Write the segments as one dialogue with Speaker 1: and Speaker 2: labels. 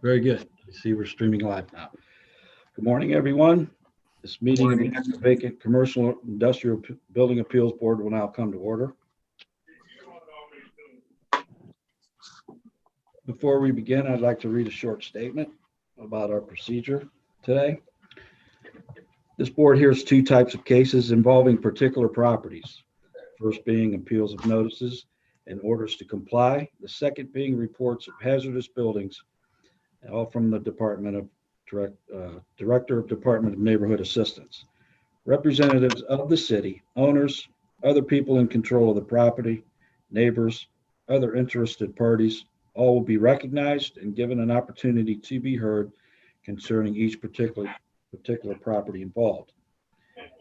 Speaker 1: Very good. I see we're streaming live now. Good morning, everyone. This meeting of the Vacant Commercial Industrial Building Appeals Board will now come to order. Before we begin, I'd like to read a short statement about our procedure today. This board hears two types of cases involving particular properties. First being appeals of notices and orders to comply. The second being reports of hazardous buildings, all from the Director of Department of Neighborhood Assistance. Representatives of the city, owners, other people in control of the property, neighbors, other interested parties, all will be recognized and given an opportunity to be heard concerning each particular property involved.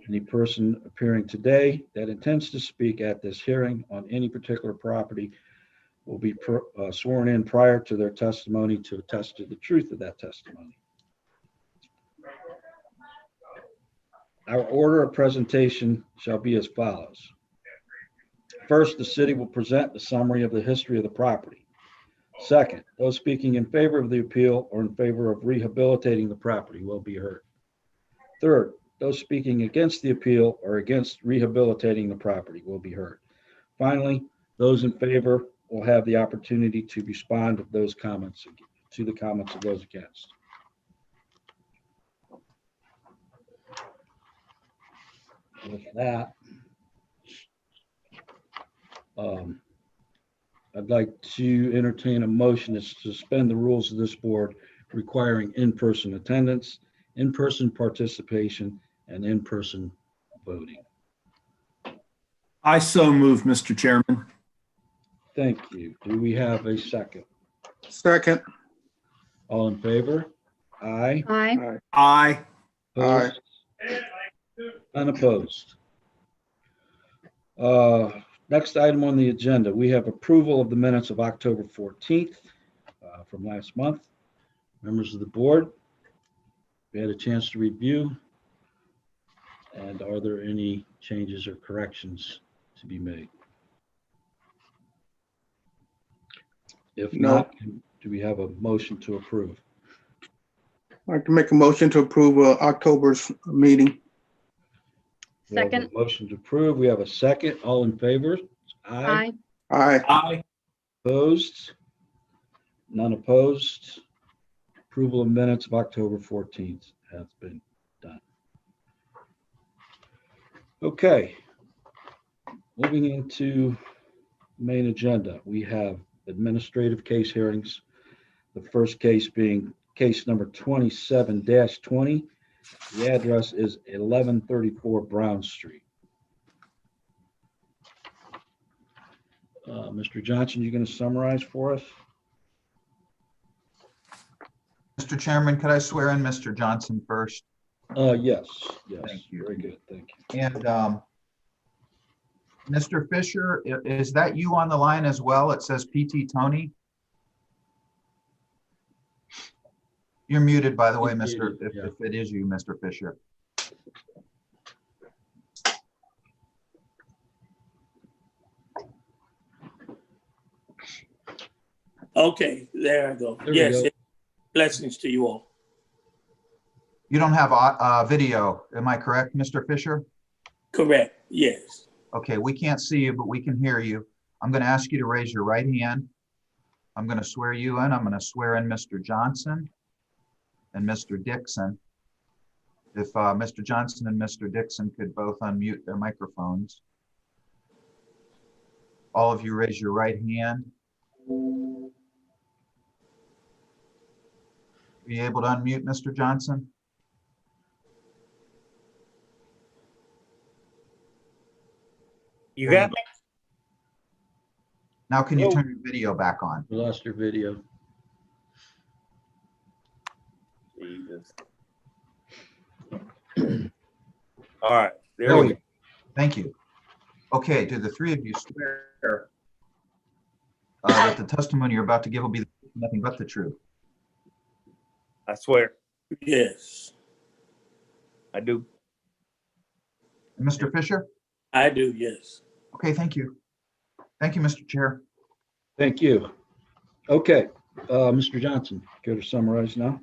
Speaker 1: Any person appearing today that intends to speak at this hearing on any particular property will be sworn in prior to their testimony to attest to the truth of that testimony. Our order of presentation shall be as follows. First, the city will present the summary of the history of the property. Second, those speaking in favor of the appeal or in favor of rehabilitating the property will be heard. Third, those speaking against the appeal or against rehabilitating the property will be heard. Finally, those in favor will have the opportunity to respond to those comments, to the comments of those against. With that, I'd like to entertain a motion to suspend the rules of this board requiring in-person attendance, in-person participation, and in-person voting.
Speaker 2: I so move, Mr. Chairman.
Speaker 1: Thank you. Do we have a second?
Speaker 3: Second.
Speaker 1: All in favor? Aye.
Speaker 4: Aye.
Speaker 2: Aye.
Speaker 1: Opposed? Unopposed. Next item on the agenda, we have approval of the minutes of October 14th from last month. Members of the board, we had a chance to review. And are there any changes or corrections to be made? If not, do we have a motion to approve?
Speaker 3: I'd like to make a motion to approve October's meeting.
Speaker 4: Second.
Speaker 1: Motion to approve. We have a second. All in favor?
Speaker 4: Aye.
Speaker 3: Aye.
Speaker 2: Aye.
Speaker 1: Opposed? None opposed. Approval of minutes of October 14th has been done. Okay. Moving into main agenda, we have administrative case hearings. The first case being case number 27-20. The address is 1134 Brown Street. Mr. Johnson, you going to summarize for us?
Speaker 5: Mr. Chairman, could I swear in Mr. Johnson first?
Speaker 1: Yes.
Speaker 5: Thank you.
Speaker 1: Very good. Thank you.
Speaker 5: And Mr. Fisher, is that you on the line as well? It says PT Tony. You're muted, by the way, Mr. If it is you, Mr. Fisher.
Speaker 6: Okay, there I go.
Speaker 1: There we
Speaker 6: Yes,
Speaker 1: go.
Speaker 6: blessings to you all.
Speaker 5: You don't have video, am I correct, Mr. Fisher?
Speaker 6: Correct, yes.
Speaker 5: Okay, we can't see you, but we can hear you. I'm going to ask you to raise your right hand. I'm going to swear you in. I'm going to swear in Mr. Johnson and Mr. Dixon. If Mr. Johnson and Mr. Dixon could both unmute their microphones. All of you raise your right hand. Are you able to unmute Mr. Johnson?
Speaker 6: You got me?
Speaker 5: Now can you turn your video back on?
Speaker 1: We lost your video.
Speaker 6: Jesus. All right,
Speaker 1: There we go.
Speaker 5: Thank you. Okay, do the three of you swear that the testimony you're about to give will be nothing but the truth?
Speaker 7: I swear.
Speaker 6: Yes,
Speaker 7: I do.
Speaker 5: And Mr. Fisher?
Speaker 6: I do, yes.
Speaker 5: Okay, thank you. Thank you, Mr. Chair.
Speaker 1: Thank you. Okay, Mr. Johnson, care to summarize now?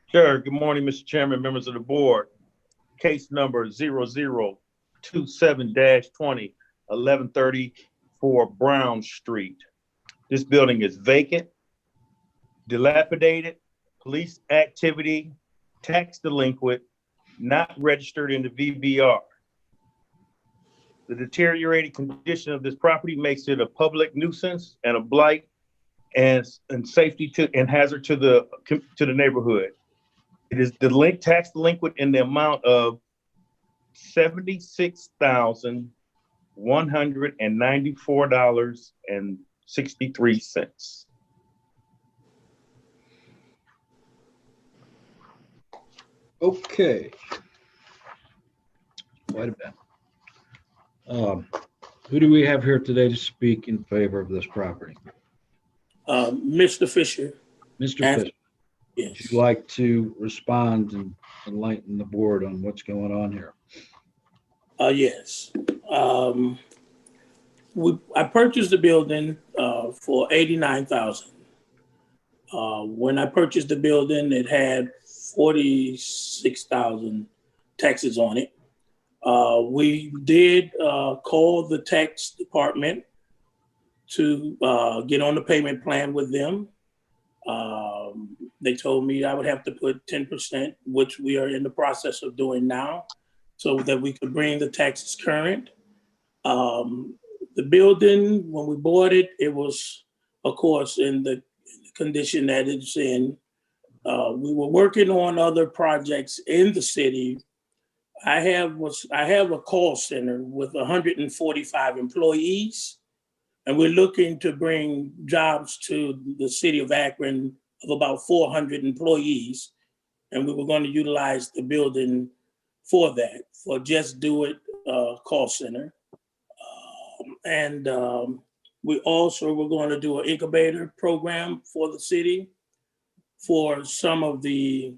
Speaker 6: Sure. Good morning, Mr. Chairman, members of the board. Case number 0027-20, 1134 Brown Street. This building is vacant, dilapidated, police activity, tax delinquent, not registered in the VBR. The deteriorated condition of this property makes it a public nuisance and a blight and safety to and hazard to the neighborhood. It is tax delinquent in the amount of $76,194.63.
Speaker 1: Okay. Quite a bit. Who do we have here today to speak in favor of this property?
Speaker 6: Mr. Fisher.
Speaker 1: Mr.
Speaker 6: And-
Speaker 1: Fisher,
Speaker 6: Yes.
Speaker 1: would you like to respond and enlighten the board on what's going on here?
Speaker 6: Yes. I purchased the building for $89,000. When I purchased the building, it had 46,000 taxes on it. We did call the tax department to get on the payment plan with them. They told me I would have to put 10%, which we are in the process of doing now, so that we could bring the taxes current. The building, when we bought it, it was, of course, in the condition that it's in. We were working on other projects in the city. I have a call center with 145 employees, and we're looking to bring jobs to the city of Akron of about 400 employees. And we were going to utilize the building for that, for Just Do It call center. We also were going to do an incubator program for the city for some of the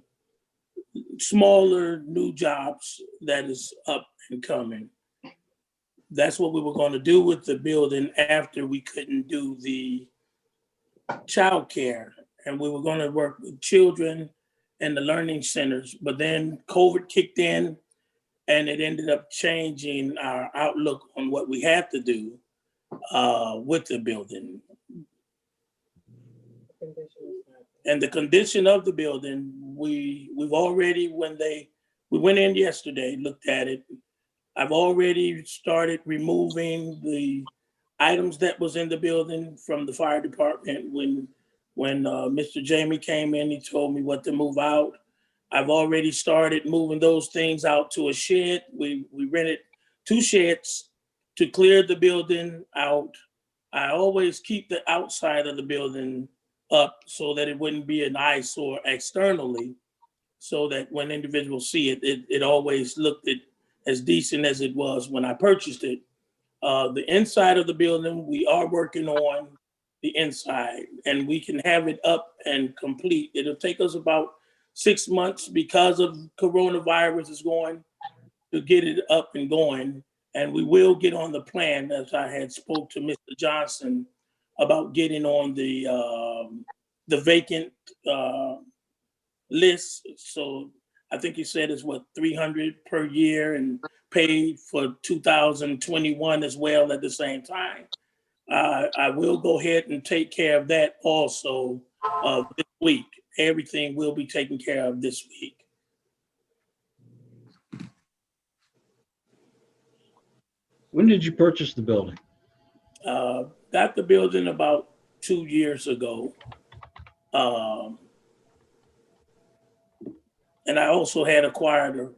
Speaker 6: smaller new jobs that is up and coming. That's what we were going to do with the building after we couldn't do the childcare, and we were going to work with children and the learning centers. But then COVID kicked in, and it ended up changing our outlook on what we had to do with the building. And the condition of the building, we've already, we went in yesterday, looked at it. I've already started removing the items that was in the building from the fire department. When Mr. Jamie came in, he told me what to move out. I've already started moving those things out to a shed. We rented 2 sheds to clear the building out. I always keep the outside of the building up so that it wouldn't be an eyesore externally, so that when individuals see it, it always looked as decent as it was when I purchased it. The inside of the building, we are working on the inside, and we can have it up and complete. It'll take us about 6 months because of coronavirus is going to get it up and going. And we will get on the plan, as I had spoke to Mr. Johnson about getting on the vacant list. So I think he said it's what, 300 per year, and paid for 2021 as well at the same time. I will go ahead and take care of that also this week. Everything will be taken care of this week.
Speaker 1: When did you purchase the building?
Speaker 6: Got the building about 2 years ago. And I also had acquired a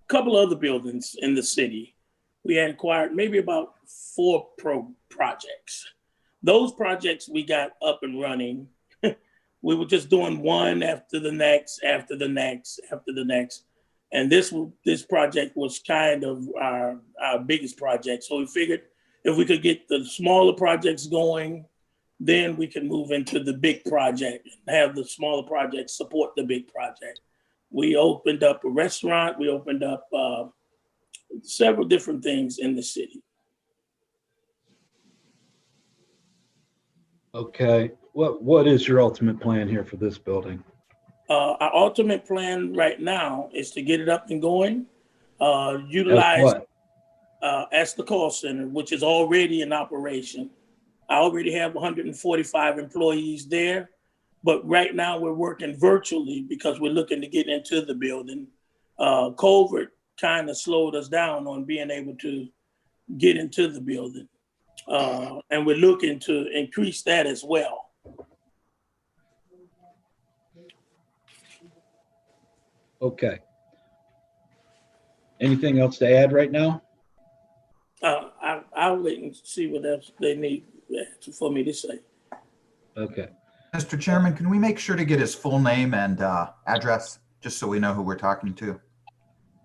Speaker 6: couple other buildings in the city. We had acquired maybe about 4 projects. Those projects we got up and running. We were just doing one after the next, after the next, after the next. And this project was kind of our biggest project. So we figured if we could get the smaller projects going, then we can move into the big project and have the smaller projects support the big project. We opened up a restaurant. We opened up several different things in the city.
Speaker 1: Okay. What is your ultimate plan here for this building?
Speaker 6: Our ultimate plan right now is to get it up and going,
Speaker 1: As
Speaker 6: utilize
Speaker 1: what?
Speaker 6: as the call center, which is already in operation. I already have 145 employees there, but right now we're working virtually because we're looking to get into the building. COVID kind of slowed us down on being able to get into the building. And we're looking to increase that as well.
Speaker 1: Okay. Anything else to add right now?
Speaker 6: I'll wait and see what else they need for me to say.
Speaker 1: Okay.
Speaker 5: Mr. Chairman, can we make sure to get his full name and address, just so we know who we're talking to?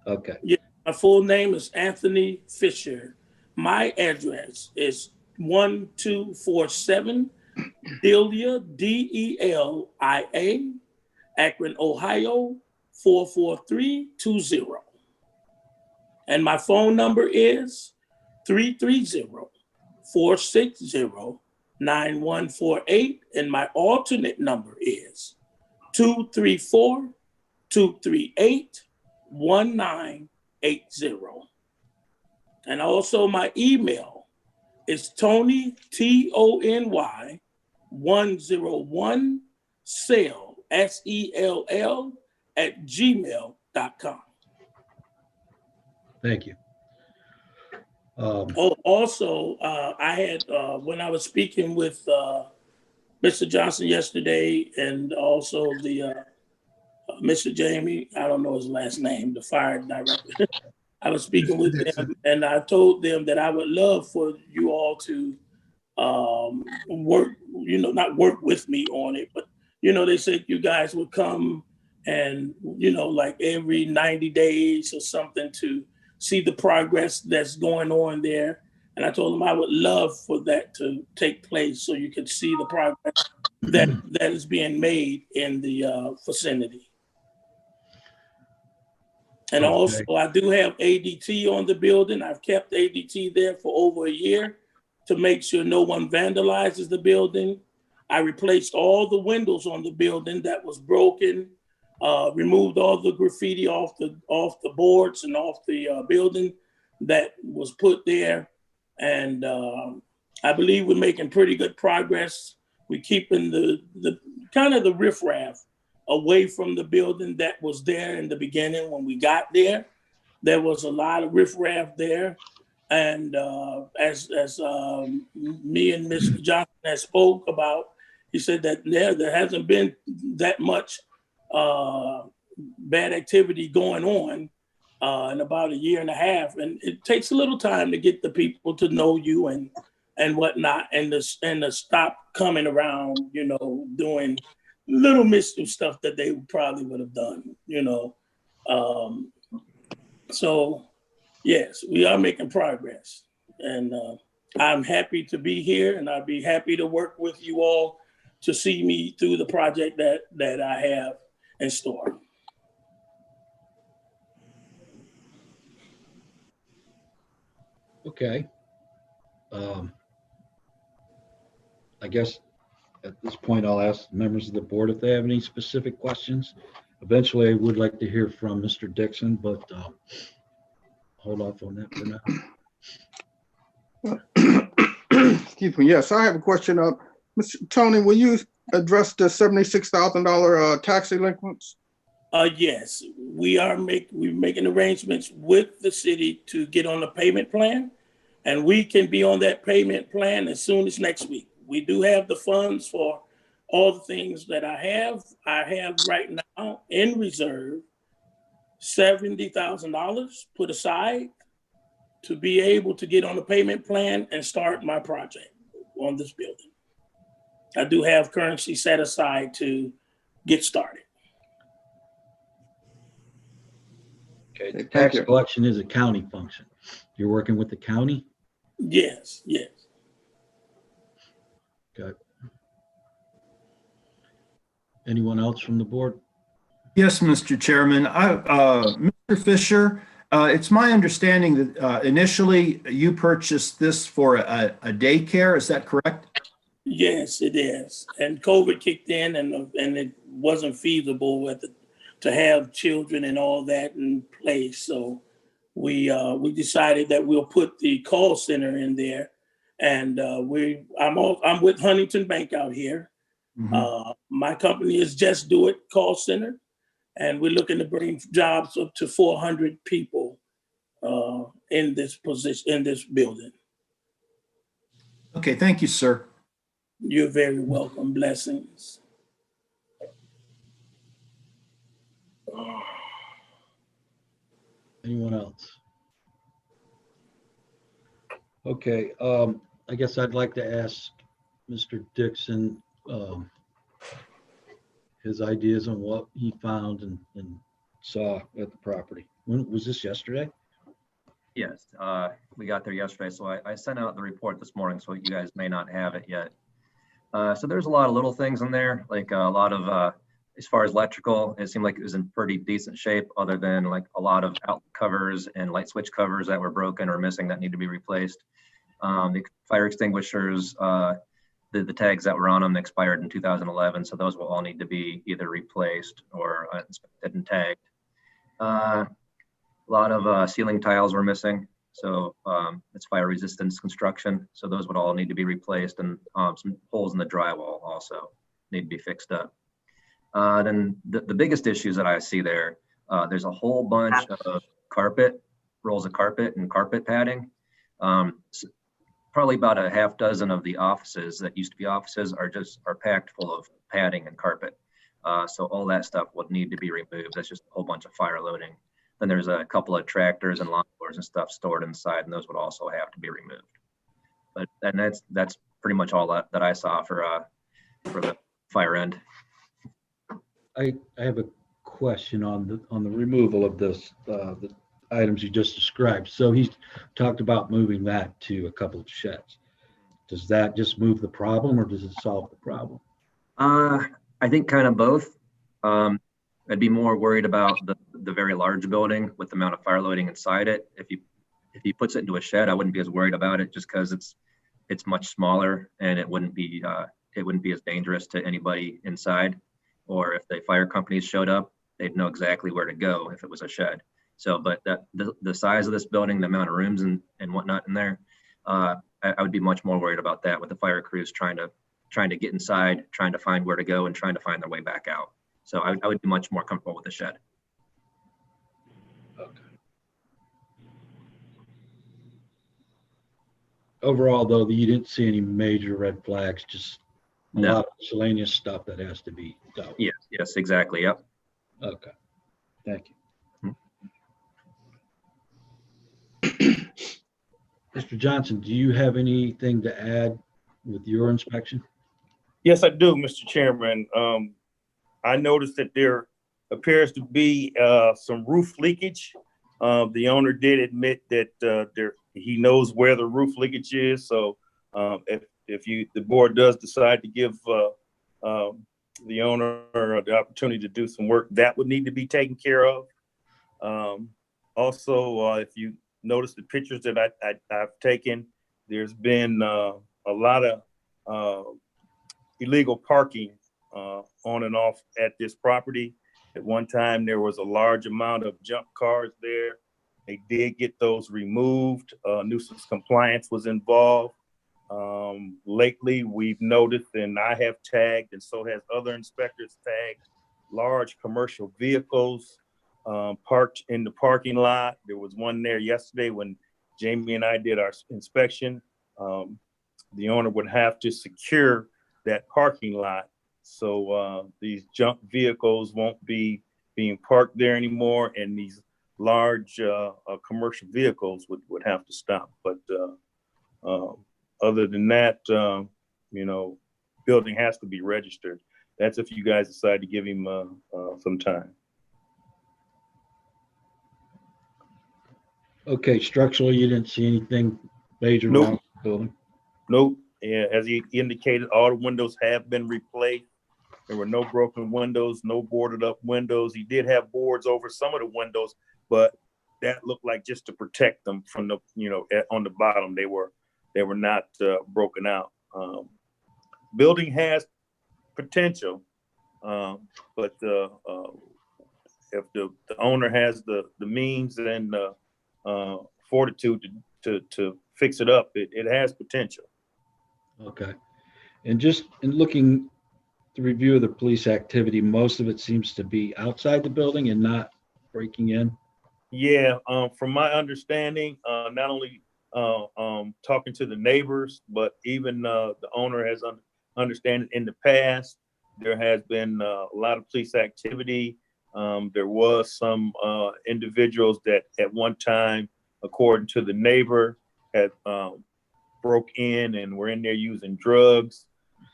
Speaker 1: Okay.
Speaker 6: My full name is Anthony Fisher. My address is 1247 Delia, Delia, Akron, Ohio, 44320. And my phone number is 330-460-9148. And my alternate number is 234-238-1980. And also my email is Tony, Tony, 101 sell, SELL @gmail.com.
Speaker 1: Thank you.
Speaker 6: Also, I had, when I was speaking with Mr. Johnson yesterday, and also the Mr. Jamie, I don't know his last name, the fire director. I was speaking with them, and I told them that I would love for you all to work, not work with me on it, but, they said you guys would come and, like every 90 days or something to see the progress that's going on there. And I told them I would love for that to take place so you could see the progress that is being made in the vicinity. And
Speaker 1: Okay.
Speaker 6: also, I do have ADT on the building. I've kept ADT there for over a year to make sure no one vandalizes the building. I replaced all the windows on the building that was broken, removed all the graffiti off the boards and off the building that was put there. And I believe we're making pretty good progress. We're keeping the kind of the riffraff away from the building that was there in the beginning when we got there. There was a lot of riffraff there. And as me and Mr. Johnson has spoke about, he said that there hasn't been that much bad activity going on in about a year and a half. And it takes a little time to get the people to know you and whatnot, and to stop coming around, doing little mischief stuff that they probably would have done, So yes, we are making progress, and I'm happy to be here, and I'd be happy to work with you all to see me through the project that I have in store.
Speaker 1: Okay. I guess at this point, I'll ask members of the board if they have any specific questions. Eventually, I would like to hear from Mr. Dixon, but hold off on that for now.
Speaker 3: Excuse me. Yes, I have a question. Mr. Tony, will you address the $76,000 tax delinquents?
Speaker 6: Yes, we're making arrangements with the city to get on the payment plan, and we can be on that payment plan as soon as next week. We do have the funds for all the things that I have. I have right now in reserve $70,000 put aside to be able to get on the payment plan and start my project on this building. I do have currency set aside to get started.
Speaker 1: Okay, the
Speaker 3: Thank
Speaker 1: tax
Speaker 3: you.
Speaker 1: collection is a county function. You're working with the county?
Speaker 6: Yes.
Speaker 1: Okay. Anyone else from the board?
Speaker 2: Yes, Mr. Chairman. Mr. Fisher, it's my understanding that initially you purchased this for a daycare. Is that correct?
Speaker 6: Yes, it is. And COVID kicked in, and it wasn't feasible to have children and all that in place. So we decided that we'll put the call center in there, and I'm with Huntington Bank out here. My company is Just Do It Call Center, and we're looking to bring jobs up to 400 people in this position, in this building.
Speaker 2: Okay, thank you, sir.
Speaker 6: You're very welcome. Blessings.
Speaker 1: Anyone else? Okay, I guess I'd like to ask Mr. Dixon his ideas on what he found and saw at the property. When was this, yesterday?
Speaker 8: Yes, we got there yesterday, so I sent out the report this morning, so you guys may not have it yet. So there's a lot of little things in there, like a lot of, as far as electrical, it seemed like it was in pretty decent shape, other than like a lot of outlet covers and light switch covers that were broken or missing that need to be replaced. The fire extinguishers, the tags that were on them expired in 2011, so those will all need to be either replaced or inspected and tagged. A lot of ceiling tiles were missing, so it's fire resistance construction, so those would all need to be replaced, and some holes in the drywall also need to be fixed up. Then the biggest issues that I see there's a whole bunch of rolls of carpet and carpet padding. Probably about a half dozen of the offices that used to be offices are packed full of padding and carpet. So all that stuff would need to be removed. That's just a whole bunch of fire loading. Then there's a couple of tractors and lawnmowers and stuff stored inside, and those would also have to be removed. And that's pretty much all that I saw for the fire end.
Speaker 1: I have a question on the removal of this, the items you just described. So he's talked about moving that to a couple of sheds. Does that just move the problem, or does it solve the problem?
Speaker 8: I think kind of both. I'd be more worried about the very large building with the amount of fire loading inside it. If he puts it into a shed, I wouldn't be as worried about it, just because it's much smaller and it wouldn't be as dangerous to anybody inside. Or if the fire companies showed up, they'd know exactly where to go if it was a shed. So, but the size of this building, the amount of rooms and whatnot in there, I would be much more worried about that, with the fire crews trying to get inside, trying to find where to go, and trying to find their way back out. So I would be much more comfortable with the shed.
Speaker 1: Okay. Overall, though, you didn't see any major red flags, just a lot of miscellaneous stuff that has to be dealt with.
Speaker 8: Yes, exactly. Yep.
Speaker 1: Okay. Thank you. Mr. Johnson, do you have anything to add with your inspection?
Speaker 7: Yes, I do, Mr. Chairman. I noticed that there appears to be some roof leakage. The owner did admit that he knows where the roof leakage is. So if the board does decide to give the owner the opportunity to do some work, that would need to be taken care of. Also, if you notice the pictures that I've taken, there's been a lot of illegal parking on and off at this property. At one time, there was a large amount of junk cars there. They did get those removed. Nuisance compliance was involved. Lately, we've noticed, and I have tagged, and so has other inspectors tagged, large commercial vehicles parked in the parking lot. There was one there yesterday when Jamie and I did our inspection. The owner would have to secure that parking lot, so these junk vehicles won't be being parked there anymore, and these large commercial vehicles would have to stop. But other than that, building has to be registered. That's if you guys decide to give him some time.
Speaker 1: Okay, structurally, you didn't see anything major wrong with the building?
Speaker 7: Nope. Yeah, as he indicated, all the windows have been replaced. There were no broken windows, no boarded up windows. He did have boards over some of the windows, but that looked like just to protect them from the, on the bottom. They were not broken out. building has potential, but if the owner has the means and fortitude to fix it up, it has potential.
Speaker 1: Okay. And just in looking, the review of the police activity, most of it seems to be outside the building and not breaking in.
Speaker 7: Yeah, from my understanding, not only talking to the neighbors, but even the owner has understand in the past, there has been a lot of police activity. There was some individuals that at one time, according to the neighbor, had broke in and were in there using drugs,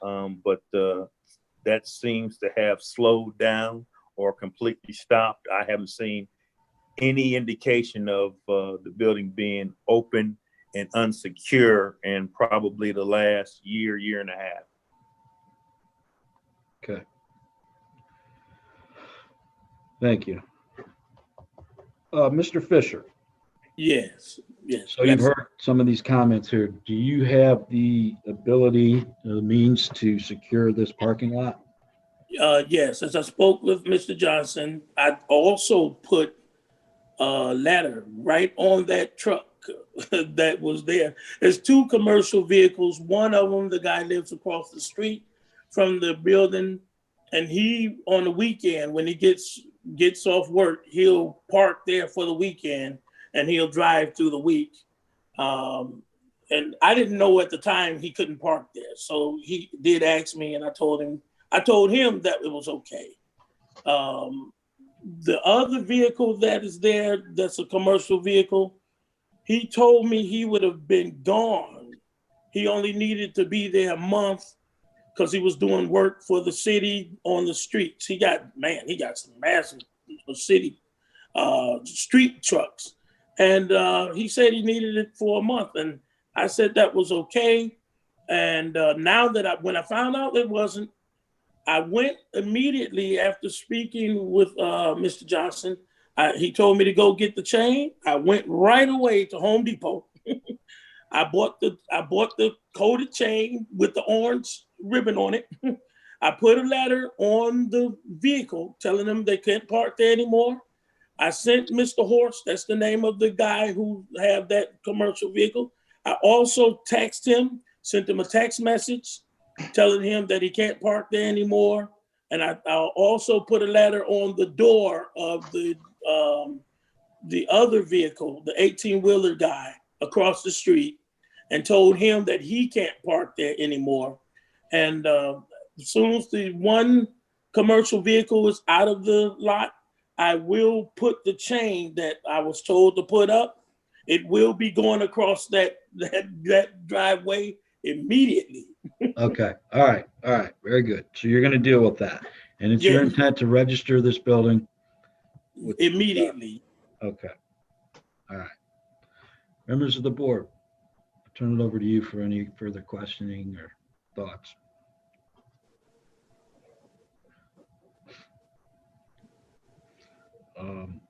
Speaker 7: but that seems to have slowed down or completely stopped. I haven't seen any indication of the building being open and unsecure in probably the last year and a half.
Speaker 1: Okay. Thank you. Mr. Fisher,
Speaker 6: Yes.
Speaker 1: so you've heard some of these comments here. Do you have the ability, the means to secure this parking lot?
Speaker 6: Yes, as I spoke with Mr. Johnson, I also put a ladder right on that truck that was there. There's two commercial vehicles. One of them, the guy lives across the street from the building, and he, on the weekend, when he gets off work, he'll park there for the weekend and he'll drive through the week. And I didn't know at the time he couldn't park there. So he did ask me, and I told him that it was okay. The other vehicle that is there, that's a commercial vehicle, he told me he would have been gone. He only needed to be there a month because he was doing work for the city on the streets. He got some massive city street trucks. And he said he needed it for a month. And I said that was okay. And now that when I found out it wasn't, I went immediately after speaking with Mr. Johnson. He told me to go get the chain. I went right away to Home Depot. I bought the coated chain with the orange ribbon on it. I put a letter on the vehicle telling them they can't park there anymore. I sent Mr. Horst, that's the name of the guy who had that commercial vehicle. I also sent him a text message telling him that he can't park there anymore. And I also put a letter on the door of the other vehicle, the 18-wheeler guy across the street, and told him that he can't park there anymore. And as soon as the one commercial vehicle is out of the lot, I will put the chain that I was told to put up. It will be going across that driveway immediately.
Speaker 1: Okay. All right. Very good. So you're going to deal with that. And it's your intent to register this building?
Speaker 6: Immediately.
Speaker 1: Okay. All right. Members of the board, I'll turn it over to you for any further questioning or thoughts.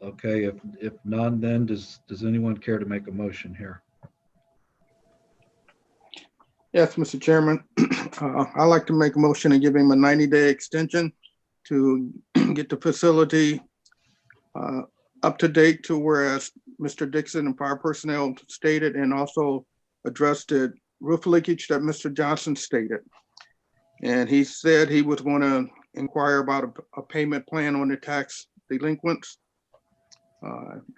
Speaker 1: Okay, if none, then does anyone care to make a motion here?
Speaker 3: Yes, Mr. Chairman. I'd like to make a motion and give him a 90-day extension to get the facility up to date to whereas Mr. Dixon and fire personnel stated, and also address the roof leakage that Mr. Johnson stated. And he said he was going to inquire about a payment plan on the tax delinquents.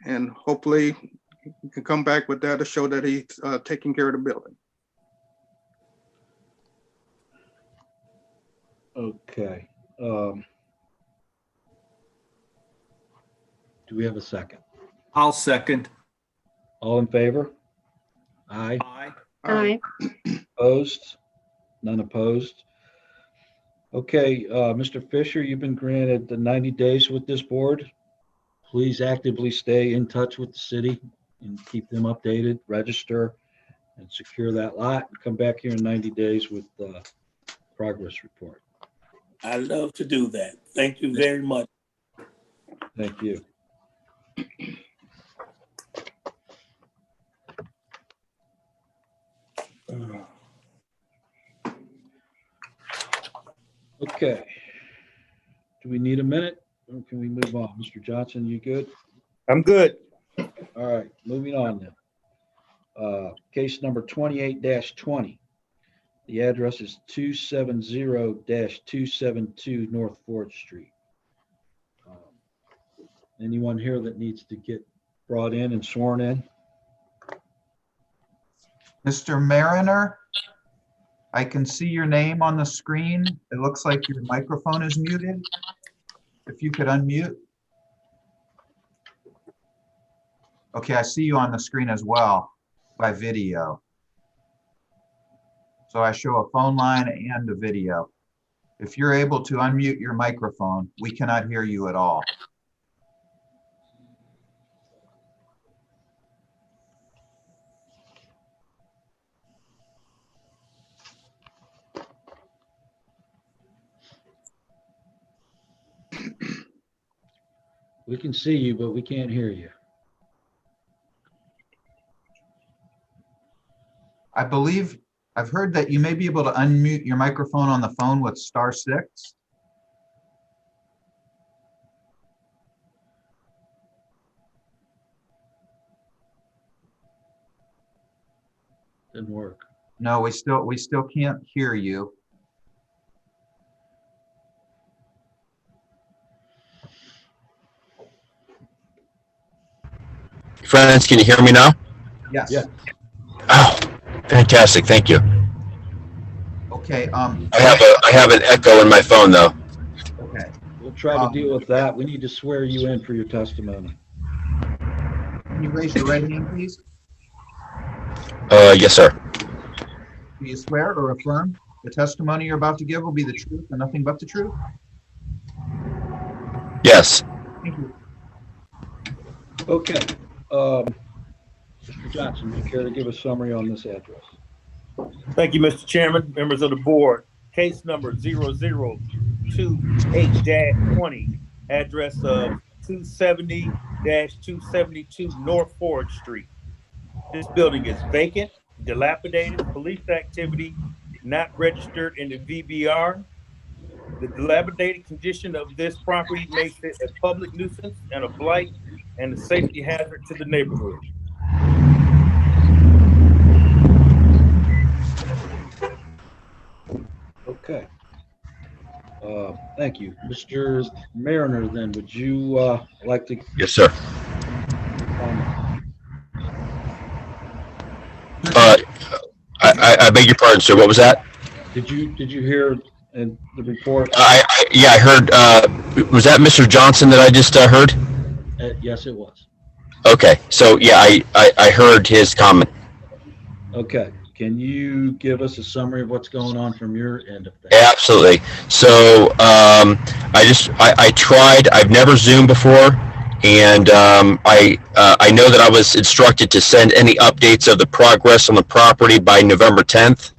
Speaker 3: And hopefully he can come back with that to show that he's taking care of the building.
Speaker 1: Okay. Do we have a second?
Speaker 2: I'll second.
Speaker 1: All in favor? Aye.
Speaker 4: Aye.
Speaker 1: Opposed? None opposed? Okay, Mr. Fisher, you've been granted the 90 days with this board. Please actively stay in touch with the city and keep them updated, register, and secure that lot. Come back here in 90 days with the progress report.
Speaker 6: I love to do that. Thank you very much.
Speaker 1: Thank you. Okay. Do we need a minute or can we move on? Mr. Johnson, you good?
Speaker 7: I'm good.
Speaker 1: All right, moving on then. Case number 28-20. The address is 270-272 North 4th Street. Anyone here that needs to get brought in and sworn in?
Speaker 5: Mr. Mariner, I can see your name on the screen. It looks like your microphone is muted. If you could unmute. Okay, I see you on the screen as well by video. So I show a phone line and a video. If you're able to unmute your microphone, we cannot hear you at all.
Speaker 1: We can see you, but we can't hear you.
Speaker 5: I believe I've heard that you may be able to unmute your microphone on the phone with *6.
Speaker 1: Didn't work.
Speaker 5: No, we still can't hear you.
Speaker 9: Friends, can you hear me now?
Speaker 5: Yes.
Speaker 1: Yeah.
Speaker 9: Oh, fantastic. Thank you.
Speaker 5: Okay.
Speaker 9: I have an echo in my phone though.
Speaker 5: Okay.
Speaker 1: We'll try to deal with that. We need to swear you in for your testimony.
Speaker 5: Can you raise your right hand, please?
Speaker 9: Yes, sir.
Speaker 5: Do you swear or affirm the testimony you're about to give will be the truth and nothing but the truth?
Speaker 9: Yes.
Speaker 5: Thank you.
Speaker 1: Okay. Mr. Johnson, you care to give a summary on this address?
Speaker 7: Thank you, Mr. Chairman, members of the board. Case number 0028-20, address of 270-272 North 4th Street. This building is vacant, dilapidated, police activity not registered in the VBR. The dilapidated condition of this property makes it a public nuisance and a blight and a safety hazard to the neighborhood.
Speaker 1: Okay. Thank you. Mr. Mariner, then, would you like to
Speaker 9: Yes, sir.
Speaker 1: comment?
Speaker 9: I beg your pardon, sir. What was that?
Speaker 1: Did you hear in the report?
Speaker 9: Yeah, I heard. Was that Mr. Johnson that I just heard?
Speaker 1: Yes, it was.
Speaker 9: Okay. So yeah, I heard his comment.
Speaker 1: Okay. Can you give us a summary of what's going on from your end of things?
Speaker 9: Absolutely. So I tried. I've never Zoomed before, and I know that I was instructed to send any updates of the progress on the property by November 10th.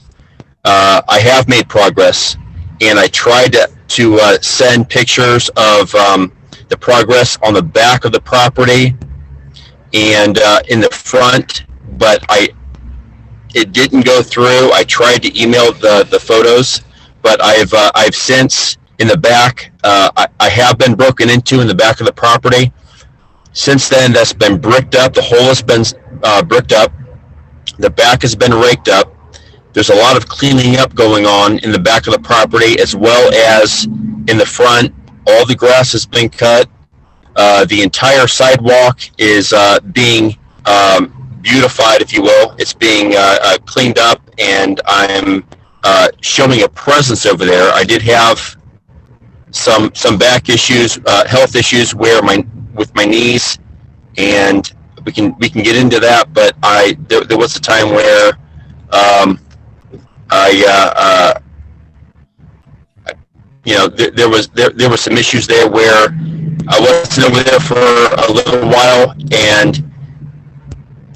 Speaker 9: I have made progress, and I tried to send pictures of the progress on the back of the property and in the front, but it didn't go through. I tried to email the photos, but I've since in the back, I have been broken into in the back of the property. Since then, that's been bricked up. The hole has been bricked up. The back has been raked up. There's a lot of cleaning up going on in the back of the property as well as in the front. All the grass has been cut. The entire sidewalk is being beautified, if you will. It's being cleaned up, and I'm showing a presence over there. I did have some back issues, health issues with my knees, and we can get into that. But there was a time where there were some issues there where I wasn't over there for a little while, and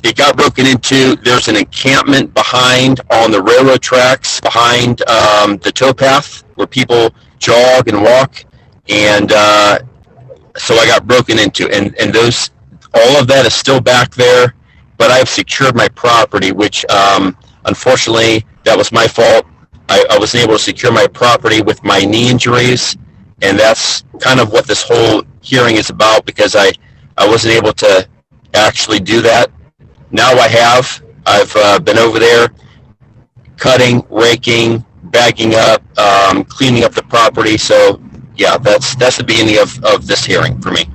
Speaker 9: it got broken into. There's an encampment behind on the railroad tracks behind the towpath where people jog and walk, and so I got broken into, and all of that is still back there, but I've secured my property, which unfortunately that was my fault. I wasn't able to secure my property with my knee injuries, and that's kind of what this whole hearing is about, because I wasn't able to actually do that. Now I have. I've been over there cutting, raking, bagging up, cleaning up the property. So yeah, that's the beginning of this hearing for me.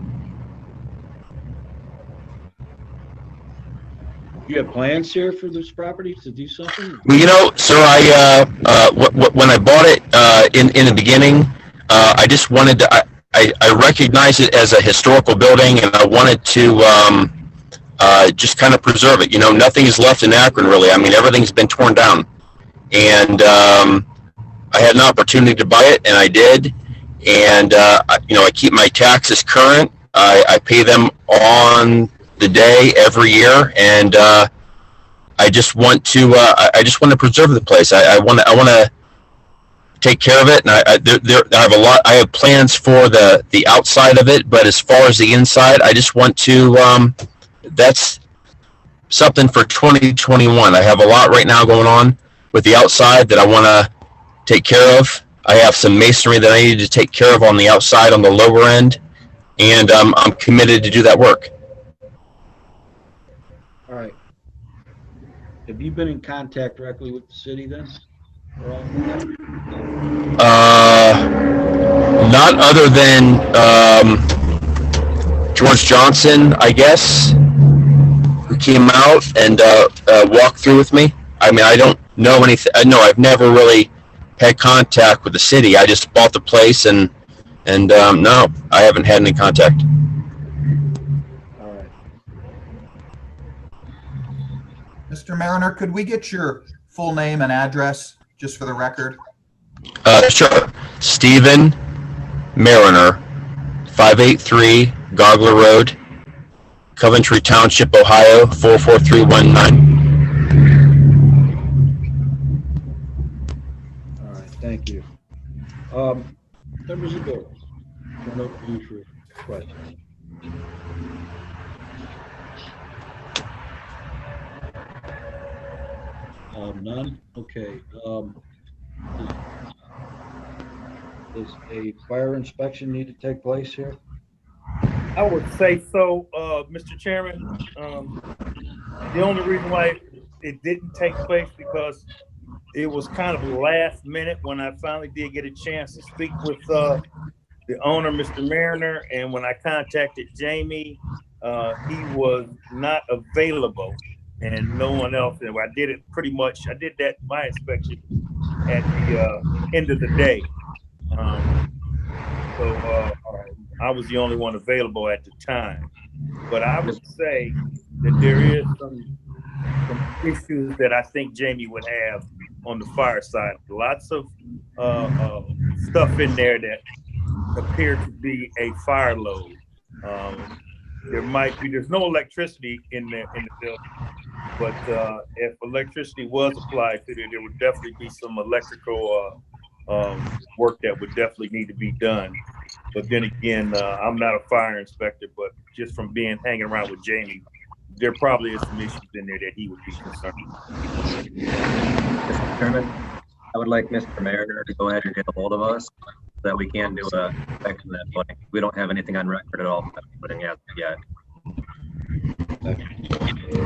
Speaker 1: You have plans here for this property to do something?
Speaker 9: Well, you know, sir, when I bought it in the beginning, I just wanted to. I recognized it as a historical building, and I wanted to just kind of preserve it. You know, nothing is left in Akron, really. I mean, everything's been torn down, and I had an opportunity to buy it, and I did. And you know, I keep my taxes current. I pay them on the day every year, and I just want to preserve the place. I want to take care of it, and I have plans for the outside of it, but as far as the inside, I just want to that's something for 2021. I have a lot right now going on with the outside that I want to take care of. I have some masonry that I need to take care of on the outside, on the lower end, and I'm committed to do that work.
Speaker 1: All right. Have you been in contact directly with the city then?
Speaker 9: Not other than George Johnson, I guess, who came out and walked through with me. I mean, I don't know anything. No, I've never really had contact with the city. I just bought the place, and no, I haven't had any contact.
Speaker 1: All right.
Speaker 5: Mr. Mariner, could we get your full name and address just for the record?
Speaker 9: Sure. Stephen Mariner, 583 Gogler Road, Coventry Township, Ohio, 44319.
Speaker 1: All right. Thank you. Members of the board, turn over to you for questions. None? Okay. Does a fire inspection need to take place here?
Speaker 7: I would say so, Mr. Chairman. The only reason why it didn't take place because it was kind of last minute when I finally did get a chance to speak with the owner, Mr. Mariner, and when I contacted Jamie, he was not available, and no one else. And I did it pretty much. I did my inspection at the end of the day. I was the only one available at the time. But I would say that there is some issues that I think Jamie would have on the fire side. Lots of stuff in there that appear to be a fire load. There's no electricity in the building, but if electricity was applied to it, there would definitely be some electrical work that would definitely need to be done. But then again, I'm not a fire inspector, but just from hanging around with Jamie, there probably is some issues in there that he would be concerned with.
Speaker 8: Mr. Chairman, I would like Mr. Mariner to go ahead and get a hold of us so that we can do a inspection of that building. We don't have anything on record at all for that building yet.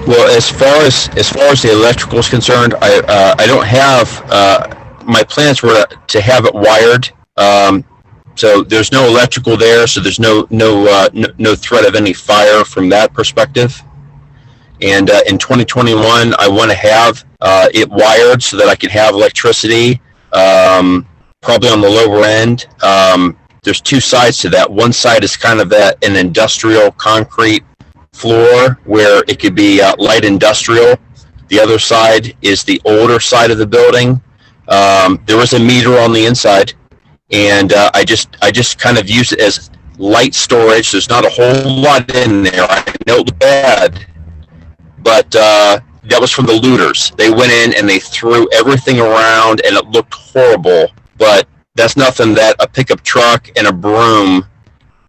Speaker 9: Well, as far as the electrical is concerned, I don't have my plans were to have it wired. So there's no electrical there, so there's no threat of any fire from that perspective. And in 2021, I want to have it wired so that I can have electricity, probably on the lower end. There's two sides to that. One side is kind of an industrial concrete floor where it could be light industrial. The other side is the older side of the building. There was a meter on the inside, and I just kind of use it as light storage. There's not a whole lot in there. I know it was bad, but that was from the looters. They went in and they threw everything around, and it looked horrible. But that's nothing that a pickup truck and a broom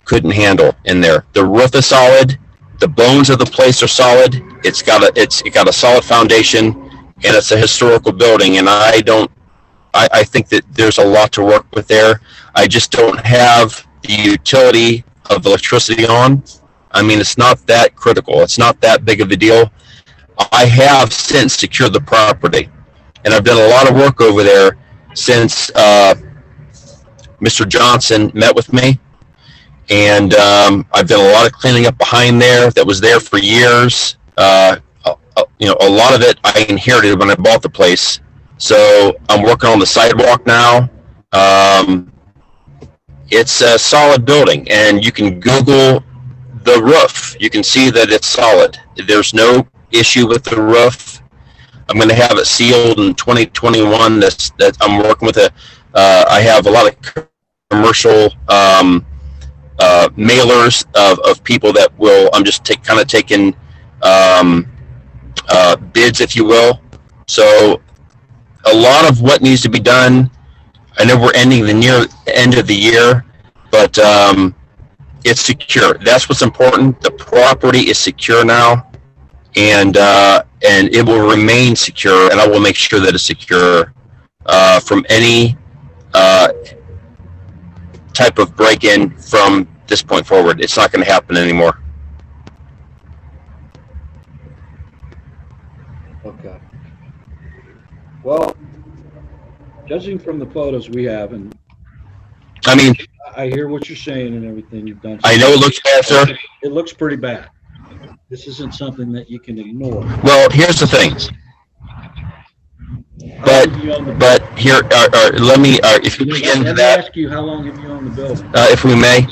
Speaker 9: couldn't handle in there. The roof is solid. The bones of the place are solid. It's got a solid foundation, and it's a historical building. And I don't I think that there's a lot to work with there. I just don't have the utility of electricity on. I mean, it's not that critical. It's not that big of a deal. I have since secured the property, and I've done a lot of work over there since Mr. Johnson met with me. And I've done a lot of cleaning up behind there that was there for years. You know, a lot of it I inherited when I bought the place. So I'm working on the sidewalk now. It's a solid building, and you can Google the roof. You can see that it's solid. There's no issue with the roof. I'm going to have it sealed in 2021. That I'm working with I have a lot of commercial mailers of people that will. I'm just kind of taking bids, if you will. So a lot of what needs to be done. I know we're ending the near end of the year, but it's secure. That's what's important. The property is secure now, and it will remain secure. And I will make sure that it's secure from any type of break-in from this point forward. It's not going to happen anymore.
Speaker 1: Okay. Well, judging from the photos we have, and
Speaker 9: I mean,
Speaker 1: I hear what you're saying and everything you've done.
Speaker 9: I know it looks bad, sir.
Speaker 1: It looks pretty bad. This isn't something that you can ignore.
Speaker 9: Well, here's the thing. But here, let me, if you get into
Speaker 1: Let me
Speaker 9: that,
Speaker 1: ask you, how long have you owned the building?
Speaker 9: if we may.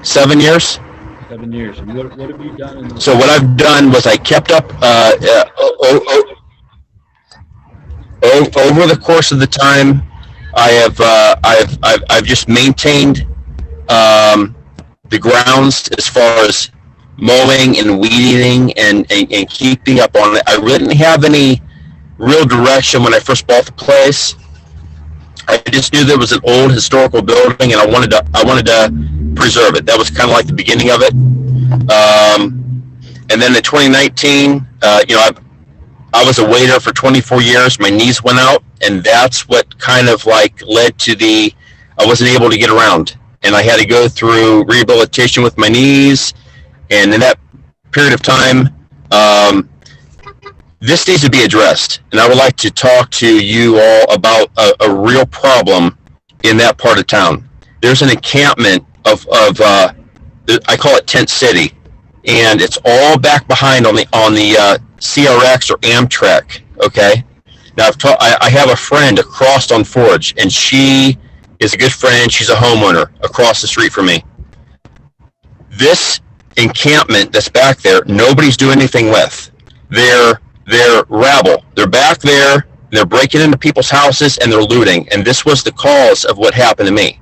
Speaker 9: 7 years.
Speaker 1: 7 years. And what have you done in the?
Speaker 9: So what I've done was I kept up over the course of the time. I've just maintained the grounds as far as mowing and weed eating and keeping up on it. I really didn't have any real direction when I first bought the place. I just knew there was an old historical building, and I wanted to preserve it. That was kind of like the beginning of it. And then in 2019, you know, I was a waiter for 24 years. My knees went out, and that's what kind of like led to I wasn't able to get around, and I had to go through rehabilitation with my knees. And in that period of time, this needs to be addressed. And I would like to talk to you all about a real problem in that part of town. There's an encampment of I call it Tent City, and it's all back behind on the CRX or Amtrak. Okay. Now I have a friend across on Forge, and she is a good friend. She's a homeowner across the street from me. This encampment that's back there, nobody's doing anything with. They're rabble. They're back there. They're breaking into people's houses and they're looting. And this was the cause of what happened to me.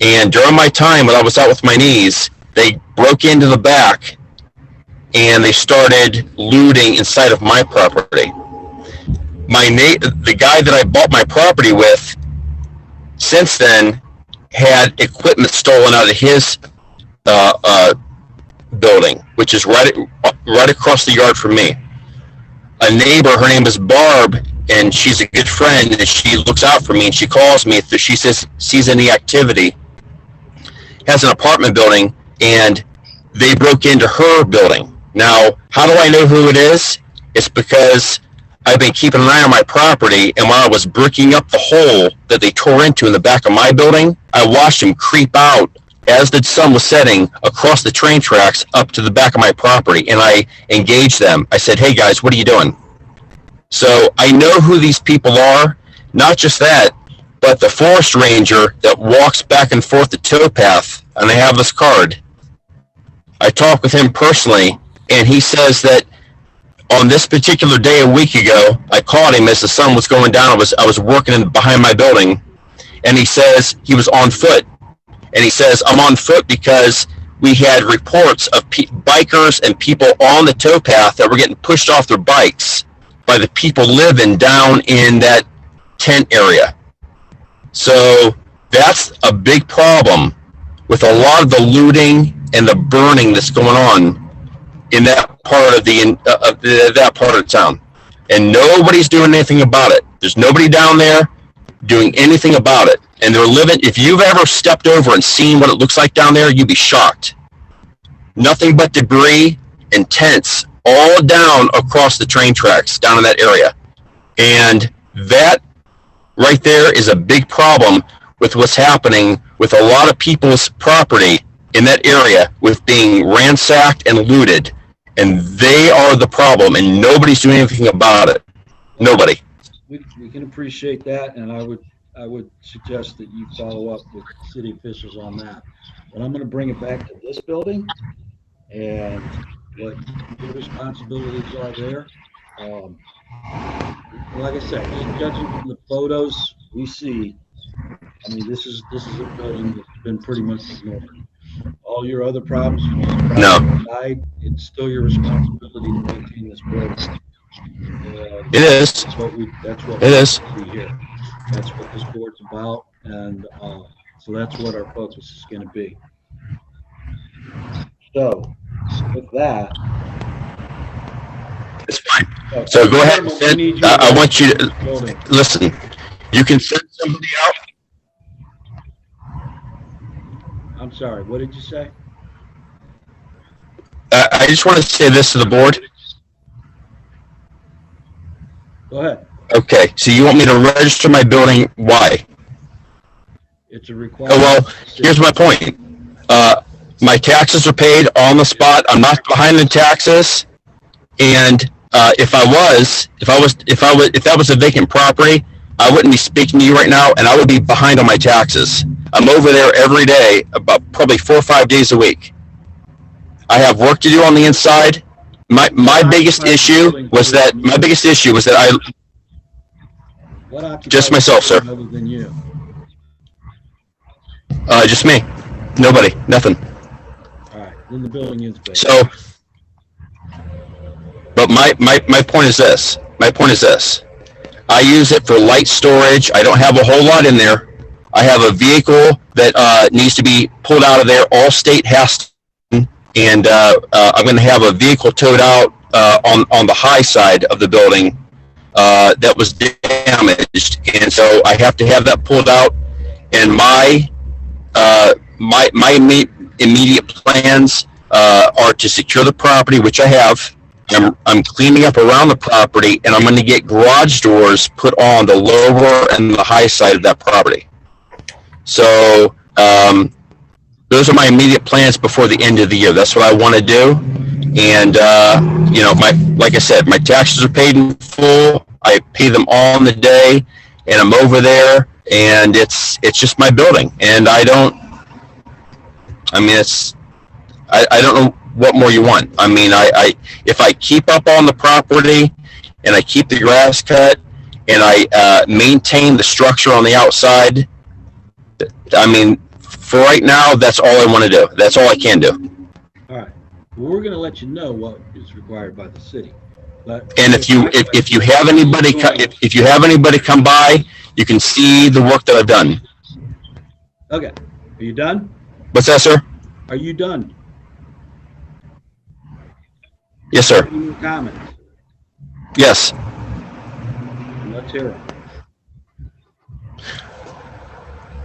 Speaker 9: And during my time when I was out with my knees, they broke into the back and they started looting inside of my property. The guy that I bought my property with, since then, had equipment stolen out of his building, which is right across the yard from me. A neighbor, her name is Barb, and she's a good friend, and she looks out for me, and she calls me if she sees any activity. Has an apartment building, and they broke into her building. Now, how do I know who it is? It's because I've been keeping an eye on my property, and while I was bricking up the hole that they tore into in the back of my building, I watched them creep out as the sun was setting across the train tracks up to the back of my property, and I engaged them. I said, "Hey guys, what are you doing?" So I know who these people are. Not just that, but the forest ranger that walks back and forth the towpath, and I have this card. I talked with him personally, and he says that on this particular day a week ago, I called him as the sun was going down. I was working behind my building, and he says he was on foot. And he says, "I'm on foot because we had reports of bikers and people on the towpath that were getting pushed off their bikes by the people living down in that tent area." So that's a big problem with a lot of the looting and the burning that's going on in that part of that part of town. and nobody's doing anything about it. There's nobody down there doing anything about it. And they're living, if you've ever stepped over and seen what it looks like down there, you'd be shocked. Nothing but debris and tents all down across the train tracks down in that area. And that right there is a big problem with what's happening with a lot of people's property in that area with being ransacked and looted. And they are the problem, and nobody's doing anything about it. Nobody.
Speaker 1: We can appreciate that, and I would suggest that you follow up with city officials on that. But I'm going to bring it back to this building and what your responsibilities are there. Like I said, judging from the photos we see, I mean, this is a building that's been pretty much ignored. All your other problems, aside, it's still your responsibility to maintain this building.
Speaker 9: It is.
Speaker 1: That's what
Speaker 9: it is.
Speaker 1: We here. That's what this board's about, and so that's what our focus is going to be. So, with that,
Speaker 9: it's fine. So go ahead and send. I want you to listen. You can send somebody out.
Speaker 1: I'm sorry. What did you say?
Speaker 9: I just want to say this to the board.
Speaker 1: Go ahead.
Speaker 9: Okay, so you want me to register my building? Why?
Speaker 1: It's a requirement.
Speaker 9: Oh, well, here's my point. My taxes are paid on the spot. I'm not behind in taxes. And if that was a vacant property, I wouldn't be speaking to you right now, and I would be behind on my taxes. I'm over there every day, about probably 4 or 5 days a week. I have work to do on the inside. My biggest issue was that just myself, sir.
Speaker 1: Other than you.
Speaker 9: Just me. Nobody. Nothing.
Speaker 1: All right. Then the building is vacant.
Speaker 9: So, but my point is this. My point is this. I use it for light storage. I don't have a whole lot in there. I have a vehicle that needs to be pulled out of there. All state has to. And I'm going to have a vehicle towed out on the high side of the building that was damaged, and so I have to have that pulled out. And my immediate plans are to secure the property, which I have. I'm cleaning up around the property, and I'm going to get garage doors put on the lower and the high side of that property. So those are my immediate plans before the end of the year. That's what I want to do. And, like I said, my taxes are paid in full. I pay them all on the day, and I'm over there, and it's just my building. And I don't know what more you want. I mean, if I keep up on the property and I keep the grass cut and I maintain the structure on the outside, I mean, for right now, that's all I want to do. That's all I can do.
Speaker 1: All right. Well, we're going to let you know what is required by the city.
Speaker 9: And if you have anybody come by, you can see the work that I've done.
Speaker 1: Okay. Are you done?
Speaker 9: What's that, sir?
Speaker 1: Are you done?
Speaker 9: Yes, sir.
Speaker 1: Any comments?
Speaker 9: Yes.
Speaker 1: Let's hear it.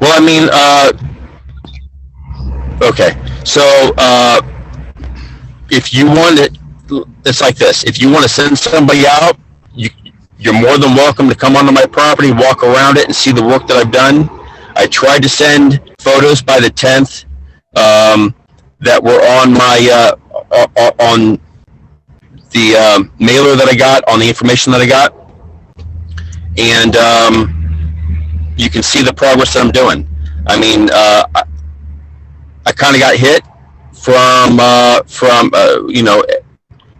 Speaker 9: Well, I mean, okay. So, if you want it, it's like this. If you want to send somebody out, you're more than welcome to come onto my property, walk around it, and see the work that I've done. I tried to send photos by the 10th that were on my on the mailer that I got, on the information that I got, and you can see the progress that I'm doing. I mean, I kind of got hit from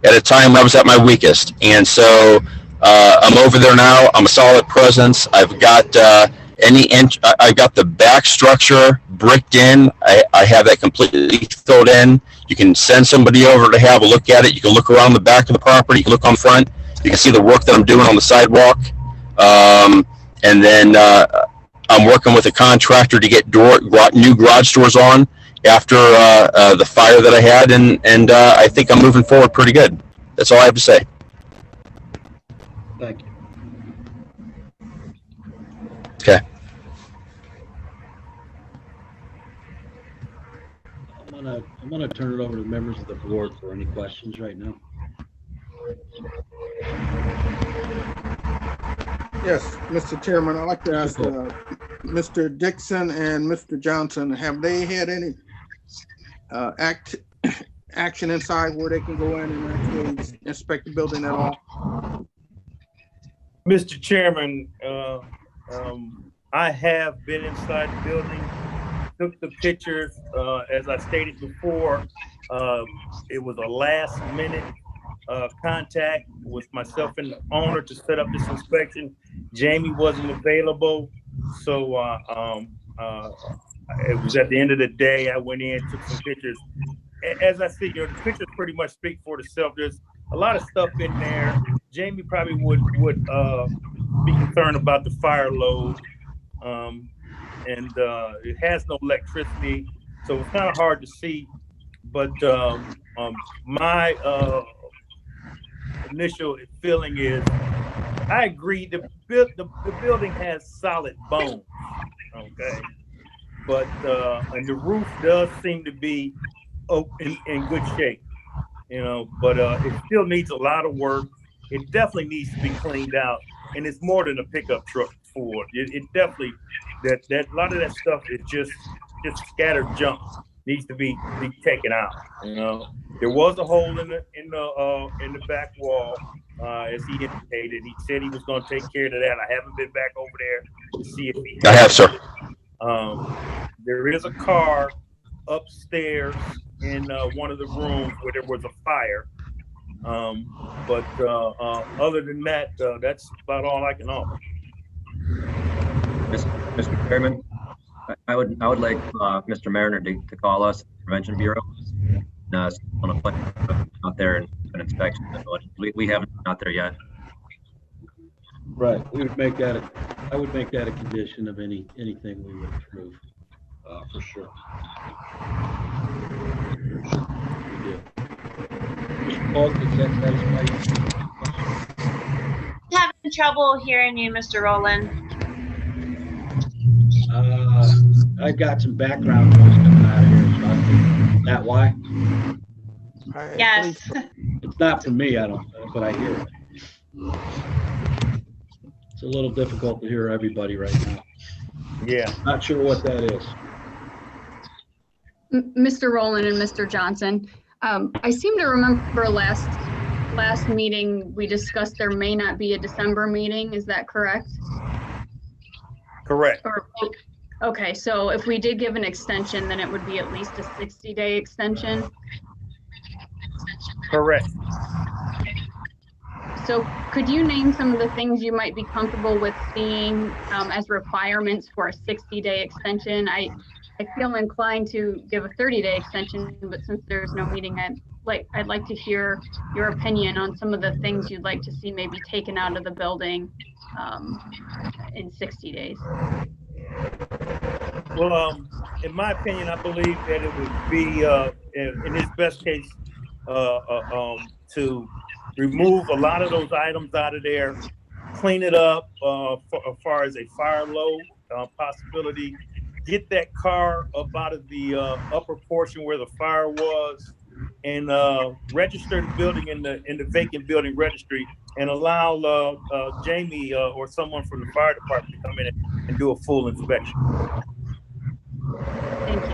Speaker 9: at a time I was at my weakest, and so I'm over there now. I'm a solid presence. I've got I got the back structure bricked in. I have that completely filled in. You can send somebody over to have a look at it. You can look around the back of the property. You can look on the front. You can see the work that I'm doing on the sidewalk. And then I'm working with a contractor to get new garage doors on after the fire that I had, and I think I'm moving forward pretty good. That's all I have to say.
Speaker 1: Thank you.
Speaker 9: Okay.
Speaker 1: I'm gonna turn it over to the members of the board for any questions right now.
Speaker 3: Yes, Mr. Chairman, I'd like to ask Mr. Dixon and Mr. Johnson, have they had any action inside where they can go in and actually inspect the building at all?
Speaker 7: Mr. Chairman, I have been inside the building, took the pictures. As I stated before, it was a last minute contact with myself and the owner to set up this inspection. Jamie wasn't available, so it was at the end of the day. I went in, took some pictures. As I said, the pictures pretty much speak for themselves. There's a lot of stuff in there. Jamie probably would be concerned about the fire load, and it has no electricity, so it's kind of hard to see. But my initial feeling is, I agree. The building has solid bones, okay, but and the roof does seem to be in good shape, but it still needs a lot of work. It definitely needs to be cleaned out, and it's more than a pickup truck for it. It definitely that a lot of that stuff is just scattered junk, needs to be taken out. There was a hole in the back wall, as he indicated. He said he was going to take care of that. I haven't been back over there to see if he
Speaker 9: I have, sir.
Speaker 7: There is a car upstairs in one of the rooms where there was a fire. But other than that, that's about all I can offer.
Speaker 8: Mr. Chairman, I would like Mr. Mariner to call us, Prevention Bureau, on a plan out there and an inspection. We haven't been out there yet.
Speaker 1: Right. We would make that I would make that a condition of anything we would approve, for sure. We do. Mr. Paul, does that satisfy you?
Speaker 4: Having trouble hearing you, Mr. Rowland.
Speaker 1: I've got some background noise coming out of here, so I think that why?
Speaker 4: Yes.
Speaker 1: It's not from me, but I hear it. It's a little difficult to hear everybody right now.
Speaker 7: Yeah.
Speaker 1: Not sure what that is.
Speaker 10: Mr. Rowland and Mr. Johnson, I seem to remember last meeting, we discussed there may not be a December meeting. Is that correct?
Speaker 7: Correct.
Speaker 10: Okay, so if we did give an extension, then it would be at least a 60-day extension.
Speaker 7: Correct.
Speaker 10: So could you name some of the things you might be comfortable with seeing as requirements for a 60-day extension? I feel inclined to give a 30-day extension, but since there's no meeting, I'd like to hear your opinion on some of the things you'd like to see maybe taken out of the building in 60 days.
Speaker 7: Well, in my opinion, I believe that it would be in his best case to remove a lot of those items out of there, clean it up as far as a fire load possibility, get that car up out of the upper portion where the fire was, and register the building in the vacant building registry, and allow Jamie or someone from the fire department to come in and do a full inspection.
Speaker 10: Thank you.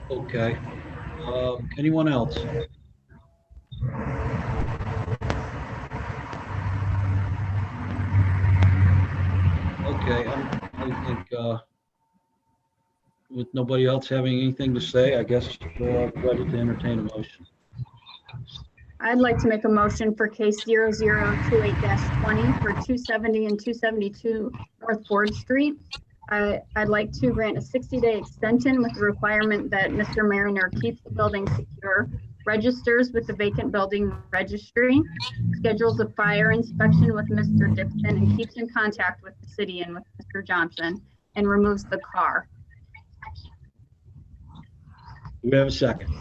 Speaker 1: Okay. Anyone else? Okay, I think with nobody else having anything to say, I guess we're ready to entertain a motion.
Speaker 10: I'd like to make a motion for case 0028-20 for 270 and 272 North Ford Street. I'd like to grant a 60-day extension with the requirement that Mr. Mariner keeps the building secure, registers with the vacant building registry, schedules a fire inspection with Mr. Dixon, and keeps in contact with the city and with Mr. Johnson, and removes the car.
Speaker 1: Do we have a second?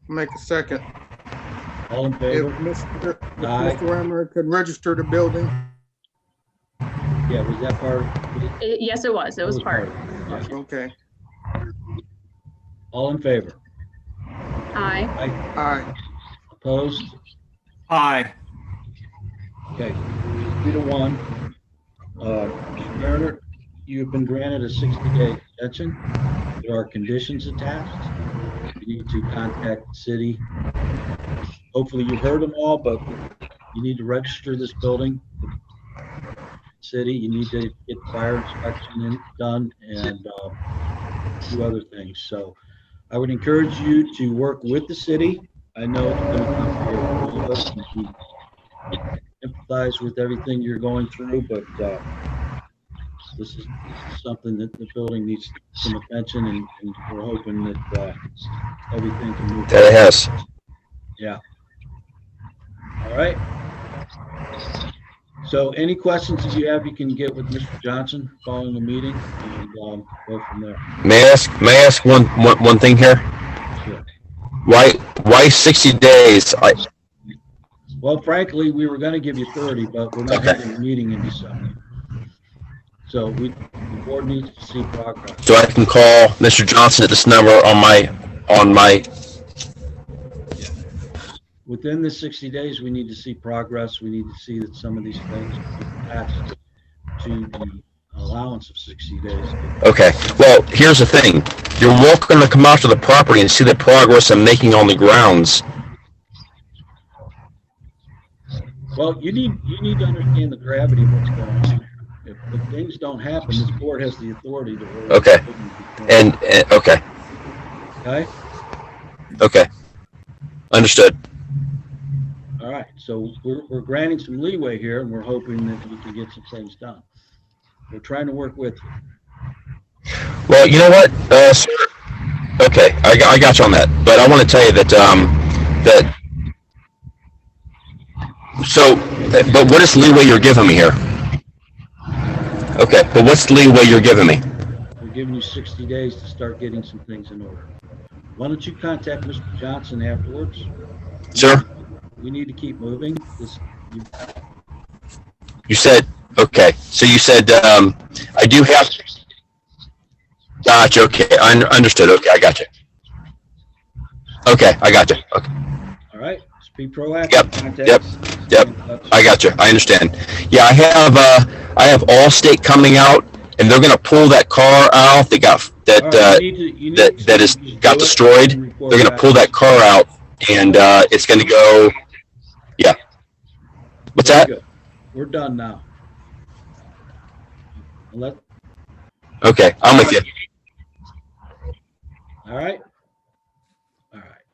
Speaker 3: Make a second.
Speaker 1: All in
Speaker 3: If
Speaker 1: favor?
Speaker 3: Mr.
Speaker 1: Aye.
Speaker 3: Waymer could register the building.
Speaker 1: Yeah, was that part of?
Speaker 10: Yes, it was. It was part.
Speaker 1: of it. Yeah.
Speaker 3: Okay.
Speaker 1: All in favor?
Speaker 10: Aye.
Speaker 3: Aye.
Speaker 1: Opposed?
Speaker 2: Aye.
Speaker 1: Okay, 3-1. Mr. Mariner, you've been granted a 60-day extension. There are conditions attached. You need to contact the city. Hopefully you heard them all, but you need to register this building. City, you need to get fire inspection done and a few other things. So I would encourage you to work with the city. I know it's been a tough year for all of us. We empathize with everything you're going through, but this is something that the building needs some attention, and we're hoping that everything can move.
Speaker 9: That it has.
Speaker 1: Yeah. All right. So any questions that you have, you can get with Mr. Johnson following the meeting and go from there.
Speaker 9: May I ask one thing here?
Speaker 1: Sure.
Speaker 9: Why 60 days?
Speaker 1: Well, frankly, we were going to give you 30, but we're not having a meeting in December. So the board needs to see progress.
Speaker 9: So I can call Mr. Johnson at this number on my.
Speaker 1: Within the 60 days, we need to see progress. We need to see that some of these things are attached to the allowance of 60 days.
Speaker 9: Okay. Well, here's the thing. You're welcome to come out to the property and see the progress I'm making on the grounds.
Speaker 1: Well, you need to understand the gravity of what's going on. If things don't happen, this board has the authority to.
Speaker 9: Okay. And okay.
Speaker 1: Okay.
Speaker 9: Okay. Understood.
Speaker 1: All right. So we're granting some leeway here, and we're hoping that we can get some things done. We're trying to work with you.
Speaker 9: Well, you know what, sir? Okay, I got you on that. But I want to tell you that but what is the leeway you're giving me here? Okay, but what's the leeway you're giving me?
Speaker 1: We're giving you 60 days to start getting some things in order. Why don't you contact Mr. Johnson afterwards?
Speaker 9: Sir?
Speaker 1: We need to keep moving.
Speaker 9: You said, okay, so you said, I do have, gotcha, okay, understood, okay, I got you. Okay, I got you, okay.
Speaker 1: All right, just be proactive.
Speaker 9: Yep, I got you, I understand. Yeah, I have Allstate coming out, and they're gonna pull that car out that got, got destroyed. They're gonna pull that car out, and it's gonna go, yeah. What's that?
Speaker 1: Good. We're done now.
Speaker 9: Okay, I'm with you.
Speaker 1: All right. All right.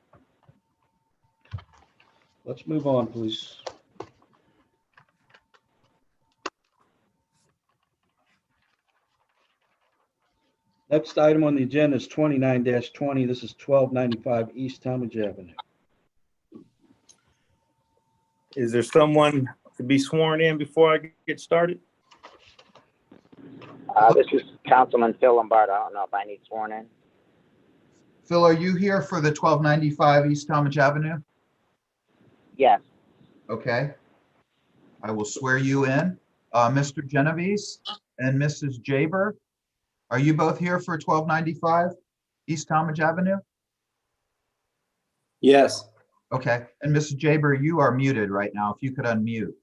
Speaker 1: Let's move on, please. Next item on the agenda is 29-20. This is 1295 East Talmadge Avenue.
Speaker 7: Is there someone to be sworn in before I get started?
Speaker 11: This is Councilman Phil Lombardo. I don't know if I need sworn in.
Speaker 5: Phil, are you here for the 1295 East Talmadge Avenue?
Speaker 11: Yes.
Speaker 5: Okay. I will swear you in. Mr. Genovese and Mrs. Jaber, are you both here for 1295 East Talmadge Avenue?
Speaker 12: Yes.
Speaker 5: Okay. And Mrs. Jaber, you are muted right now. If you could unmute.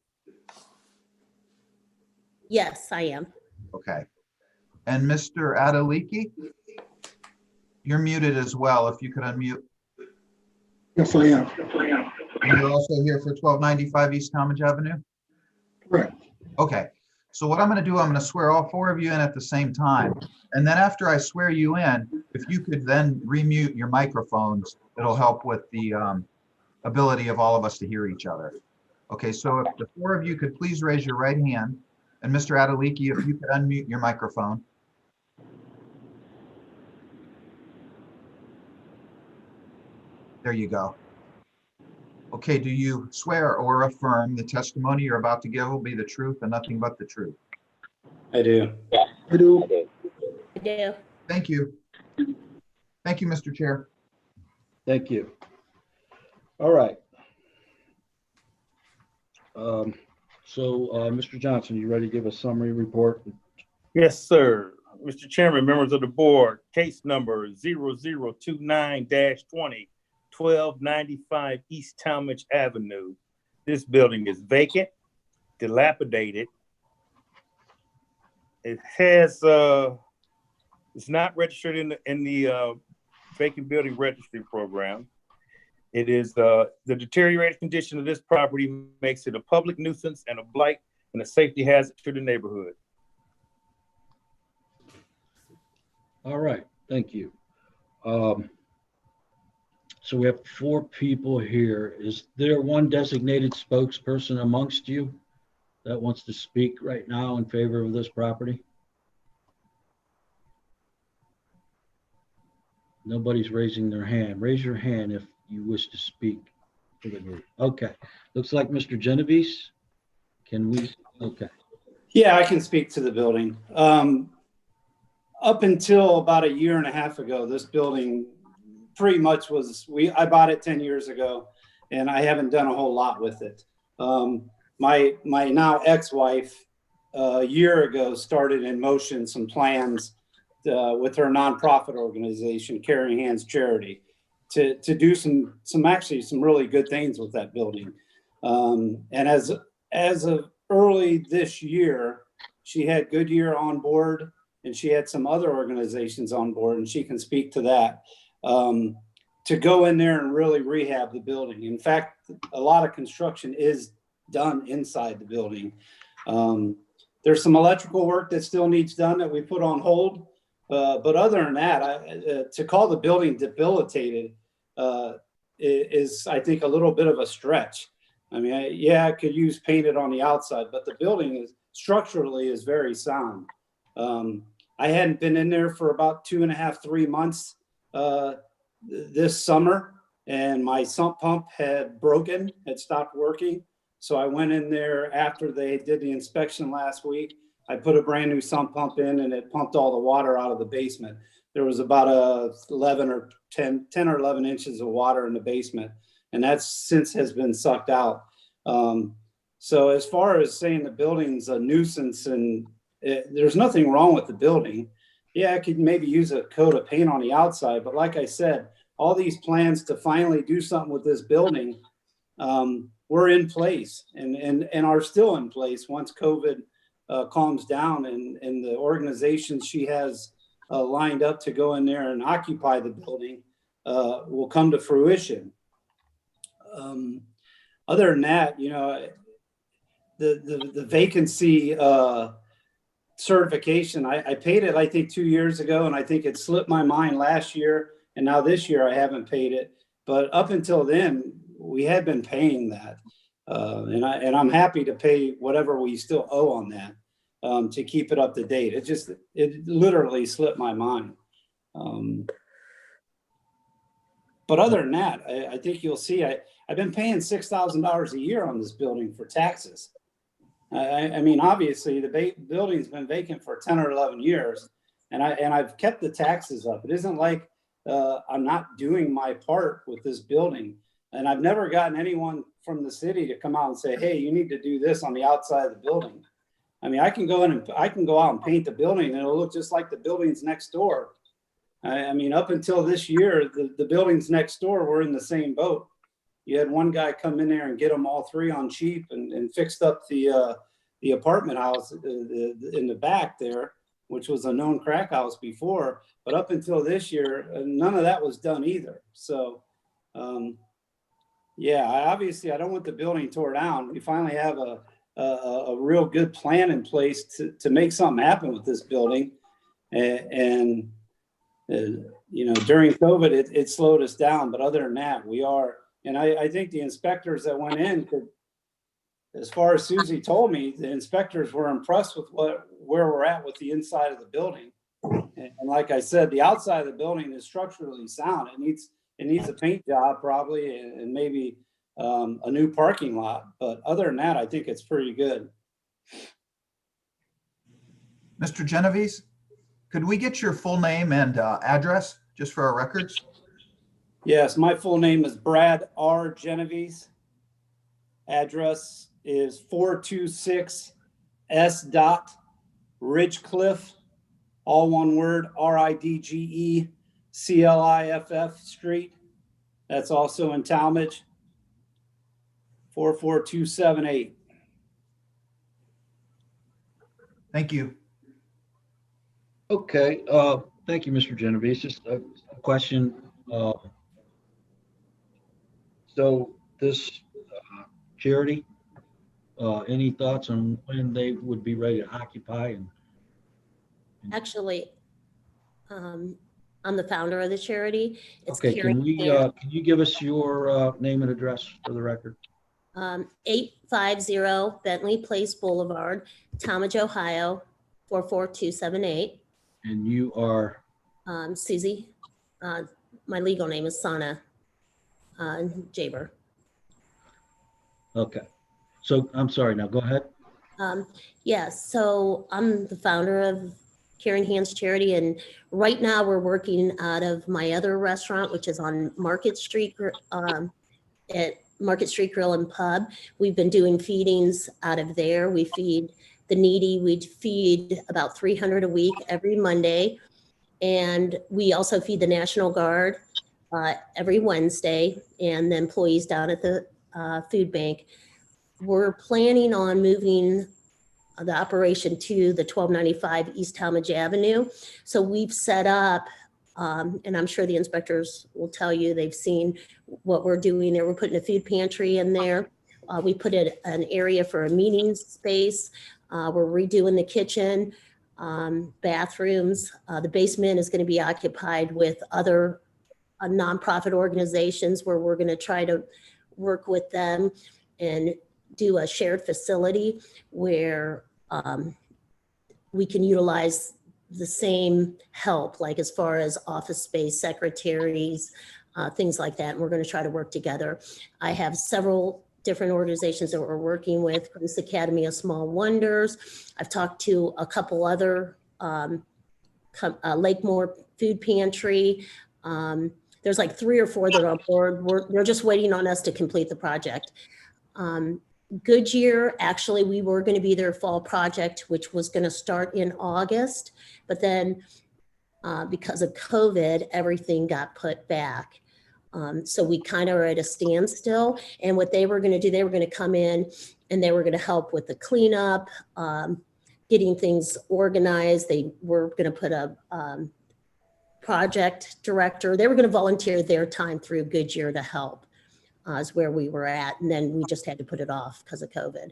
Speaker 13: Yes, I am.
Speaker 5: Okay. And Mr. Adeliki, you're muted as well. If you could unmute.
Speaker 3: Yes, I am.
Speaker 5: And you're also here for 1295 East Talmadge Avenue?
Speaker 3: Correct.
Speaker 5: Okay. So what I'm going to do, I'm going to swear all four of you in at the same time. And then after I swear you in, if you could then remute your microphones, it'll help with the ability of all of us to hear each other. Okay, so if the four of you could please raise your right hand, and Mr. Adeliki, if you could unmute your microphone. There you go. Okay, do you swear or affirm the testimony you're about to give will be the truth and nothing but the truth?
Speaker 12: I do.
Speaker 11: Yes.
Speaker 3: I do.
Speaker 11: I do.
Speaker 13: I do.
Speaker 5: Thank you. Thank you, Mr. Chair.
Speaker 1: Thank you. All right. Mr. Johnson, you ready to give a summary report?
Speaker 7: Yes, sir. Mr. Chairman, members of the board, case number 0029-20, 1295 East Talmadge Avenue. This building is vacant, dilapidated. It has, it's not registered in the vacant building registry program. It is the deteriorated condition of this property makes it a public nuisance and a blight and a safety hazard to the neighborhood.
Speaker 1: All right, thank you. So we have 4 people here. Is there one designated spokesperson amongst you that wants to speak right now in favor of this property? Nobody's raising their hand. Raise your hand if you wish to speak for the group. Okay, looks like Mr. Genovese. Can we? Okay.
Speaker 12: Yeah, I can speak to the building. Up until about a year and a half ago, this building pretty much was, I bought it 10 years ago and I haven't done a whole lot with it. My now ex-wife a year ago started in motion some plans with her nonprofit organization, Caring Hands Charity, to do some really good things with that building. And as of early this year, she had Goodyear on board and she had some other organizations on board, and she can speak to that, to go in there and really rehab the building. In fact, a lot of construction is done inside the building. There's some electrical work that still needs done that we put on hold. But other than that, to call the building debilitated is, I think, a little bit of a stretch. I mean, I could use painted on the outside, but the building is structurally very sound. I hadn't been in there for about 2.5, 3 months this summer, and my sump pump had stopped working. So I went in there after they did the inspection last week. I put a brand new sump pump in and it pumped all the water out of the basement. There was about 10 or 11 inches of water in the basement, and that since has been sucked out. So as far as saying the building's a nuisance and there's nothing wrong with the building. Yeah, I could maybe use a coat of paint on the outside, but like I said, all these plans to finally do something with this building were in place and are still in place once COVID calms down and the organizations she has lined up to go in there and occupy the building will come to fruition. Other than that, the vacancy certification, I paid it, I think 2 years ago, and I think it slipped my mind last year, and now this year I haven't paid it. But up until then, we had been paying that, and I'm happy to pay whatever we still owe on that to keep it up to date. It literally slipped my mind. But other than that, I think you'll see I've been paying $6,000 a year on this building for taxes. I mean, obviously, the building's been vacant for 10 or 11 years, and I've kept the taxes up. It isn't like I'm not doing my part with this building, and I've never gotten anyone from the city to come out and say, "Hey, you need to do this on the outside of the building." I mean, I can go in and I can go out and paint the building, and it'll look just like the buildings next door. I mean, up until this year, the buildings next door were in the same boat. You had one guy come in there and get them all 3 on cheap and fixed up the apartment house in the back there, which was a known crack house before. But up until this year, none of that was done either. So, yeah, I don't want the building tore down. We finally have a real good plan in place to make something happen with this building. And during COVID, it slowed us down. But other than that, we are. And I think the inspectors that went in could, as far as Susie told me, the inspectors were impressed with where we're at with the inside of the building. And like I said, the outside of the building is structurally sound. It needs a paint job probably, and maybe a new parking lot. But other than that, I think it's pretty good.
Speaker 5: Mr. Genovese, could we get your full name and address just for our records?
Speaker 12: Yes, my full name is Brad R. Genovese. Address is 426 S. Ridgecliff, all one word, Ridgecliff Street. That's also in Talmadge, 44278.
Speaker 5: Thank you.
Speaker 1: Okay, thank you, Mr. Genovese. Just a question. So this charity, any thoughts on when they would be ready to occupy? And
Speaker 13: Actually, I'm the founder of the charity. It's
Speaker 1: okay,
Speaker 13: Karen Hand,
Speaker 1: can you give us your name and address for the record?
Speaker 13: 850 Bentley Place Boulevard, Talmadge, Ohio, 44278.
Speaker 1: And you are?
Speaker 13: Susie. My legal name is Sana Jaber.
Speaker 1: Okay. So I'm sorry, now go ahead.
Speaker 13: Yes, so I'm the founder of Caring Hands Charity, and right now we're working out of my other restaurant, which is on Market Street, at Market Street Grill and Pub. We've been doing feedings out of there. We feed the needy. We feed about 300 a week every Monday. And we also feed the National Guard every Wednesday and the employees down at the food bank. We're planning on moving the operation to the 1295 East Talmadge Avenue. So we've set up, and I'm sure the inspectors will tell you they've seen what we're doing there. We're putting a food pantry in there. We put an area for a meeting space. We're redoing the kitchen, bathrooms. The basement is going to be occupied with other nonprofit organizations where we're going to try to work with them and do a shared facility where we can utilize the same help, like as far as office space, secretaries, things like that. And we're going to try to work together. I have several different organizations that we're working with, Grace Academy of Small Wonders. I've talked to a couple other, Lakemore Food Pantry. There's like 3 or 4 that are on board. They're just waiting on us to complete the project. Goodyear, actually, we were going to be their fall project, which was going to start in August, but then because of COVID, everything got put back. So we kind of are at a standstill. And what they were going to do, they were going to come in and they were going to help with the cleanup, getting things organized. They were going to put a project director. They were going to volunteer their time through Goodyear to help. Is where we were at, and then we just had to put it off because of COVID.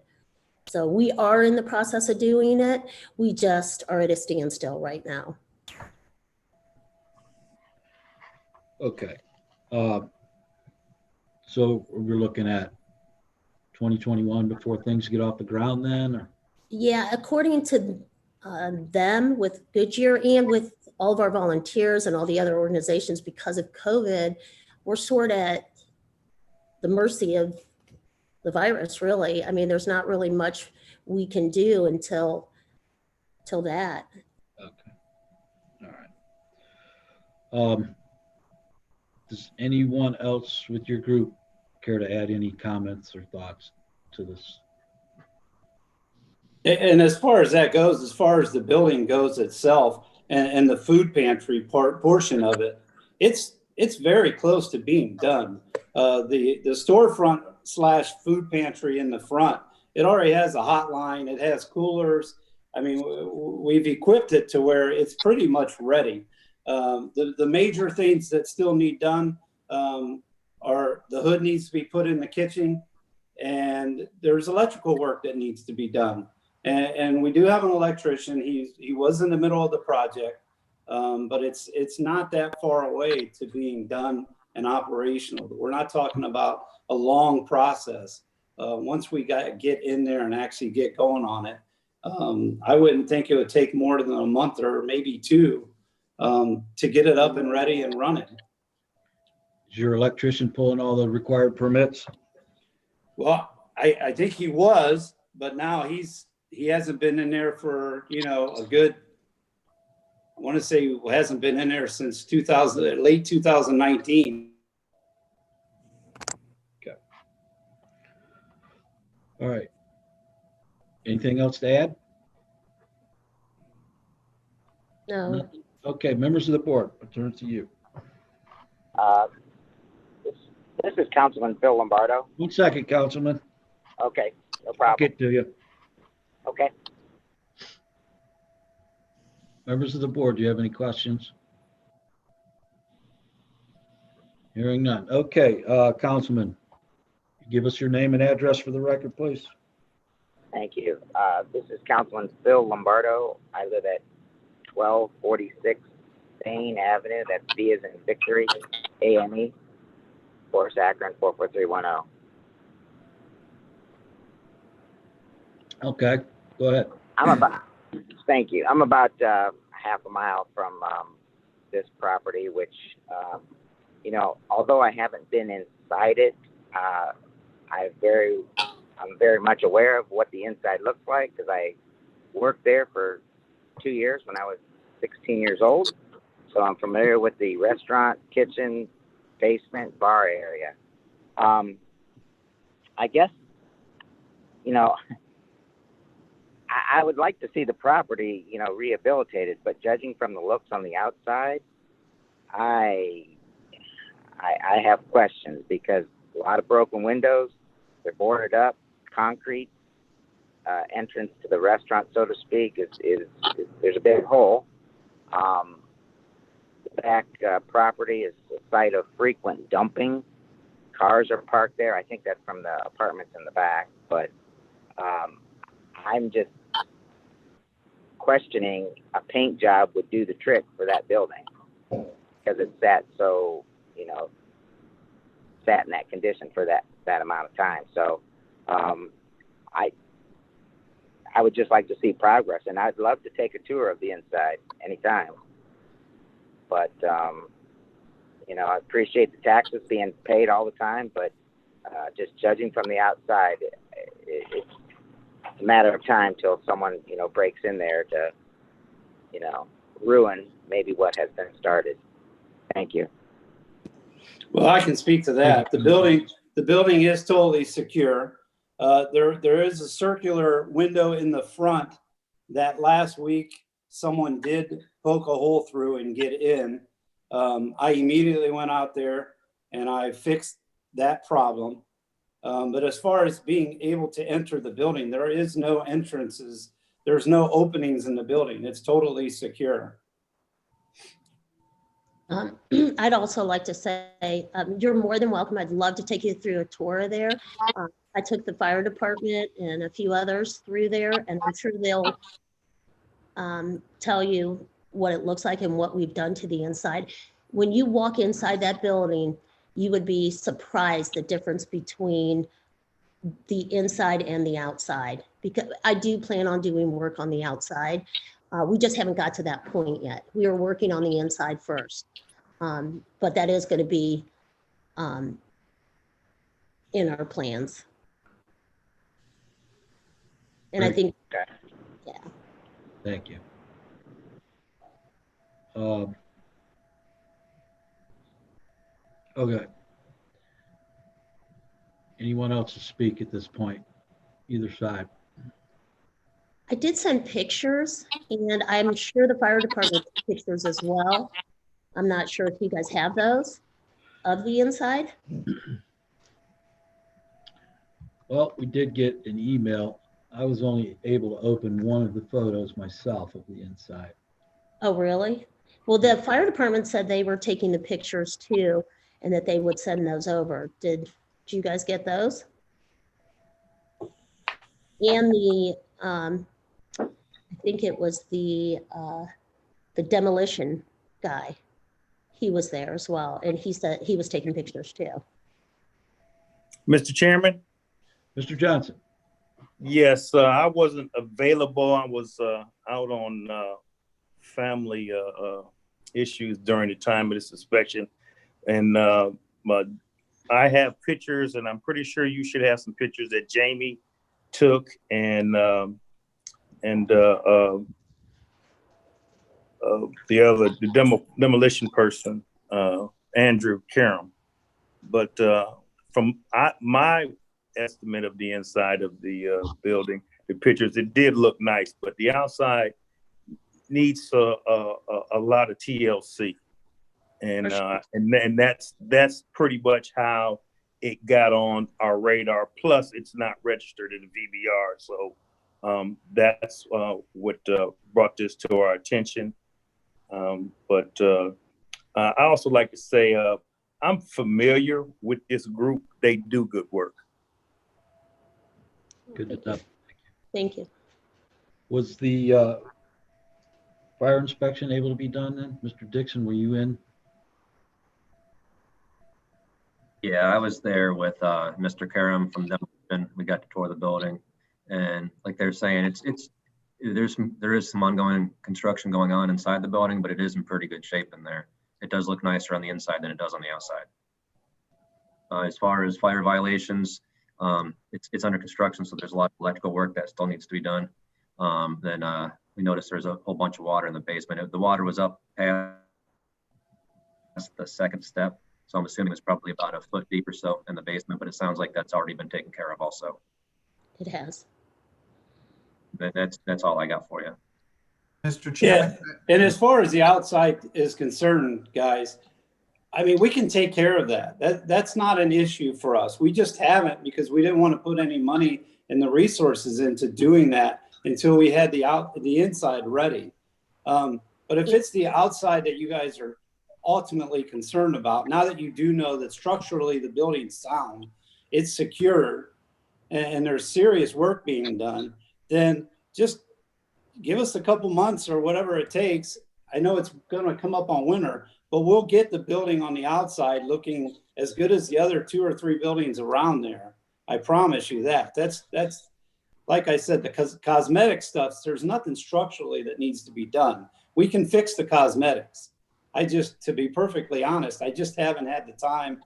Speaker 13: So we are in the process of doing it. We just are at a standstill right now.
Speaker 1: Okay. So we're looking at 2021 before things get off the ground then? Or? Yeah,
Speaker 13: according to them with Goodyear and with all of our volunteers and all the other organizations, because of COVID, we're sort of at the mercy of the virus, really. I mean, there's not really much we can do until that.
Speaker 1: Okay. All right. Does anyone else with your group care to add any comments or thoughts to this?
Speaker 12: And as far as that goes, as far as the building goes itself and the food pantry portion of it, it's very close to being done. The storefront / food pantry in the front, it already has a hotline. It has coolers. I mean, we've equipped it to where it's pretty much ready. The major things that still need done are the hood needs to be put in the kitchen, and there's electrical work that needs to be done. And we do have an electrician. He was in the middle of the project, but it's not that far away to being done and operational. We're not talking about a long process. Once we get in there and actually get going on it, I wouldn't think it would take more than a month or maybe 2 to get it up and ready and running.
Speaker 1: Is your electrician pulling all the required permits?
Speaker 12: Well, I think he was, but now he hasn't been in there for, a good, I want to say he hasn't been in there since late 2019.
Speaker 1: All right. Anything else to add?
Speaker 13: No,
Speaker 1: Okay, members of the board, I'll turn it to you.
Speaker 11: This is Councilman Phil Lombardo.
Speaker 1: 1 second, Councilman.
Speaker 11: Okay, no
Speaker 1: I'll
Speaker 11: problem.
Speaker 1: get to you.
Speaker 11: Okay.
Speaker 1: Members of the board, do you have any questions? Hearing none. Okay, Councilman, give us your name and address for the record, please.
Speaker 11: Thank you. This is Councilman Phil Lombardo. I live at 1246 Spain Avenue. That's V as in Victory, AME, Forest Akron 44310.
Speaker 1: Okay, go ahead.
Speaker 11: Thank you. I'm about half a mile from this property, which, you know, although I haven't been inside it, I'm very much aware of what the inside looks like because I worked there for 2 years when I was 16 years old. So I'm familiar with the restaurant, kitchen, basement, bar area. I guess, you know, I would like to see the property, you know, rehabilitated, but judging from the looks on the outside, I have questions because a lot of broken windows, they're boarded up, concrete, entrance to the restaurant, so to speak, is there's a big hole. The back property is a site of frequent dumping. Cars are parked there. I think that's from the apartments in the back, but I'm just questioning a paint job would do the trick for that building because it sat so, you know, sat in that condition for that amount of time. So I would just like to see progress, and I'd love to take a tour of the inside anytime. But, you know, I appreciate the taxes being paid all the time, but just judging from the outside, it's a matter of time till someone, you know, breaks in there to, you know, ruin maybe what has been started. Thank you.
Speaker 12: Well, I can speak to that. The building is totally secure. There is a circular window in the front that last week someone did poke a hole through and get in. I immediately went out there and I fixed that problem. But as far as being able to enter the building, there is no entrances. There's no openings in the building. It's totally secure.
Speaker 13: I'd also like to say, you're more than welcome. I'd love to take you through a tour there. I took the fire department and a few others through there, and I'm sure they'll tell you what it looks like and what we've done to the inside. When you walk inside that building, you would be surprised the difference between the inside and the outside, because I do plan on doing work on the outside. We just haven't got to that point yet. We are working on the inside first. But that is going to be in our plans. And I think, yeah.
Speaker 1: Thank you. Okay. Anyone else to speak at this point? Either side.
Speaker 13: I did send pictures, and I'm sure the fire department took pictures as well. I'm not sure if you guys have those of the inside.
Speaker 1: Well, we did get an email. I was only able to open one of the photos myself of the inside.
Speaker 13: Oh, really? Well, the fire department said they were taking the pictures too, and that they would send those over. Did you guys get those? And the, I think it was the demolition guy. He was there as well, and he said he was taking pictures too.
Speaker 7: Mr. Chairman?
Speaker 1: Mr. Johnson?
Speaker 7: Yes, I wasn't available. I was out on family issues during the time of this inspection. And but I have pictures, and I'm pretty sure you should have some pictures that Jamie took and the demolition person, Andrew Karam. But from my estimate of the inside of the building. The pictures, it did look nice, but the outside needs a lot of TLC, and that's pretty much how it got on our radar. Plus, it's not registered in the VBR, so that's what brought this to our attention. But I also like to say I'm familiar with this group. They do good work.
Speaker 1: Good to know.
Speaker 13: Thank you.
Speaker 1: Was the fire inspection able to be done then? Mr. Dixon, were you in?
Speaker 8: Yeah, I was there with Mr. Karam from Demolition. We got to tour the building, and like they're saying, there is some ongoing construction going on inside the building, but it is in pretty good shape in there. It does look nicer on the inside than it does on the outside. As far as fire violations, it's under construction, so there's a lot of electrical work that still needs to be done. Then we noticed there's a whole bunch of water in the basement. The water was up past the second step, so I'm assuming it's probably about a foot deep or so in the basement, but it sounds like that's already been taken care of also.
Speaker 13: It has.
Speaker 8: That's all I got for you.
Speaker 5: Mr. Chairman.
Speaker 12: Yeah, and as far as the outside is concerned, guys, I mean, we can take care of that. That's not an issue for us. We just haven't because we didn't want to put any money and the resources into doing that until we had the inside ready. But if it's the outside that you guys are ultimately concerned about, now that you do know that structurally the building's sound, it's secure, and there's serious work being done, then just give us a couple months or whatever it takes. I know it's going to come up on winter, but we'll get the building on the outside looking as good as the other 2 or 3 buildings around there. I promise you that. That's like I said, the cosmetic stuff, there's nothing structurally that needs to be done. We can fix the cosmetics. To be perfectly honest, I just haven't had the time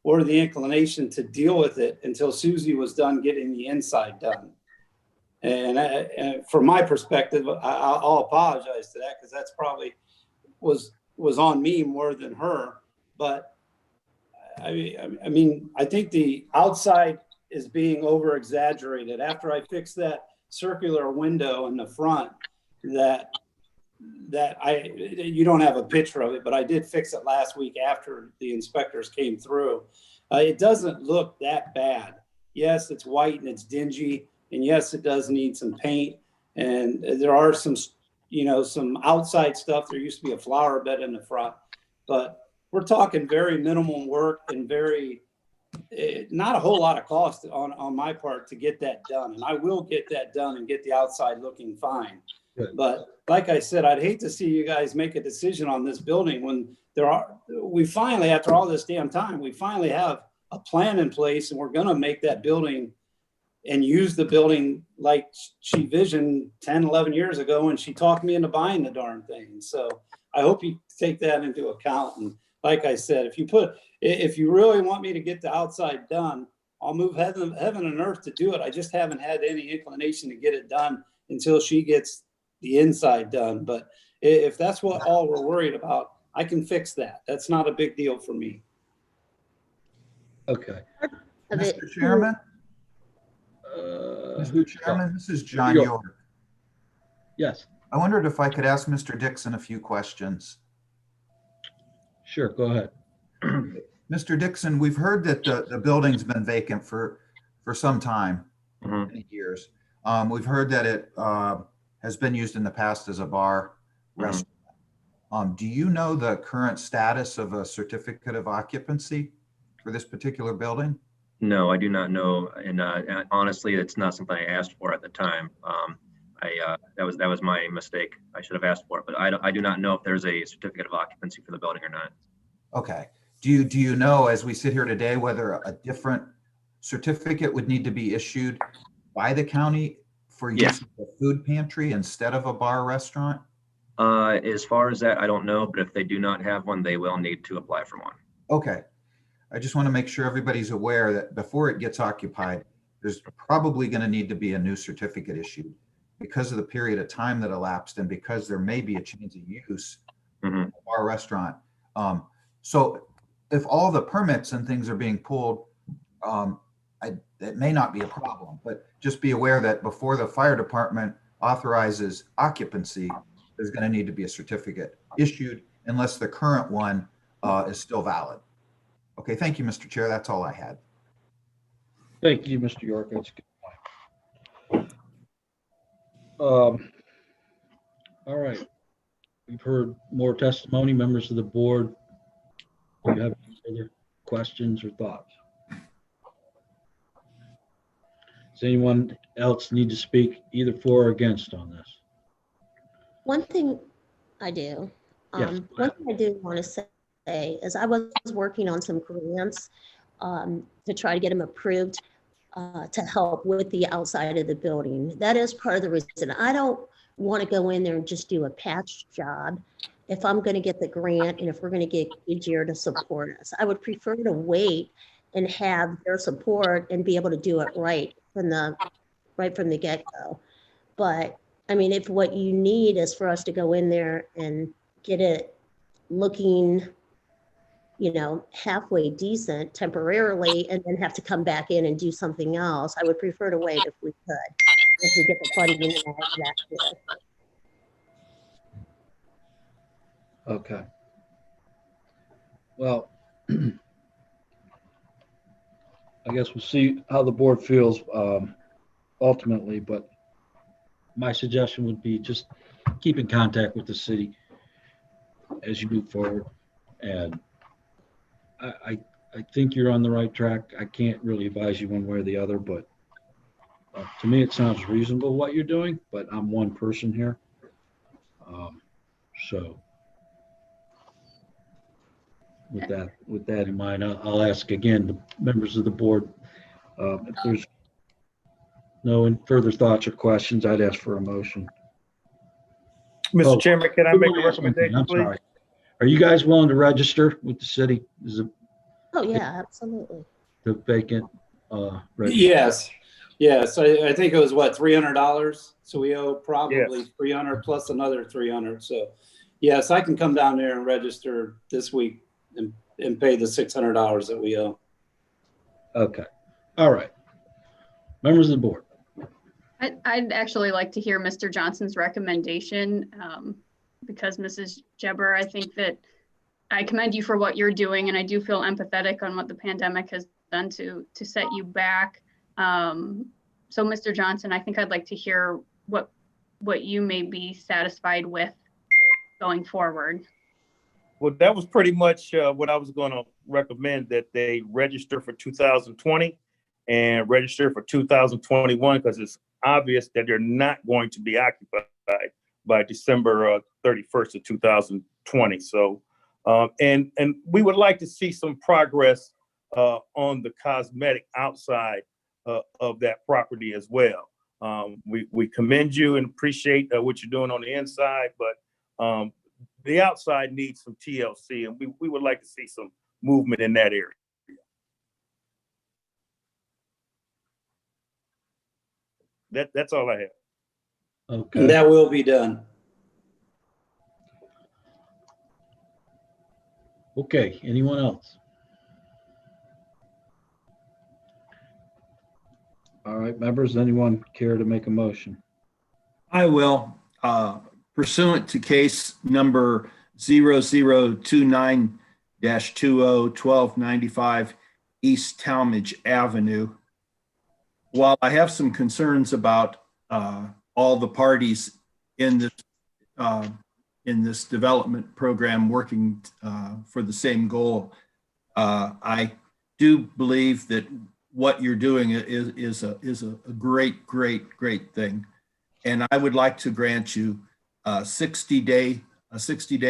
Speaker 12: or the inclination to deal with it until Susie was done getting the inside done. And from my perspective, I'll apologize to that because that's probably was on me more than her. But I mean, I think the outside is being over exaggerated. After I fixed that circular window in the front, you don't have a picture of it, but I did fix it last week after the inspectors came through. It doesn't look that bad. Yes, it's white and it's dingy. And yes, it does need some paint, and there are some outside stuff. There used to be a flower bed in the front, but we're talking very minimum work and not a whole lot of cost on my part to get that done. And I will get that done and get the outside looking fine. Good. But like I said, I'd hate to see you guys make a decision on this building when we finally, after all this damn time, we finally have a plan in place, and we're going to make that building and use the building like she visioned 10, 11 years ago when she talked me into buying the darn thing. So I hope you take that into account. And like I said, if you really want me to get the outside done, I'll move heaven and earth to do it. I just haven't had any inclination to get it done until she gets the inside done. But if that's what all we're worried about, I can fix that. That's not a big deal for me.
Speaker 1: Okay.
Speaker 5: Mr. Chairman? Mr. Chairman, this is John York.
Speaker 1: Yes.
Speaker 5: I wondered if I could ask Mr. Dixon a few questions.
Speaker 1: Sure, go ahead.
Speaker 5: Mr. Dixon, we've heard that the building's been vacant for some time, many years. We've heard that it has been used in the past as a bar restaurant. Do you know the current status of a certificate of occupancy for this particular building?
Speaker 8: No, I do not know, and honestly, it's not something I asked for at the time. That was my mistake. I should have asked for it, but I do not know if there's a certificate of occupancy for the building or not.
Speaker 5: Okay. Do you know, as we sit here today, whether a different certificate would need to be issued by the county for use of the food pantry instead of a bar restaurant?
Speaker 8: As far as that, I don't know, but if they do not have one, they will need to apply for one.
Speaker 5: Okay. I just want to make sure everybody's aware that before it gets occupied, there's probably going to need to be a new certificate issued because of the period of time that elapsed and because there may be a change of use in a bar restaurant. So if all the permits and things are being pulled, that may not be a problem, but just be aware that before the fire department authorizes occupancy, there's going to need to be a certificate issued unless the current one is still valid. Okay, thank you, Mr. Chair. That's all I had.
Speaker 1: Thank you, Mr. York. That's a good point. All right. We've heard more testimony. Members of the board, do you have any further questions or thoughts? Does anyone else need to speak either for or against on this?
Speaker 13: One thing I do,
Speaker 1: Yes.
Speaker 13: one thing I do want to say is I was working on some grants to try to get them approved to help with the outside of the building. That is part of the reason. I don't want to go in there and just do a patch job. If I'm going to get the grant and if we're going to get Goodyear to support us, I would prefer to wait and have their support and be able to do it right from the get-go. But I mean, if what you need is for us to go in there and get it looking, you know, halfway decent temporarily and then have to come back in and do something else, I would prefer to wait if we could, if we get the funding and all of that too.
Speaker 1: Okay. Well, I guess we'll see how the board feels ultimately, but my suggestion would be just keep in contact with the city as you move forward. And I think you're on the right track. I can't really advise you one way or the other, but to me, it sounds reasonable what you're doing, but I'm one person here. So with that in mind, I'll ask again, the members of the board, if there's no further thoughts or questions, I'd ask for a motion.
Speaker 7: Mr. Chairman, can I make a recommendation,
Speaker 1: I'm
Speaker 7: please?
Speaker 1: sorry. Are you guys willing to register with the city? Is it
Speaker 13: Oh, yeah, absolutely.
Speaker 1: the vacant?
Speaker 12: Yes, yes. I think it was what, $300? So we owe probably 300 plus another 300. So yes, I can come down there and register this week and pay the $600 that we owe.
Speaker 1: Okay. All right. Members of the board.
Speaker 10: I'd actually like to hear Mr. Johnson's recommendation because Mrs. Jebber, I think that I commend you for what you're doing, and I do feel empathetic on what the pandemic has done to set you back. So Mr. Johnson, I think I'd like to hear what you may be satisfied with going forward.
Speaker 7: Well, that was pretty much what I was going to recommend, that they register for 2020 and register for 2021, because it's obvious that they're not going to be occupied by December 31st of 2020. So, and we would like to see some progress on the cosmetic outside of that property as well. We commend you and appreciate what you're doing on the inside, but the outside needs some TLC, and we would like to see some movement in that area. That's all I have.
Speaker 1: Okay.
Speaker 12: And that will be done.
Speaker 1: Okay. Anyone else? All right, members, anyone care to make a motion?
Speaker 2: I will. Pursuant to case number 0029-20-1295 East Talmadge Avenue. While I have some concerns about all the parties in this development program working for the same goal, I do believe that what you're doing is a great thing. And I would like to grant you a 60-day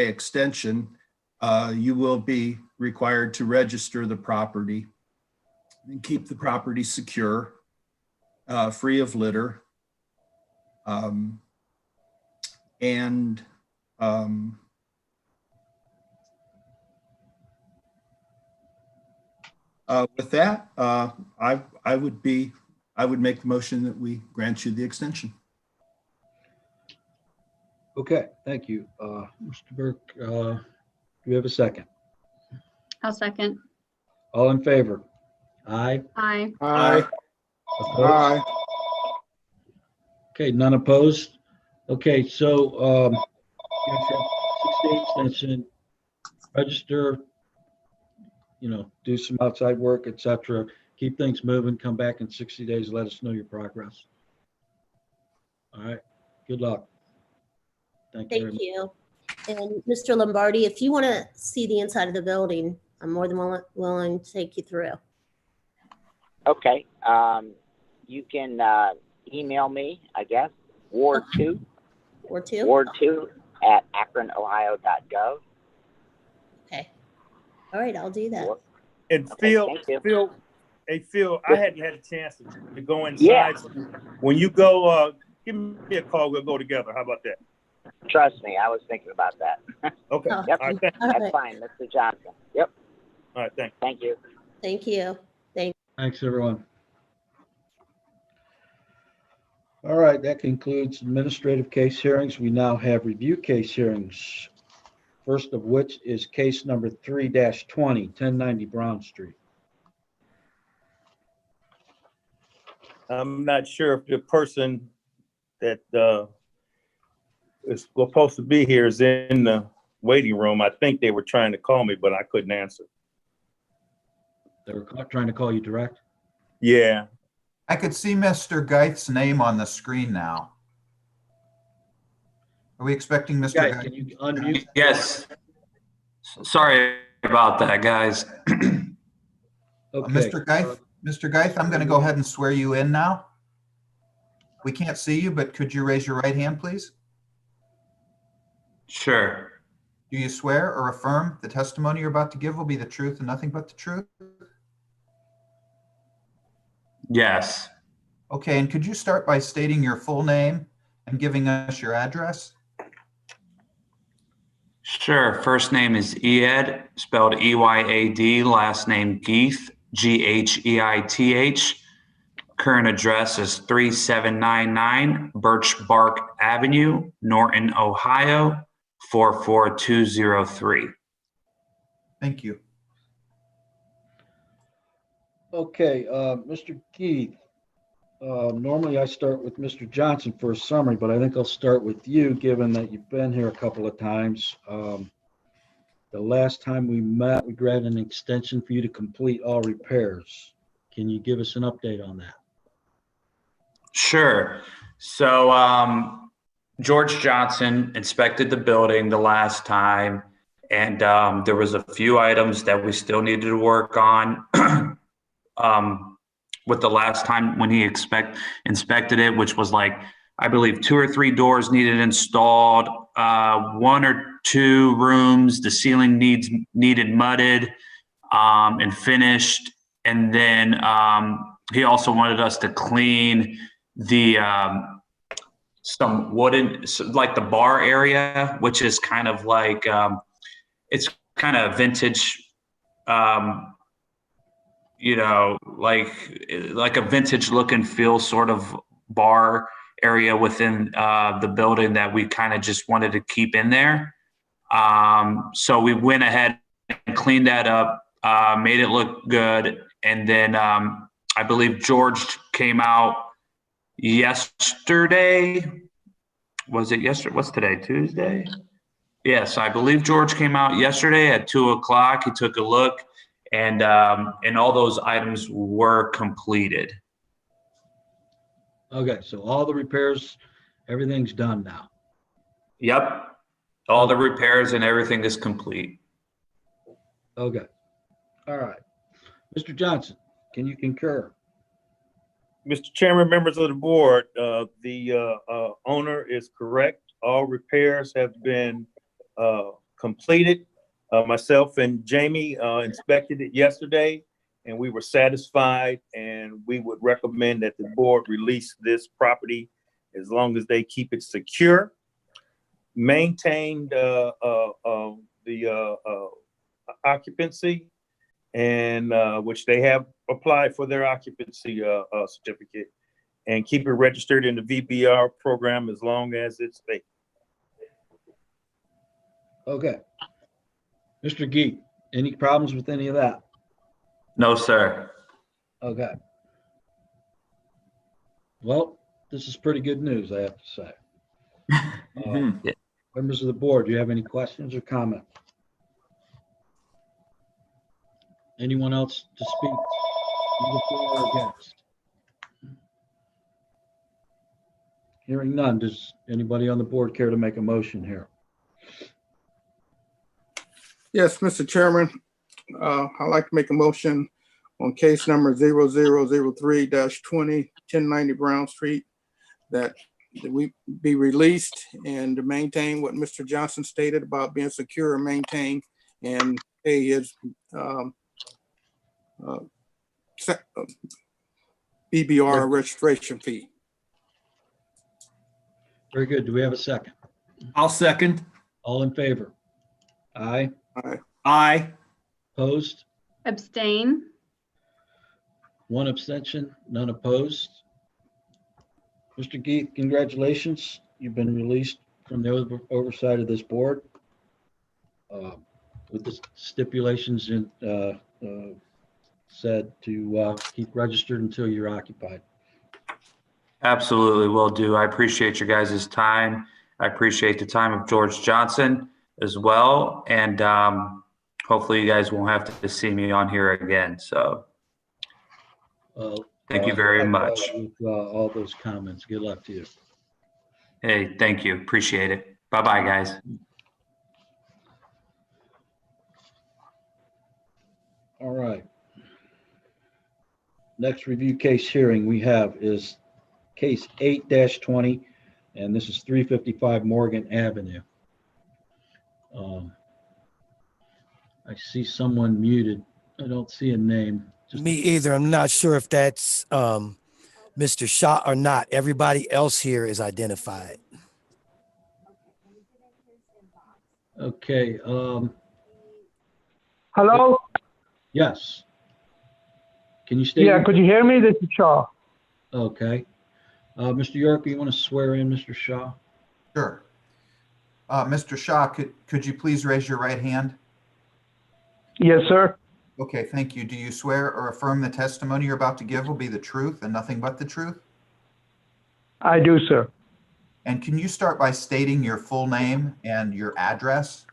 Speaker 2: extension. You will be required to register the property and keep the property secure, free of litter. With that, I would make the motion that we grant you the extension.
Speaker 1: Okay, thank you. Mr. Burke, do we have a second?
Speaker 10: I'll second.
Speaker 1: All in favor? Aye.
Speaker 10: Aye.
Speaker 3: Aye.
Speaker 1: Opposed?
Speaker 3: Aye.
Speaker 1: Okay, none opposed. Okay, so, yes, 6-day extension, register, do some outside work, etc. Keep things moving, come back in 60 days, let us know your progress. All right, good luck. Thank you very
Speaker 13: Thank
Speaker 1: much.
Speaker 13: you. And Mr. Lombardi, if you want to see the inside of the building, I'm more than willing to take you through.
Speaker 11: Okay. You can email me, I guess, Ward 2 at akronohio.gov.
Speaker 13: Okay. All right, I'll do that.
Speaker 7: And
Speaker 11: Okay,
Speaker 7: Phil,
Speaker 11: thank you.
Speaker 7: Phil, I hadn't had a chance to go inside.
Speaker 11: Yeah.
Speaker 7: When you go, give me a call. We'll go together. How about that?
Speaker 11: Trust me, I was thinking about that.
Speaker 7: Okay.
Speaker 13: Oh,
Speaker 11: Yep.
Speaker 7: All right. Thanks.
Speaker 13: all
Speaker 11: That's
Speaker 13: right.
Speaker 11: fine, Mr. Johnson. Yep.
Speaker 7: All right. Thanks.
Speaker 11: Thank you.
Speaker 13: Thank you.
Speaker 1: Thanks, everyone. All right, that concludes administrative case hearings. We now have review case hearings. First of which is case number 3-20, 1090 Brown Street.
Speaker 7: I'm not sure if the person that is supposed to be here is in the waiting room. I think they were trying to call me, but I couldn't answer.
Speaker 1: They were trying to call you direct?
Speaker 7: Yeah.
Speaker 5: I could see Mr. Geith's name on the screen now. Are we expecting Mr.
Speaker 1: Guys,
Speaker 5: Geith?
Speaker 1: can you unmute?
Speaker 14: Yes. Sorry about that, guys.
Speaker 1: Okay.
Speaker 5: Mr. Geith, I'm going to go ahead and swear you in now. We can't see you, but could you raise your right hand, please?
Speaker 14: Sure.
Speaker 5: Do you swear or affirm the testimony you're about to give will be the truth and nothing but the truth?
Speaker 14: Yes.
Speaker 5: Okay, and could you start by stating your full name and giving us your address?
Speaker 14: Sure. First name is Ead, spelled E-Y-A-D. Last name Geith, G-H-E-I-T-H. Current address is 3799 Birch Bark Avenue, Norton, Ohio, 44203.
Speaker 5: Thank you.
Speaker 1: Okay, Mr. Keith, normally I start with Mr. Johnson for a summary, but I think I'll start with you, given that you've been here a couple of times. The last time we met, we granted an extension for you to complete all repairs. Can you give us an update on that?
Speaker 14: Sure. So George Johnson inspected the building the last time, and there was a few items that we still needed to work on with the last time when he inspected it, which was like, I believe 2 or 3 doors needed installed, 1 or 2 rooms, the ceiling needed mudded and finished. And then he also wanted us to clean the some wooden, like the bar area, which is kind of like it's kind of vintage, like a vintage look and feel sort of bar area within the building that we kind of just wanted to keep in there. So we went ahead and cleaned that up, made it look good, and then I believe George came out yesterday. Was it yesterday? What's today? Tuesday? Yes, I believe George came out yesterday at 2 o'clock. He took a look, and all those items were completed.
Speaker 1: Okay, so all the repairs, everything's done now.
Speaker 14: Yep. All the repairs and everything is complete.
Speaker 1: Okay. All right. Mr. Johnson, can you concur?
Speaker 7: Mr. Chairman, members of the board, the owner is correct. All repairs have been completed. Myself and Jamie inspected it yesterday, and we were satisfied, and we would recommend that the board release this property as long as they keep it secure, maintain the occupancy, and which they have applied for their occupancy certificate, and keep it registered in the VBR program as long as it's vacant.
Speaker 1: Okay. Mr. Geek, any problems with any of that?
Speaker 14: No, sir.
Speaker 1: Okay. Well, this is pretty good news, I have to say.
Speaker 2: Mhm.
Speaker 1: Members of the board, do you have any questions or comments? Anyone else to speak? Either for or against? Hearing none, does anybody on the board care to make a motion here?
Speaker 3: Yes, Mr. Chairman, I'd like to make a motion on case number 0003-20, 1090 Brown Street, that we be released and to maintain what Mr. Johnson stated about being secure and maintained and pay his BBR registration fee.
Speaker 1: Very good. Do we have a second?
Speaker 2: I'll second.
Speaker 1: All in favor? Aye.
Speaker 3: Aye.
Speaker 2: Aye.
Speaker 1: Opposed?
Speaker 10: Abstain.
Speaker 1: One abstention, none opposed. Mr. Geith, congratulations. You've been released from the oversight of this board with the stipulations said to keep registered until you're occupied.
Speaker 14: Absolutely will do. I appreciate your guys' time. I appreciate the time of George Johnson as well. And hopefully you guys won't have to see me on here again. So thank you very much.
Speaker 1: With all those comments. Good luck to you.
Speaker 14: Hey, thank you. Appreciate it. Bye-bye, guys.
Speaker 1: All right. Next review case hearing we have is case 8-20, and this is 355 Morgan Avenue. I see someone muted. I don't see a name.
Speaker 15: Me either. I'm not sure if that's Mr. Shaw or not. Everybody else here is identified.
Speaker 1: Okay.
Speaker 16: Hello?
Speaker 1: Yes. Can you state?
Speaker 16: Yeah, could you hear me? This is Shaw.
Speaker 1: Okay. Mr. York, you want to swear in Mr. Shaw?
Speaker 5: Sure. Mr. Shaw, could you please raise your right hand?
Speaker 16: Yes, sir.
Speaker 5: Okay, thank you. Do you swear or affirm the testimony you're about to give will be the truth and nothing but the truth?
Speaker 16: I do, sir.
Speaker 5: And can you start by stating your full name and your address?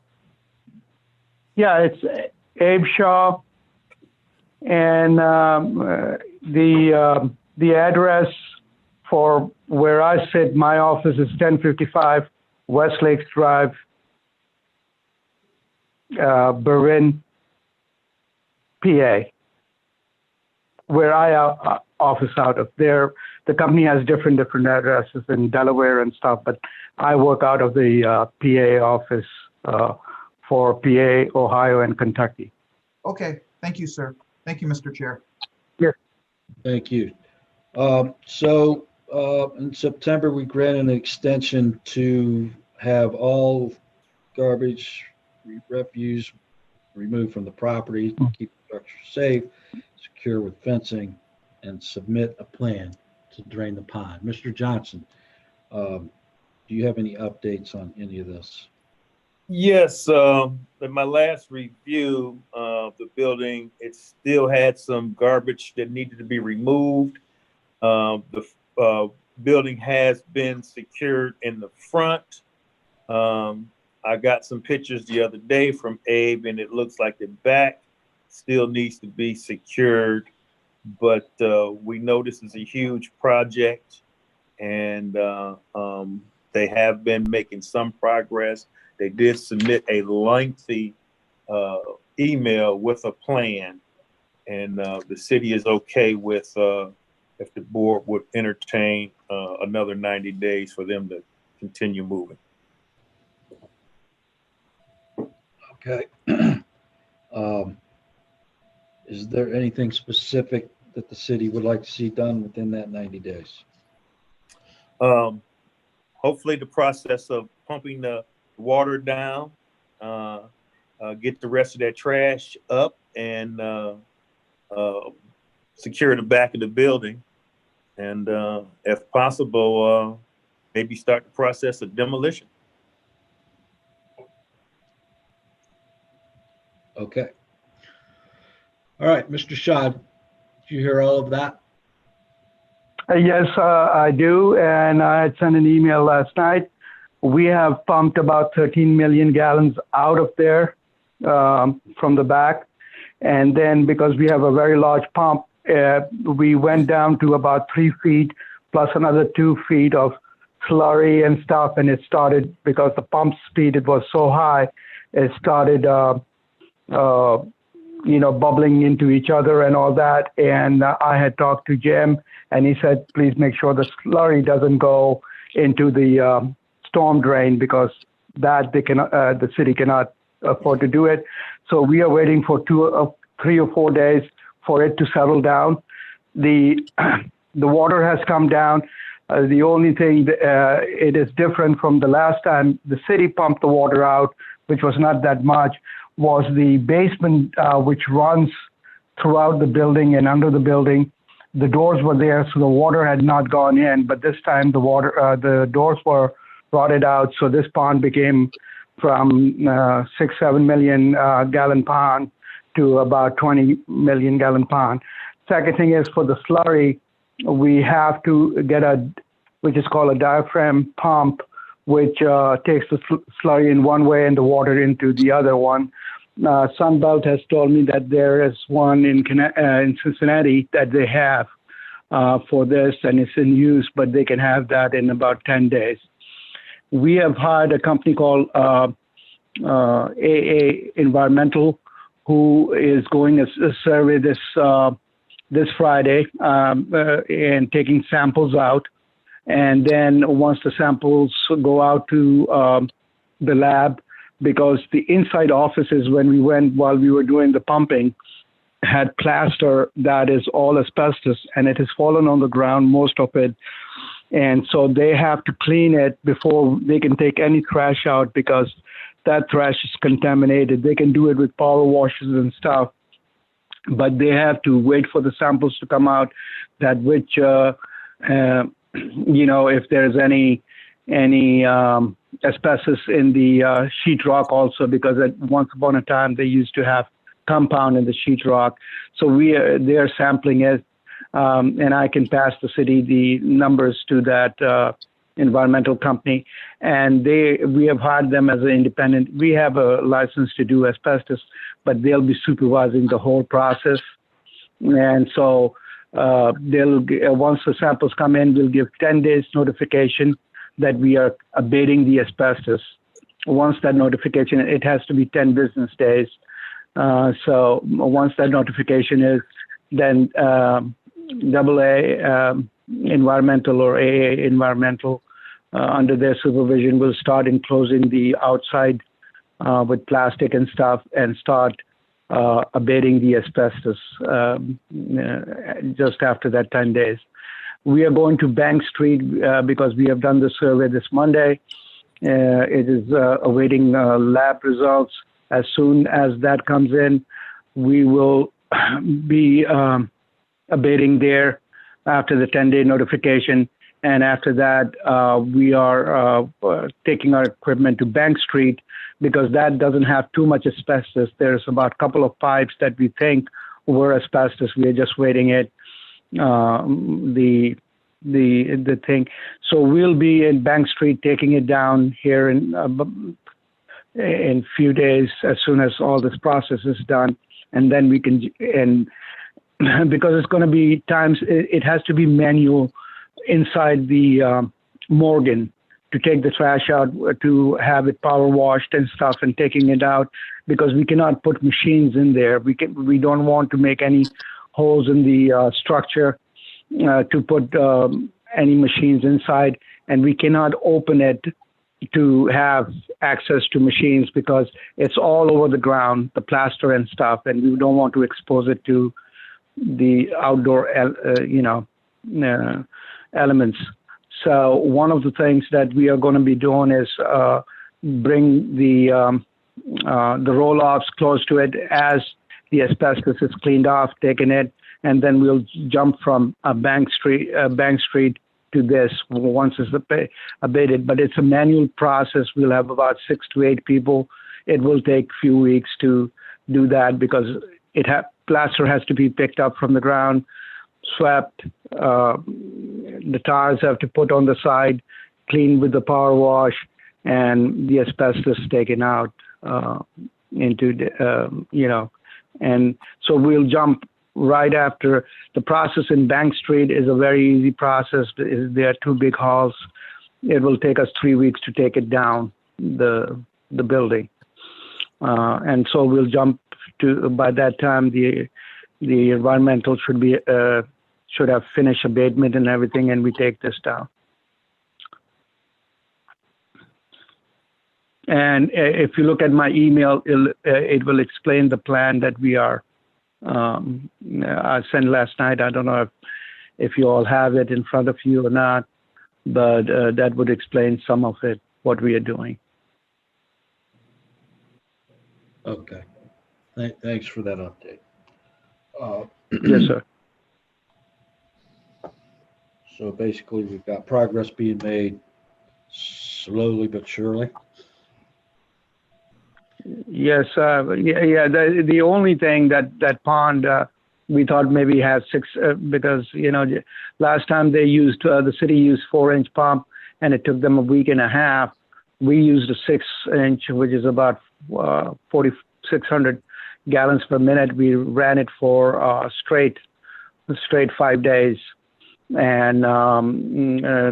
Speaker 16: Yeah, it's Abe Shaw. And the address for where I sit, my office is 1055 West Lakes Drive, Berlin, PA, where I office out of. There, the company has different addresses in Delaware and stuff, but I work out of the PA office for PA, Ohio, and Kentucky.
Speaker 5: Okay, thank you, sir. Thank you, Mr. Chair.
Speaker 16: Yes.
Speaker 1: Thank you. In September, we granted an extension to have all garbage, refuse removed from the property, keep the structure safe, secure with fencing, and submit a plan to drain the pond. Mr. Johnson, do you have any updates on any of this?
Speaker 7: Yes, in my last review of the building, it still had some garbage that needed to be removed. The building has been secured in the front. I got some pictures the other day from Abe, and it looks like the back still needs to be secured. But we know this is a huge project, and they have been making some progress. They did submit a lengthy email with a plan, and the city is okay with if the board would entertain another 90 days for them to continue moving.
Speaker 1: Okay. Is there anything specific that the city would like to see done within that 90 days?
Speaker 7: Hopefully the process of pumping the water down, get the rest of that trash up, and secure the back of the building. And if possible, maybe start the process of demolition.
Speaker 1: Okay. All right, Mr. Shaw, do Did you hear all of that?
Speaker 16: Yes, I do, and I had sent an email last night. We have pumped about 13 million gallons out of there from the back. And then because we have a very large pump, we went down to about 3 feet plus another 2 feet of slurry and stuff. And it started, because the pump speed, it was so high, it started, bubbling into each other and all that. And I had talked to Jim, and he said, please make sure the slurry doesn't go into the storm drain, because that they cannot, the city cannot afford to do it. So we are waiting for 3 or 4 days for it to settle down. The water has come down. The only thing it is different from the last time the city pumped the water out, which was not that much, was the basement, which runs throughout the building and under the building. The doors were there, so the water had not gone in. But this time the doors were rotted out, so this pond became from 6-7 million gallon pond to about 20 million gallon pond. Second thing is, for the slurry, we have to get which is called a diaphragm pump, which takes the slurry in one way and the water into the other one. Sunbelt has told me that there is one in Cincinnati that they have for this, and it's in use, but they can have that in about 10 days. We have hired a company called AA Environmental, who is going to survey this Friday and taking samples out. And then once the samples go out to the lab, because the inside offices, when we went while we were doing the pumping, had plaster that is all asbestos, and it has fallen on the ground, most of it. And so they have to clean it before they can take any trash out, because that trash is contaminated. They can do it with power washes and stuff, but they have to wait for the samples to come out, that which, if there's any asbestos in the sheetrock also, because once upon a time they used to have compound in the sheetrock. So they are sampling it, and I can pass the city the numbers to that environmental company, and we have hired them as an independent. We have a license to do asbestos, but they'll be supervising the whole process. And so once the samples come in, we'll give 10 days notification that we are abating the asbestos. Once that notification, it has to be 10 business days. So once that notification is, then AA Environmental or AA Environmental, under their supervision, will start enclosing the outside with plastic and stuff, and start abating the asbestos just after that 10 days. We are going to Bank Street because we have done the survey this Monday. It is awaiting lab results. As soon as that comes in, we will be abating there after the 10-day notification. And after that, we are taking our equipment to Bank Street, because that doesn't have too much asbestos. There's about a couple of pipes that we think were asbestos. We are just waiting it, the thing. So we'll be in Bank Street taking it down here in few days, as soon as all this process is done. And then we can, and because it's going to be times, it has to be manual inside the Morgan to take the trash out, to have it power washed and stuff, and taking it out, because we cannot put machines in there. We don't want to make any holes in the structure to put any machines inside, and we cannot open it to have access to machines, because it's all over the ground, the plaster and stuff, and we don't want to expose it to the outdoor, elements. So one of the things that we are going to be doing is bring the roll-offs close to it as the asbestos is cleaned off, taking it, and then we'll jump from Bank Street to this once it's abated. But it's a manual process. We'll have about 6 to 8 people. It will take a few weeks to do that, because plaster has to be picked up from the ground, swept. The tires have to put on the side, cleaned with the power wash, and the asbestos taken out into the, and so we'll jump right after. The process in Bank Street is a very easy process. There are 2 big halls. It will take us 3 weeks to take it down, the building. And so we'll jump to, by that time, the environmental should have finished abatement and everything, and we take this down. And if you look at my email, it will explain the plan that we are, I sent last night. I don't know if you all have it in front of you or not, but that would explain some of it, what we are doing.
Speaker 1: Okay. Thanks for that update.
Speaker 16: Yes, sir.
Speaker 1: So basically, we've got progress being made slowly but surely.
Speaker 16: Yes, yeah. The only thing that pond we thought maybe has 6 because last time they used the city used 4-inch pump and it took them a week and a half. We used a 6-inch, which is about 4,600 gallons per minute. We ran it for straight 5 days, and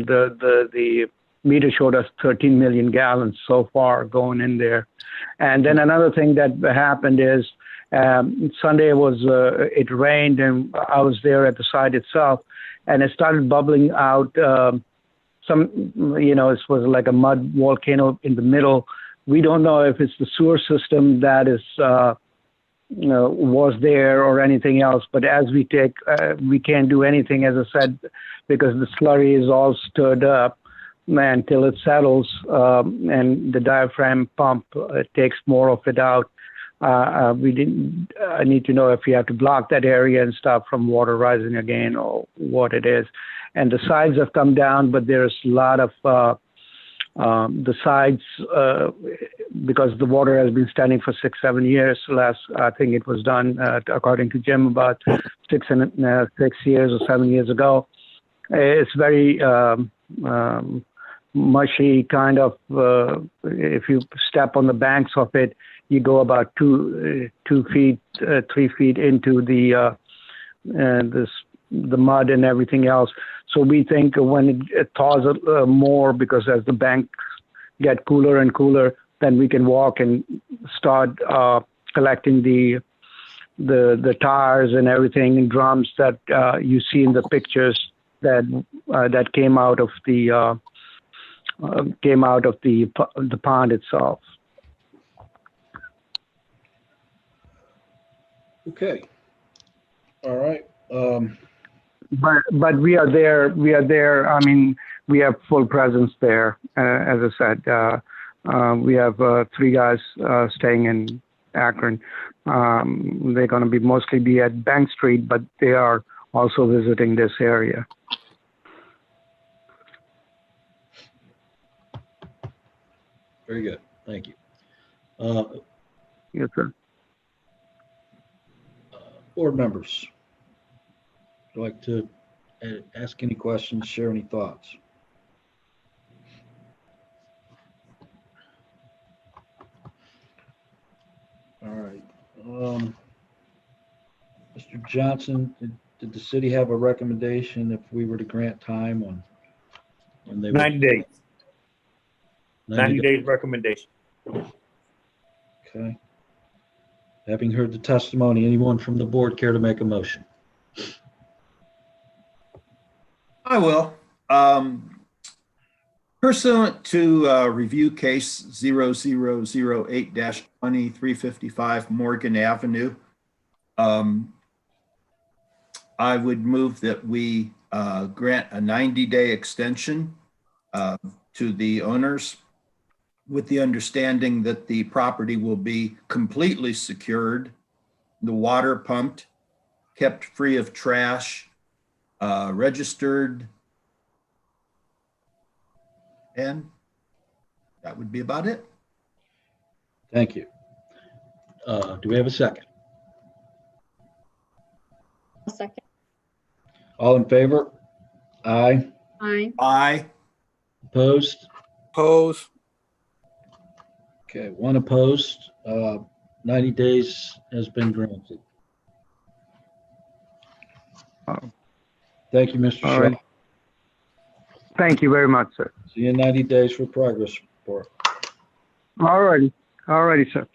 Speaker 16: the meter showed us 13 million gallons so far going in there. And then another thing that happened is Sunday it rained, and I was there at the site itself, and it started bubbling out. It was like a mud volcano in the middle. We don't know if it's the sewer system that is was there or anything else. But as we can't do anything, as I said, because the slurry is all stirred up until it settles, and the diaphragm pump takes more of it out. I need to know if you have to block that area and stop from water rising again or what it is. And the sides have come down, but there's a lot of the sides because the water has been standing for 6-7 years. I think it was done according to Jim about 6 years or 7 years ago. It's very mushy kind of. If you step on the banks of it, you go about 2 feet, 3 feet into the mud and everything else. So we think when it thaws more, because as the banks get cooler and cooler, then we can walk and start collecting the tires and everything in drums that you see in the pictures that came out of the pond itself.
Speaker 1: Okay. All right.
Speaker 16: But we are there. We are there. I mean, we have full presence there. As I said, we have 3 guys staying in Akron. They're going to mostly be at Bank Street, but they are also visiting this area.
Speaker 1: Very good. Thank you.
Speaker 16: Yes, sir.
Speaker 1: Board members, would you like to ask any questions, share any thoughts? All right. Mr. Johnson, did the city have a recommendation if we were to grant time on when they
Speaker 7: 90 days. 90
Speaker 1: days
Speaker 7: days recommendation.
Speaker 1: Okay. Having heard the testimony, anyone from the board care to make a motion?
Speaker 2: I will. Pursuant to review case 0008-2355 Morgan Avenue, I would move that we grant a 90-day extension to the owners, with the understanding that the property will be completely secured, the water pumped, kept free of trash, registered, and that would be about it.
Speaker 1: Thank you. Do we have a second?
Speaker 10: A second.
Speaker 1: All in favor? Aye.
Speaker 10: Aye.
Speaker 2: Aye.
Speaker 1: Opposed?
Speaker 3: Oppose.
Speaker 1: Okay, one opposed. 90 days has been granted. Thank you, Mr.
Speaker 16: All
Speaker 1: Shaw.
Speaker 16: right. Thank you very much, sir.
Speaker 1: See you in 90 days for progress report.
Speaker 16: All righty. All righty, sir.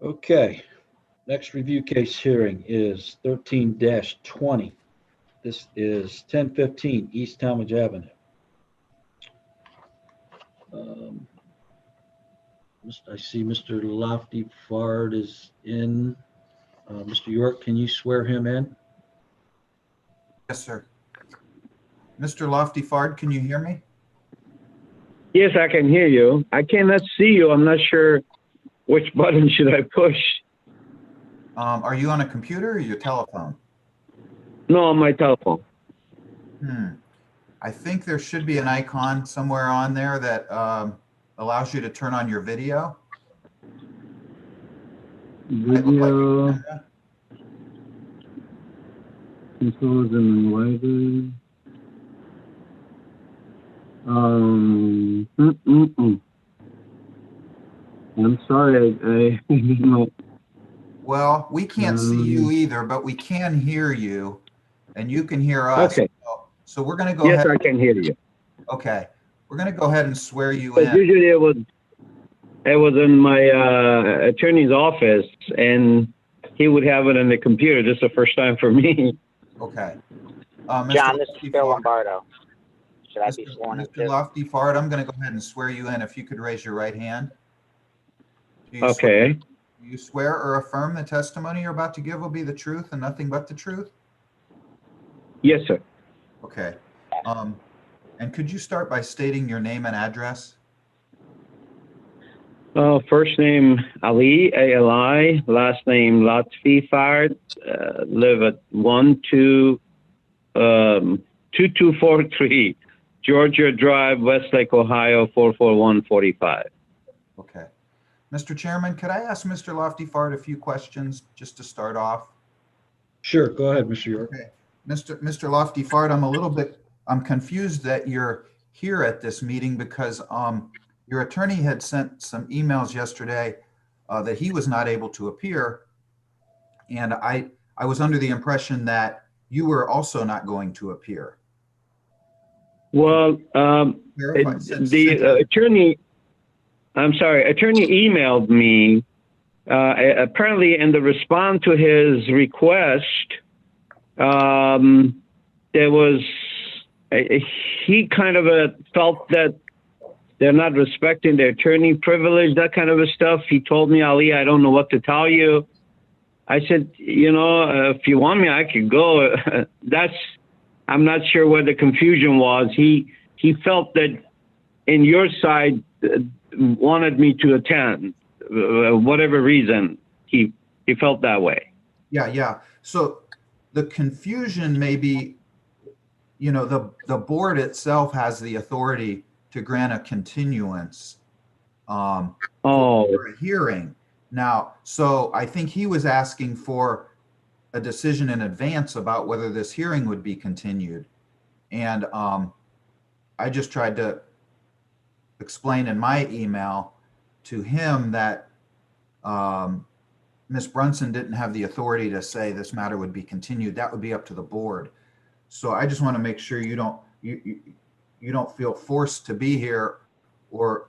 Speaker 1: Okay, next review case hearing is 13-20. This is 1015 East Talmadge Avenue. I see Mr. Lofty Fard is in. Mr. York, can you swear him in?
Speaker 5: Yes, sir. Mr. Lofty Fard, can you hear me?
Speaker 17: Yes, I can hear you. I cannot see you. I'm not sure which button should I push.
Speaker 5: Are you on a computer or your telephone?
Speaker 17: No, on my telephone.
Speaker 5: I think there should be an icon somewhere on there that allows you to turn on your video.
Speaker 17: Video. Controls and Waiver. I'm sorry, I don't know.
Speaker 5: Well, we can't see you either, but we can hear you, and you can hear us.
Speaker 17: Okay.
Speaker 5: So we're going to go ahead.
Speaker 17: Yes, I can hear you.
Speaker 5: Okay. We're going to go ahead and swear you
Speaker 17: But
Speaker 5: in.
Speaker 17: usually it was in my attorney's office, and he would have it on the computer. This is the first time for me.
Speaker 5: Okay.
Speaker 11: John, this is Phil Lombardo. Should I be sworn in?
Speaker 5: Mr. Lofty Fard, I'm going to go ahead and swear you in. If you could raise your right hand.
Speaker 17: Okay.
Speaker 5: Do you swear or affirm the testimony you're about to give will be the truth and nothing but the truth?
Speaker 17: Yes, sir.
Speaker 5: Okay. And could you start by stating your name and address?
Speaker 17: First name Ali, A-L-I. Last name Lotfi Fard. Live at 2243 Georgia Drive, Westlake, Ohio 44145.
Speaker 5: Okay. Mr. Chairman, could I ask Mr. Lofty Fard a few questions just to start off?
Speaker 1: Sure, go ahead, Mr. York.
Speaker 5: Okay. Mr. Lofty Fard, I'm confused that you're here at this meeting because your attorney had sent some emails yesterday that he was not able to appear. And I was under the impression that you were also not going to appear.
Speaker 17: Well, the attorney emailed me. Apparently, in the response to his request, he kind of felt that they're not respecting their attorney privilege, that kind of stuff. He told me, Ali, I don't know what to tell you. I said, if you want me, I could go. I'm not sure where the confusion was. He felt that in your side wanted me to attend, whatever reason, he felt that way.
Speaker 5: Yeah. So the confusion may be, the board itself has the authority to grant a continuance for a hearing. Now, so I think he was asking for a decision in advance about whether this hearing would be continued. And I just tried to explain in my email to him that Ms. Brunson didn't have the authority to say this matter would be continued. That would be up to the board. So I just want to make sure you don't feel forced to be here, or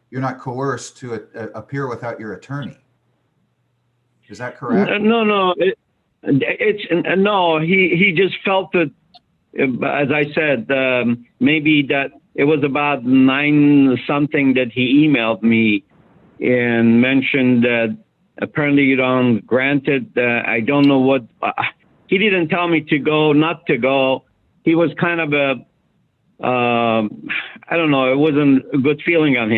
Speaker 5: you're not coerced to appear without your attorney. Is that correct?
Speaker 17: No. He just felt that, as I said, maybe that it was about 9 something that he emailed me and mentioned that apparently you don't grant it. I don't know what, he didn't tell me to go, not to go. He was kind of I don't know, it wasn't a good feeling on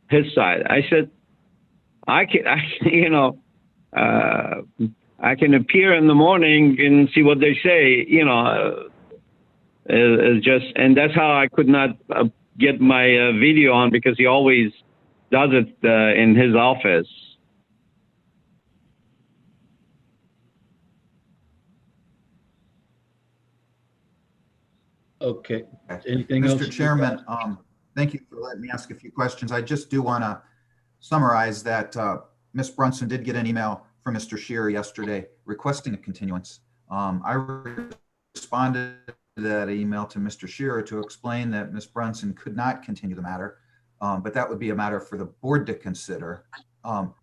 Speaker 17: his side. I said, I can appear in the morning and see what they say, and that's how I could not get my video on, because he always does it in his office.
Speaker 1: Okay. Anything else?
Speaker 5: Mr. Chairman, thank you for letting me ask a few questions. I just do want to summarize that Ms. Brunson did get an email from Mr. Shearer yesterday requesting a continuance. I responded to that email to Mr. Shearer to explain that Ms. Brunson could not continue the matter, but that would be a matter for the board to consider.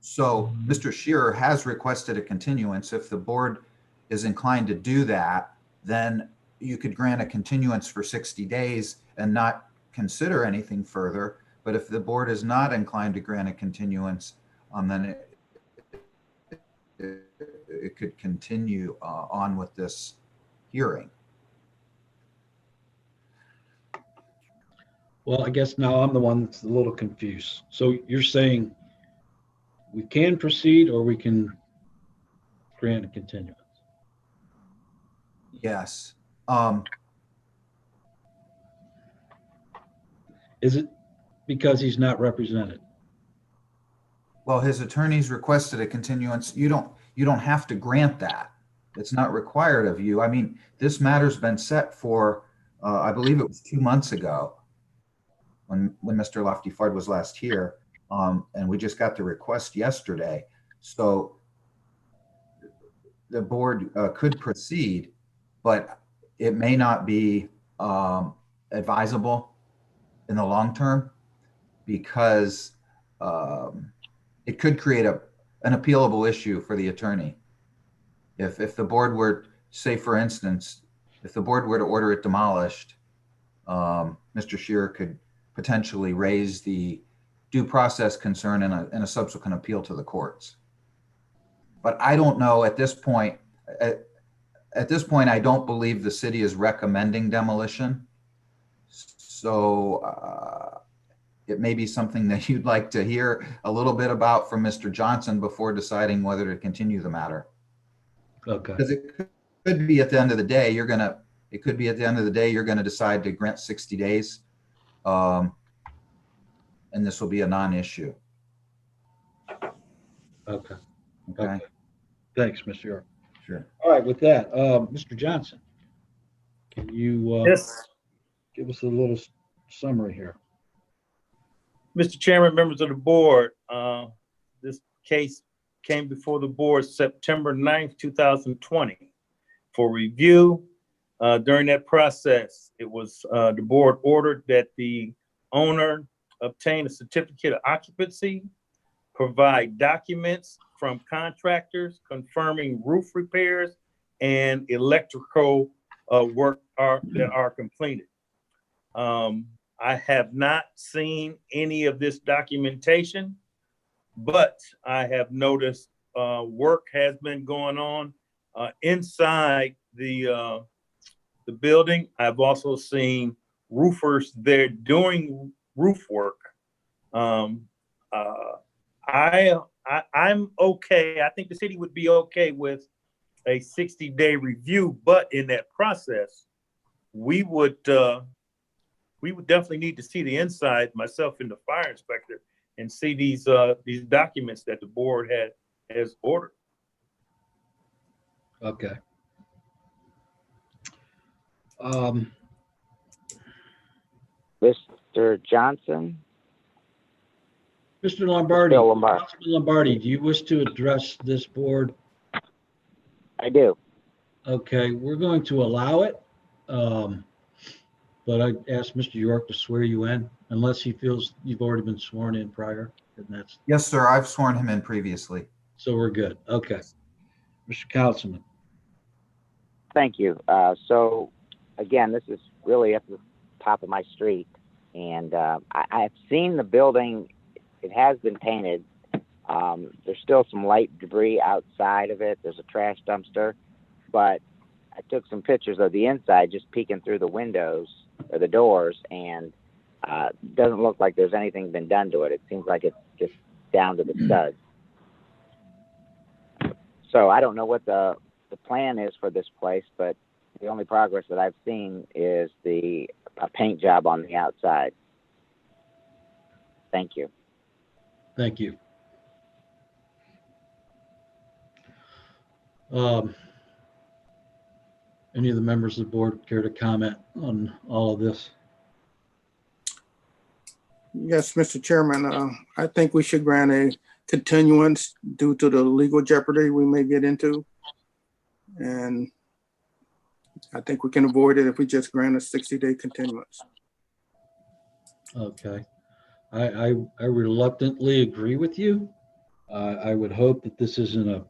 Speaker 5: So Mr. Shearer has requested a continuance. If the board is inclined to do that, then you could grant a continuance for 60 days and not consider anything further. But if the board is not inclined to grant a continuance, then it could continue on with this hearing.
Speaker 1: Well, I guess now I'm the one that's a little confused. So you're saying we can proceed or we can grant a continuance?
Speaker 5: Yes.
Speaker 1: Is it because he's not represented?
Speaker 5: Well, his attorneys requested a continuance. You don't have to grant that. It's not required of you. I mean, this matter's been set for, I believe it was 2 months ago when Mr. Lofty-Fard was last here. And we just got the request yesterday. So the board could proceed, but it may not be advisable in the long term because it could create an appealable issue for the attorney. If the board were, say for instance, if the board were to order it demolished, Mr. Shearer could potentially raise the due process concern in a subsequent appeal to the courts. But I don't know at this point. At this point, I don't believe the city is recommending demolition. So it may be something that you'd like to hear a little bit about from Mr. Johnson before deciding whether to continue the matter.
Speaker 1: Okay.
Speaker 5: Because it could be at the end of the day, you're gonna decide to grant 60 days. And this will be a non-issue.
Speaker 1: Okay.
Speaker 5: Okay.
Speaker 1: Thanks, Mr. York.
Speaker 5: Sure.
Speaker 1: All right, with that, Mr. Johnson, can you
Speaker 7: Yes,
Speaker 1: give us a little summary here?
Speaker 7: Mr. Chairman, members of the board, this case came before the board September 9th, 2020 for review. During that process, it was the board ordered that the owner obtain a certificate of occupancy, provide documents from contractors confirming roof repairs and electrical work that are completed. I have not seen any of this documentation, but I have noticed work has been going on inside the building. I've also seen roofers there doing roof work. I'm okay. I think the city would be okay with a 60-day review, but in that process, we would definitely need to see the inside, myself and the fire inspector, and see these documents that the board has ordered.
Speaker 1: Okay.
Speaker 11: Mr. Johnson?
Speaker 1: Mr. Lombardi,
Speaker 11: Bill Lombardi.
Speaker 1: Councilman Lombardi, do you wish to address this board?
Speaker 11: I do.
Speaker 1: Okay, we're going to allow it. But I asked Mr. York to swear you in, unless he feels you've already been sworn in prior, and that's,
Speaker 5: Yes, sir. I've sworn him in previously.
Speaker 1: so we're good. Okay. Mr. Councilman.
Speaker 11: Thank you. So again, this is really at the top of my street, and I've seen the building. It has been painted. There's still some light debris outside of it. There's a trash dumpster, but I took some pictures of the inside, just peeking through the windows or the doors, and it doesn't look like there's anything been done to it. It seems like it's just down to the studs. So I don't know what the plan is for this place, but the only progress that I've seen is a paint job on the outside. Thank you.
Speaker 1: Thank you. Any of the members of the board care to comment on all of this?
Speaker 3: Yes, Mr. Chairman, I think we should grant a continuance due to the legal jeopardy we may get into. And I think we can avoid it if we just grant a 60-day continuance.
Speaker 1: Okay. I reluctantly agree with you. I would hope that this isn't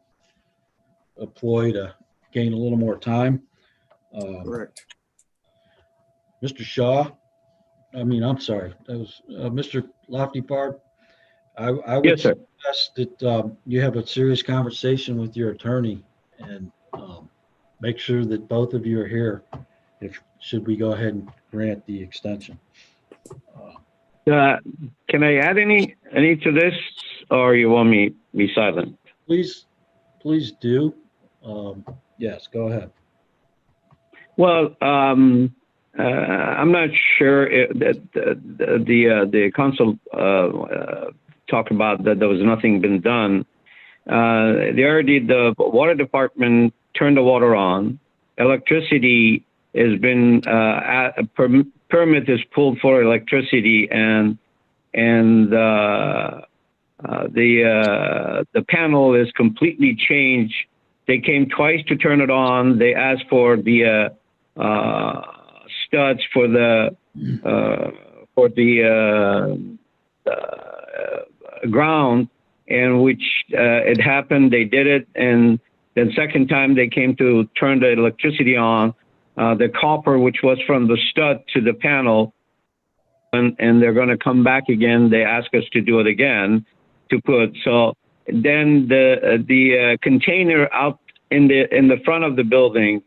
Speaker 1: a ploy to gain a little more time.
Speaker 3: Correct.
Speaker 1: Mr. Shaw, I'm sorry, that was Mr. Lofty-Fard. I would
Speaker 17: Yes, sir.
Speaker 1: suggest that you have a serious conversation with your attorney and make sure that both of you are here. Should we go ahead and grant the extension?
Speaker 17: Can I add any to this, or you want me to be silent?
Speaker 1: Please do. Yes, go ahead.
Speaker 17: Well, I'm not sure that the council talked about that there was nothing been done. The water department turned the water on. Electricity has been permit is pulled for electricity, and the panel is completely changed. They came twice to turn it on. They asked for the studs for the ground, and which it happened. They did it, and then second time they came to turn the electricity on. The copper, which was from the stud to the panel, and they're going to come back again. They ask us to do it again to put. So then the container out in the front of the building,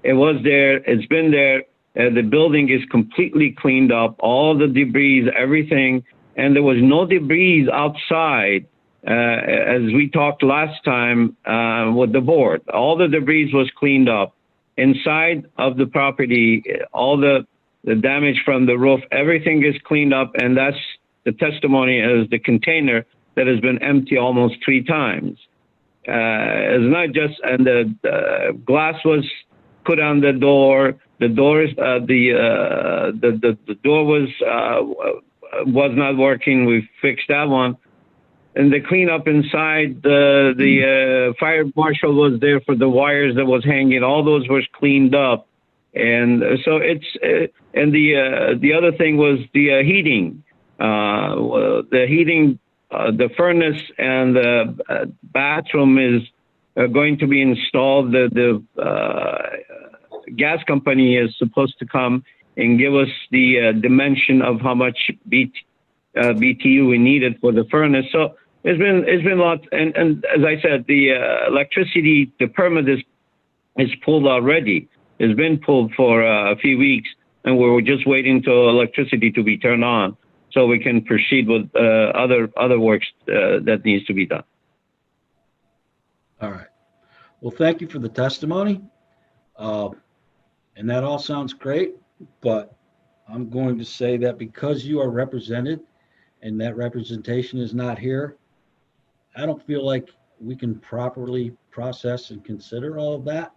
Speaker 17: it was there. It's been there. The building is completely cleaned up, all the debris, everything, and there was no debris outside. As we talked last time with the board, all the debris was cleaned up. Inside of the property, all the damage from the roof, everything is cleaned up, and that's the testimony as the container that has been empty almost 3 times. It's not just, and the glass was put on the door. The door was not working. We fixed that one. And the cleanup inside, the fire marshal was there for the wires that was hanging. All those was cleaned up, and so it's and the other thing was the heating. The heating, the furnace and the bathroom is going to be installed. The gas company is supposed to come and give us the dimension of how much BTU we needed for the furnace. So it's been lots, and as I said, the electricity, the permit is pulled already. It's been pulled for a few weeks, and we're just waiting till electricity to be turned on so we can proceed with other works that needs to be done.
Speaker 1: All right. Well, thank you for the testimony. And that all sounds great, but I'm going to say that because you are represented and that representation is not here, I don't feel like we can properly process and consider all of that.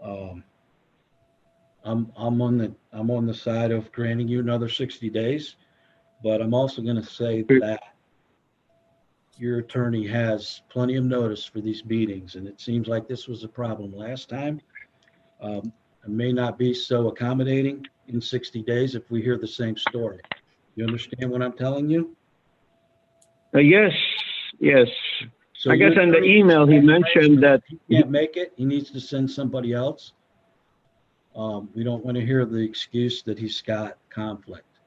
Speaker 1: I'm on the side of granting you another 60 days, but I'm also going to say that your attorney has plenty of notice for these meetings, and it seems like this was a problem last time. It may not be so accommodating in 60 days if we hear the same story. You understand what I'm telling you?
Speaker 17: Yes.
Speaker 1: So
Speaker 17: I guess in the email he mentioned that
Speaker 1: he can't make it. He needs to send somebody else. We don't want to hear the excuse that he's got conflict.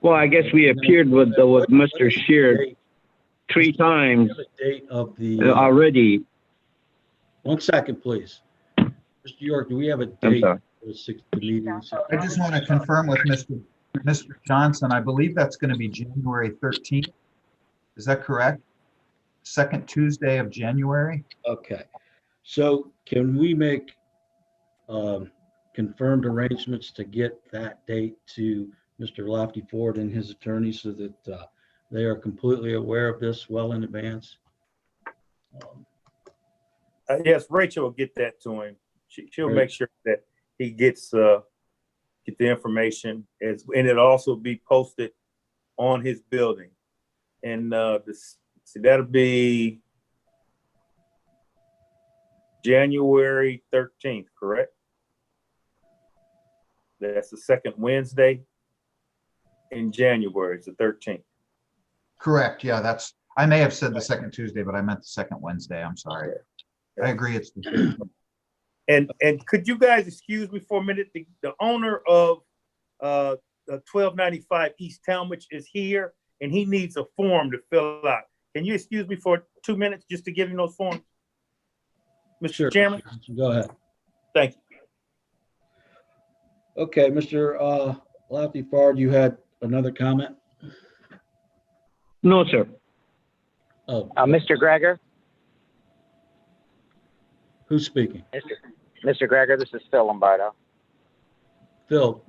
Speaker 17: Well, I guess we appeared with Mr. Sheard 3 times
Speaker 1: The date of the
Speaker 17: already.
Speaker 1: 1 second, please. Mr. York, do we have a date for the meetings?
Speaker 5: I just want to confirm with Mr. Johnson. I believe that's going to be January 13th. Is that correct? Second Tuesday of January?
Speaker 1: Okay. So can we make confirmed arrangements to get that date to Mr. Lofty-Fard and his attorney so that they are completely aware of this well in advance?
Speaker 7: Yes, Rachel will get that to him. She'll
Speaker 1: Right.
Speaker 7: make sure that he gets get the information, and it'll also be posted on his building. And that'll be January 13th, correct? That's the second Wednesday in January. It's the 13th.
Speaker 5: Correct. Yeah, I may have said the second Tuesday, but I meant the second Wednesday. I'm sorry. I agree. It's the 13th.
Speaker 7: And could you guys excuse me for a minute? The owner of 1295 East Talmadge is here, and he needs a form to fill out. Can you excuse me for 2 minutes just to give him those forms? Mr.
Speaker 1: Sure.
Speaker 7: Chairman?
Speaker 1: Go ahead.
Speaker 7: Thank you.
Speaker 1: Okay, Mr. Lafayette, you had another comment?
Speaker 17: No, sir.
Speaker 1: Oh,
Speaker 11: Mr. Greger?
Speaker 1: who's speaking?
Speaker 11: Mr. Greger, this is Phil Lombardo.
Speaker 1: Phil,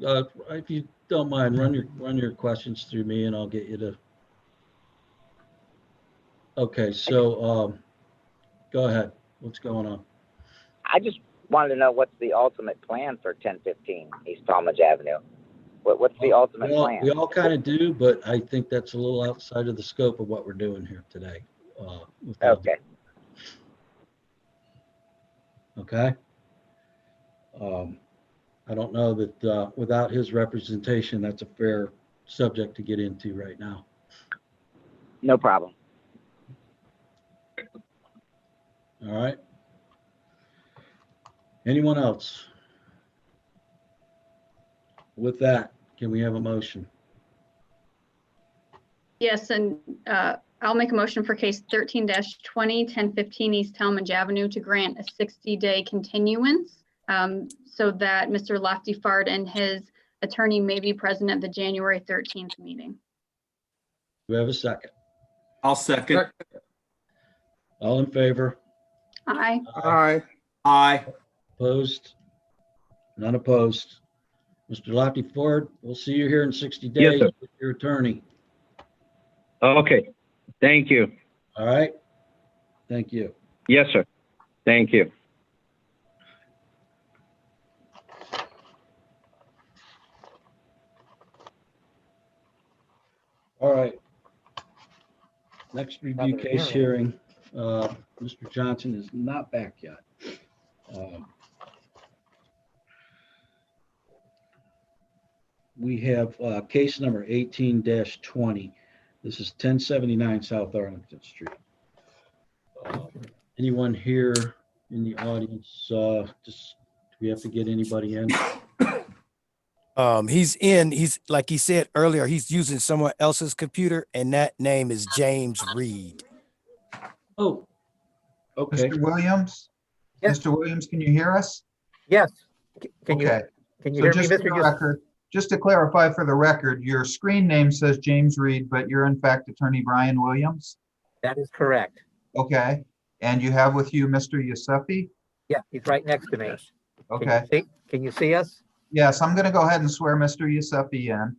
Speaker 1: if you don't mind, run your questions through me and I'll get you to. Okay, so go ahead. What's going on?
Speaker 11: I just wanted to know what's the ultimate plan for 1015 East Talmadge Avenue? What's the ultimate plan?
Speaker 1: We all kind of do, but I think that's a little outside of the scope of what we're doing here today.
Speaker 11: Okay.
Speaker 1: Okay. I don't know that without his representation, that's a fair subject to get into right now.
Speaker 11: No problem.
Speaker 1: All right. Anyone else? With that, can we have a motion?
Speaker 10: Yes, and I'll make a motion for case 13-20, 1015 East Talmadge Avenue to grant a 60-day continuance so that Mr. Lafayette and his attorney may be present at the January 13th meeting.
Speaker 1: Do we have a second?
Speaker 2: I'll second.
Speaker 1: All in favor?
Speaker 10: Aye.
Speaker 3: Aye.
Speaker 2: Aye.
Speaker 1: Opposed? None opposed. Mr. Lafayette, we'll see you here in 60
Speaker 17: Yes,
Speaker 1: days
Speaker 17: sir.
Speaker 1: with your attorney.
Speaker 17: Okay. Thank you.
Speaker 1: All right? Thank you.
Speaker 17: Yes, sir. Thank you.
Speaker 1: All right. Next review case hearing. Mr. Johnson is not back yet. We have case number 18-20. This is 1079 South Arlington Street. Anyone here in the audience, do we have to get anybody in?
Speaker 15: He's like he said earlier, he's using someone else's computer, and that name is James Reed.
Speaker 1: Oh, okay.
Speaker 5: Mr. Williams?
Speaker 18: Yes.
Speaker 5: Mr. Williams, can you hear us?
Speaker 18: Yes. Can
Speaker 5: Okay.
Speaker 18: you
Speaker 5: So
Speaker 18: hear me,
Speaker 5: just for
Speaker 18: Mr.
Speaker 5: the
Speaker 18: Yus-
Speaker 5: record, just to clarify for the record, your screen name says James Reed, but you're in fact Attorney Brian Williams?
Speaker 18: That is correct.
Speaker 5: Okay. And you have with you Mr. Yusufi?
Speaker 18: Yeah, he's right next to me.
Speaker 5: Okay.
Speaker 18: Can you see us?
Speaker 5: Yes, I'm going to go ahead and swear Mr. Yusufi in.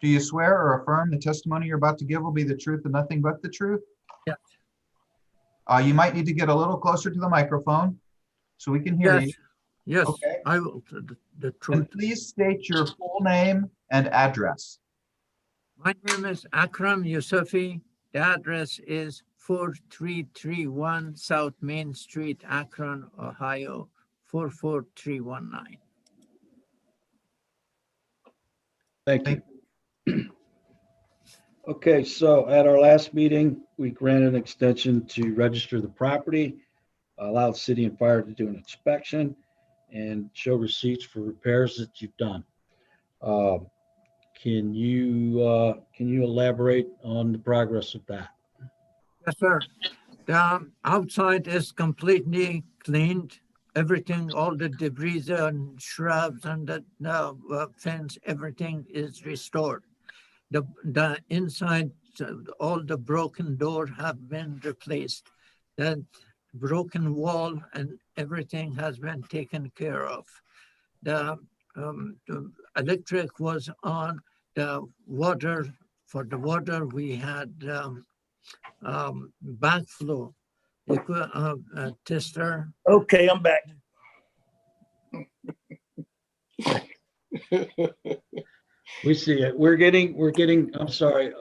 Speaker 5: Do you swear or affirm the testimony you're about to give will be the truth and nothing but the truth?
Speaker 18: Yes.
Speaker 5: You might need to get a little closer to the microphone so we can hear you.
Speaker 18: Yes,
Speaker 5: Okay.
Speaker 18: I will. The
Speaker 5: And
Speaker 18: truth.
Speaker 5: please state your full name and address.
Speaker 18: My name is Akram Yusufi. The address is 4331 South Main Street, Akron, Ohio, 44319.
Speaker 1: Thank you. Okay, so at our last meeting, we granted an extension to register the property, allowed city and fire to do an inspection, and show receipts for repairs that you've done. Can you elaborate on the progress of that?
Speaker 18: Yes, sir. The outside is completely cleaned. Everything, all the debris and shrubs and the fence, everything is restored. The inside, all the broken doors have been replaced. The broken wall and everything has been taken care of. The electric was on. The water, for the water, we had backflow tester.
Speaker 7: Okay, I'm back.
Speaker 1: We see it. I'm sorry,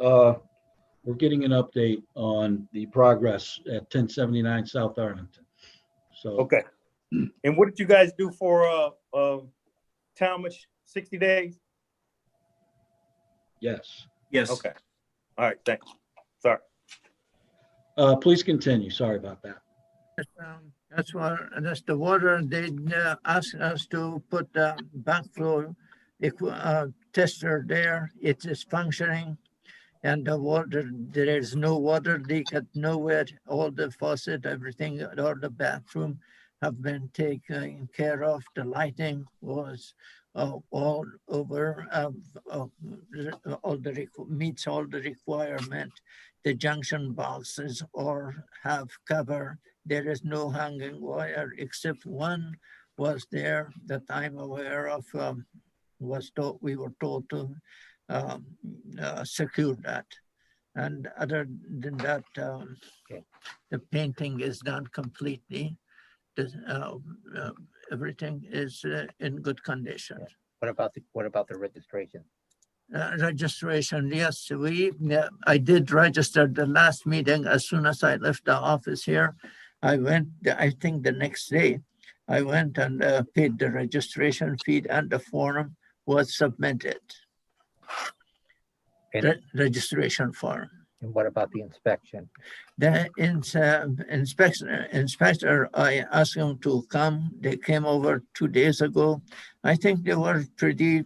Speaker 1: we're getting an update on the progress at 1079 South Arlington. So.
Speaker 7: Okay. And what did you guys do for Talmadge, 60 days?
Speaker 1: Yes.
Speaker 2: Yes.
Speaker 7: Okay. All right, thanks. Sorry.
Speaker 1: Please continue. Sorry about that.
Speaker 18: That's the water. They asked us to put the backflow tester there. It is functioning, and the water, there is no water leak at nowhere. All the faucet, everything, all the bathroom have been taken care of. The lighting was all over, meets all the requirement. The junction boxes have cover. There is no hanging wire except one was there that I'm aware of. We were told to secure that. And other than that, the painting is done completely. Everything is in good condition.
Speaker 19: What about the registration?
Speaker 18: Registration, yes, I did register the last meeting. As soon as I left the office here, I went, I think the next day, I went and paid the registration fee, and the form was submitted. Registration form.
Speaker 19: And what about the inspection?
Speaker 18: The inspector, I asked him to come. They came over 2 days ago. I think they were pretty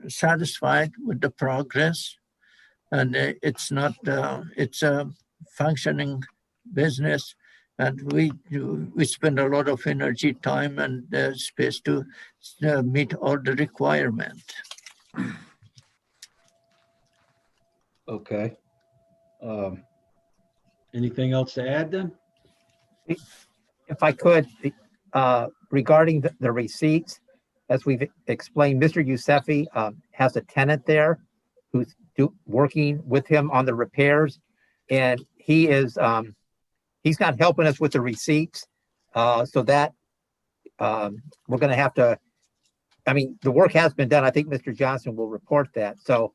Speaker 18: satisfied with the progress, and it's a functioning business, and we spend a lot of energy, time, and space to meet all the requirements.
Speaker 1: Okay. Anything else to add then?
Speaker 19: If I could, regarding the receipts, as we've explained, Mr. Yousefi has a tenant there who's working with him on the repairs, and he's not helping us with the receipts, so that we're going to have to. I mean, the work has been done. I think Mr. Johnson will report that. So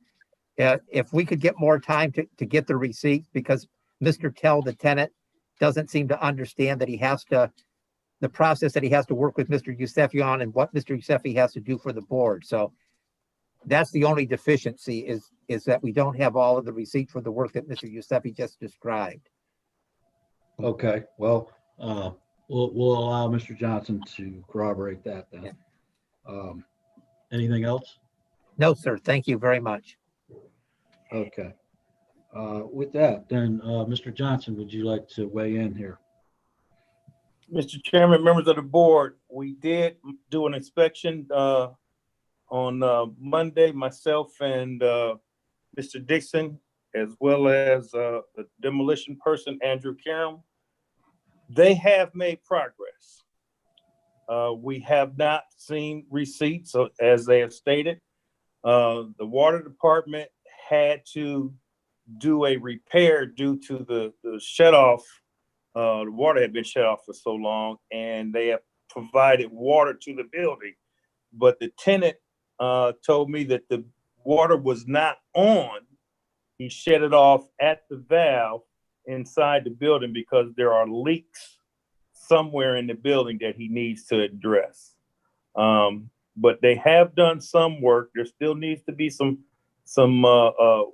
Speaker 19: if we could get more time to get the receipts, because Mr. Tell, the tenant, doesn't seem to understand that he has to, the process that he has to work with Mr. Yousefi on and what Mr. Yousefi has to do for the board. So that's the only deficiency is that we don't have all of the receipts for the work that Mr. Yousefi just described.
Speaker 1: Okay, well, we'll allow Mr. Johnson to corroborate that then. Anything else?
Speaker 19: No, sir. Thank you very much.
Speaker 1: Okay. With that, then, Mr. Johnson, would you like to weigh in here?
Speaker 7: Mr. Chairman, members of the board, we did do an inspection on Monday, myself and Mr. Dixon, as well as the demolition person, Andrew Karam. They have made progress. We have not seen receipts, as they have stated. The water department had to do a repair due to the shut-off. The water had been shut off for so long, and they have provided water to the building. But the tenant told me that the water was not on. He shut it off at the valve inside the building because there are leaks somewhere in the building that he needs to address. But they have done some work. There still needs to be some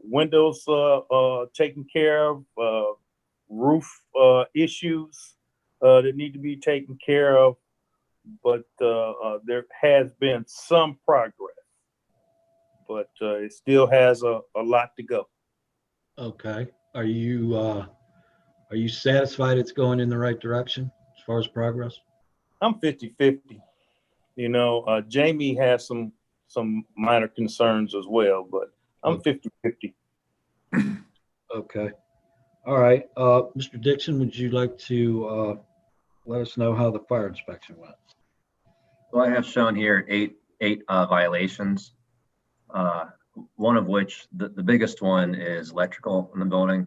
Speaker 7: windows taken care of, roof issues that need to be taken care of. But there has been some progress, but it still has a lot to go.
Speaker 1: Okay. Are you satisfied it's going in the right direction as far as progress?
Speaker 7: I'm 50-50. You know, Jamie has some minor concerns as well, but I'm 50-50.
Speaker 1: Okay. All right. Mr. Dixon, would you like to let us know how the fire inspection went?
Speaker 8: So I have shown here eight violations, one of which the biggest one is electrical in the building.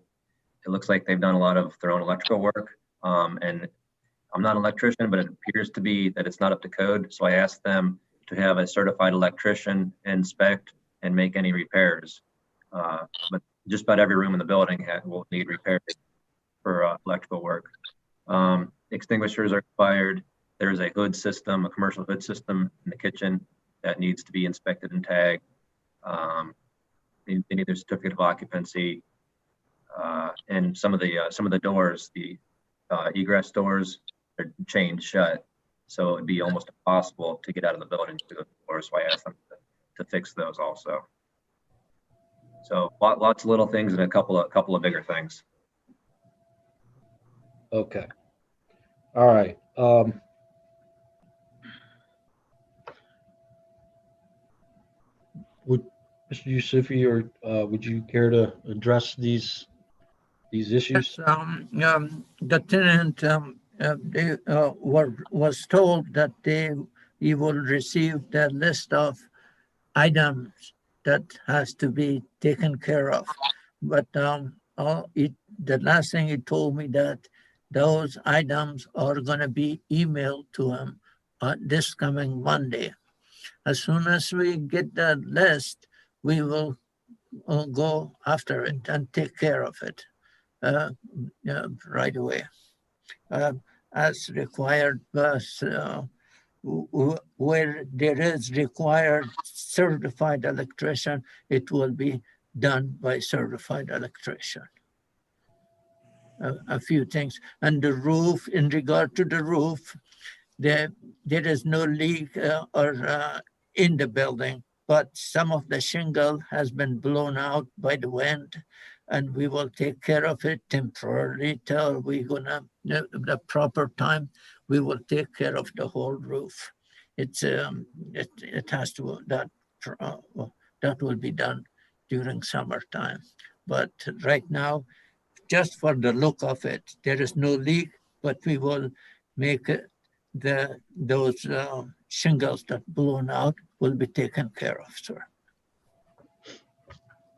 Speaker 8: it looks like they've done a lot of their own electrical work. And I'm not an electrician, but it appears to be that it's not up to code. So I asked them to have a certified electrician inspect and make any repairs. But just about every room in the building will need repairs for electrical work. Extinguishers are expired. There's a hood system, a commercial hood system in the kitchen that needs to be inspected and tagged. They need their certificate of occupancy. And some of the doors, the egress doors, are chained shut. So it'd be almost impossible to get out of the building through the doors. So I asked them to fix those also. So lots of little things and a couple of bigger things.
Speaker 1: Okay. All right. Would Mr. Yusufi or would you care to address these issues?
Speaker 18: Yes, the tenant they was told that he will receive the list of items that has to be taken care of. But the last thing he told me that those items are going to be emailed to him this coming Monday. As soon as we get the list, we will go after it and take care of it right away. As required, where there is required certified electrician, it will be done by certified electrician. A few things. And the roof, in regard to the roof, there is no leak in the building, but some of the shingle has been blown out by the wind, and we will take care of it temporarily till we're gonna, the proper time, we will take care of the whole roof. It has to, that will be done during summertime. But right now, just for the look of it, there is no leak, but we will make those shingles that blown out will be taken care of, sir.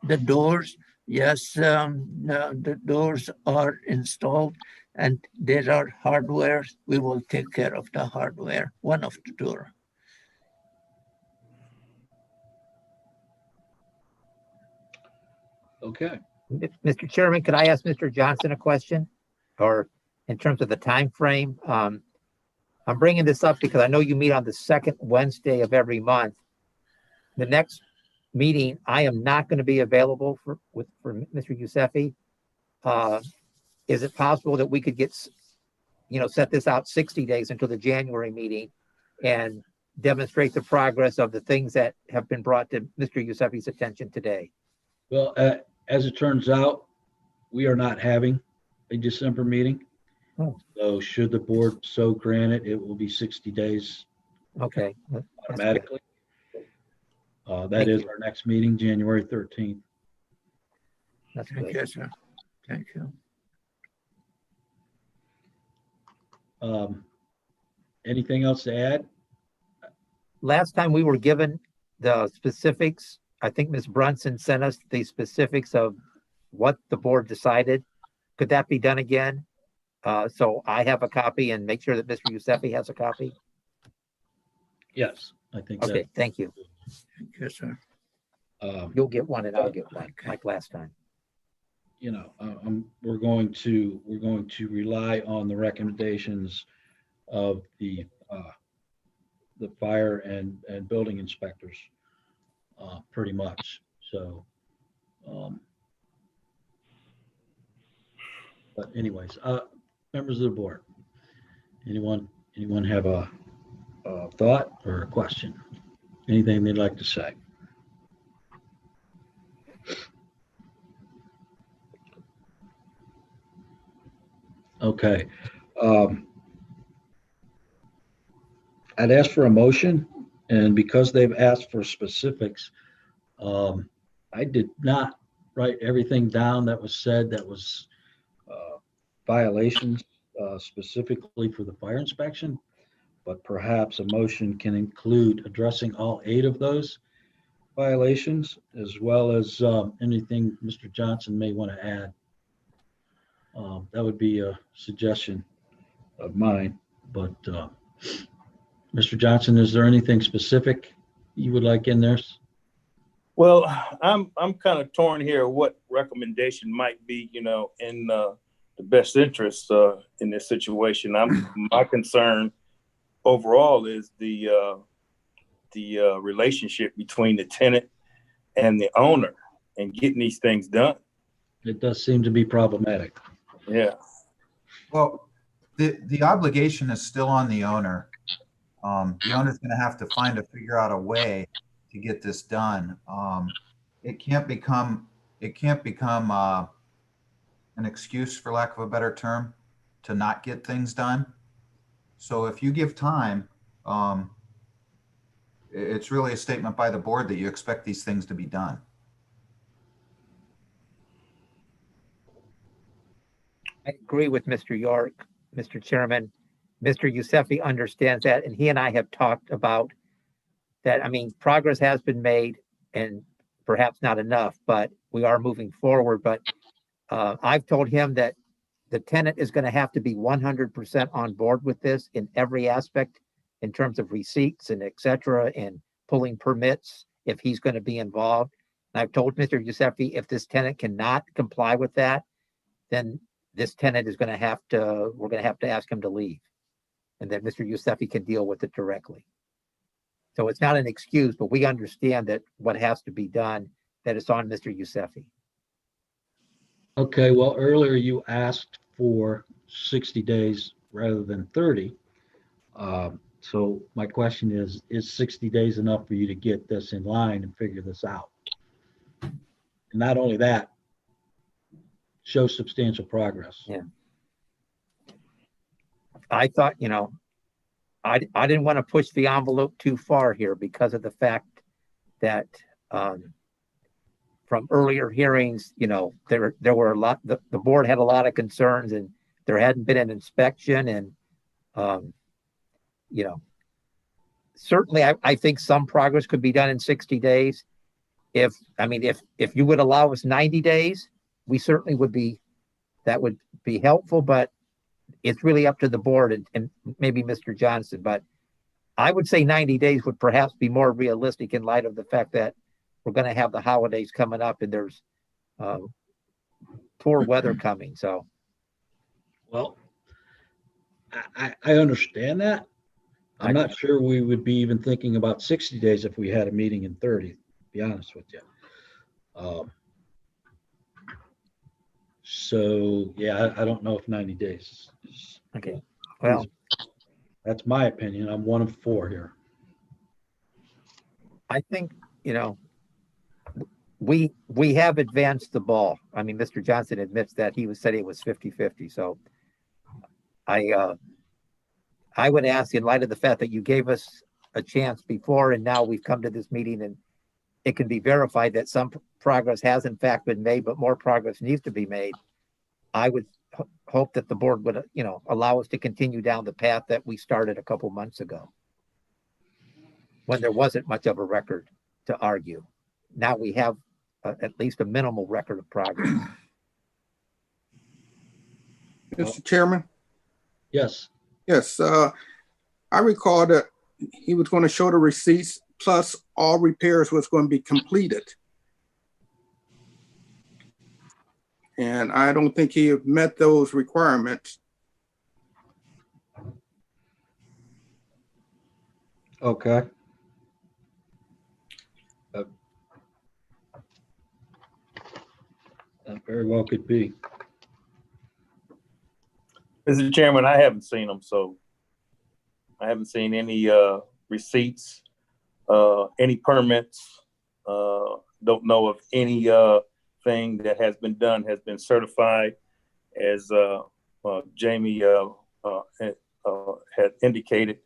Speaker 18: The doors, yes, the doors are installed and there are hardware. We will take care of the hardware, one of the door.
Speaker 1: Okay.
Speaker 19: Mr. Chairman, could I ask Mr. Johnson a question? Or in terms of the time frame? I'm bringing this up because I know you meet on the second Wednesday of every month. The next meeting, I am not going to be available for Mr. Yusefi. Is it possible that we could get, set this out 60 days until the January meeting and demonstrate the progress of the things that have been brought to Mr. Yusefi's attention today?
Speaker 1: Well, as it turns out, we are not having a December meeting.
Speaker 19: Oh.
Speaker 1: So should the board so grant it, it will be 60 days.
Speaker 19: Okay.
Speaker 1: Automatically. That is our next meeting, January 13th.
Speaker 19: That's
Speaker 18: Thank you, sir. Thank you.
Speaker 1: Anything else to add?
Speaker 19: Last time we were given the specifics, I think Ms. Brunson sent us the specifics of what the board decided. Could that be done again? So I have a copy and make sure that Mr. Yusefi has a copy?
Speaker 1: Yes, I think.
Speaker 19: Okay, thank you.
Speaker 18: Yes, sir.
Speaker 19: You'll get one and I'll get one, like last time.
Speaker 1: We're going to rely on the recommendations of the fire and building inspectors, pretty much. So, but anyways, members of the board, anyone have a thought or a question? Anything they'd like to say? Okay. I'd ask for a motion, and because they've asked for specifics, I did not write everything down that was said that was violations specifically for the fire inspection, but perhaps a motion can include addressing all 8 of those violations, as well as anything Mr. Johnson may want to add. That would be a suggestion of mine. But Mr. Johnson, is there anything specific you would like in there?
Speaker 7: Well, I'm kind of torn here. What recommendation might be, in the best interest in this situation? My concern overall is the relationship between the tenant and the owner and getting these things done.
Speaker 1: It does seem to be problematic.
Speaker 7: Yeah.
Speaker 5: Well, the obligation is still on the owner. The owner's going to have to figure out a way to get this done. It can't become an excuse, for lack of a better term, to not get things done. So if you give time, it's really a statement by the board that you expect these things to be done.
Speaker 19: I agree with Mr. York, Mr. Chairman. Mr. Yusefi understands that, and he and I have talked about that. I mean, progress has been made, and perhaps not enough, but we are moving forward. But I've told him that the tenant is going to have to be 100% on board with this in every aspect, in terms of receipts and et cetera, and pulling permits if he's going to be involved. And I've told Mr. Yusefi, if this tenant cannot comply with that, then this tenant is going to have to, we're going to have to ask him to leave. And then Mr. Yusefi can deal with it directly. So it's not an excuse, but we understand that what has to be done, that it's on Mr. Yusefi.
Speaker 1: Okay, well, earlier you asked for 60 days rather than 30. So my question is 60 days enough for you to get this in line and figure this out? And not only that, show substantial progress.
Speaker 19: Yeah. I thought, I didn't want to push the envelope too far here because of the fact that from earlier hearings, there were a lot, the board had a lot of concerns, and there hadn't been an inspection, and certainly I think some progress could be done in 60 days. If you would allow us 90 days, we certainly would be, that would be helpful, but it's really up to the board and maybe Mr. Johnson. But I would say 90 days would perhaps be more realistic in light of the fact that we're going to have the holidays coming up and there's poor weather coming. So,
Speaker 1: well, I understand that. I'm not sure we would be even thinking about 60 days if we had a meeting in 30, to be honest with you. So yeah, I don't know if 90 days is,
Speaker 19: okay. Well,
Speaker 1: that's my opinion. I'm one of four here.
Speaker 19: I think, we have advanced the ball. I mean, Mr. Johnson admits that he said it was 50-50. So I would ask, in light of the fact that you gave us a chance before, and now we've come to this meeting and it can be verified that some progress has in fact been made, but more progress needs to be made. I would hope that the board would, allow us to continue down the path that we started a couple months ago, when there wasn't much of a record to argue. Now we have at least a minimal record of progress.
Speaker 3: Mr. Chairman?
Speaker 1: Yes.
Speaker 3: Yes, I recall that he was going to show the receipts plus all repairs was going to be completed. And I don't think he met those requirements.
Speaker 1: Okay. That very well could be.
Speaker 7: Mr. Chairman, I haven't seen them, so I haven't seen any receipts, any permits. Don't know of any thing that has been done has been certified, as Jamie had indicated.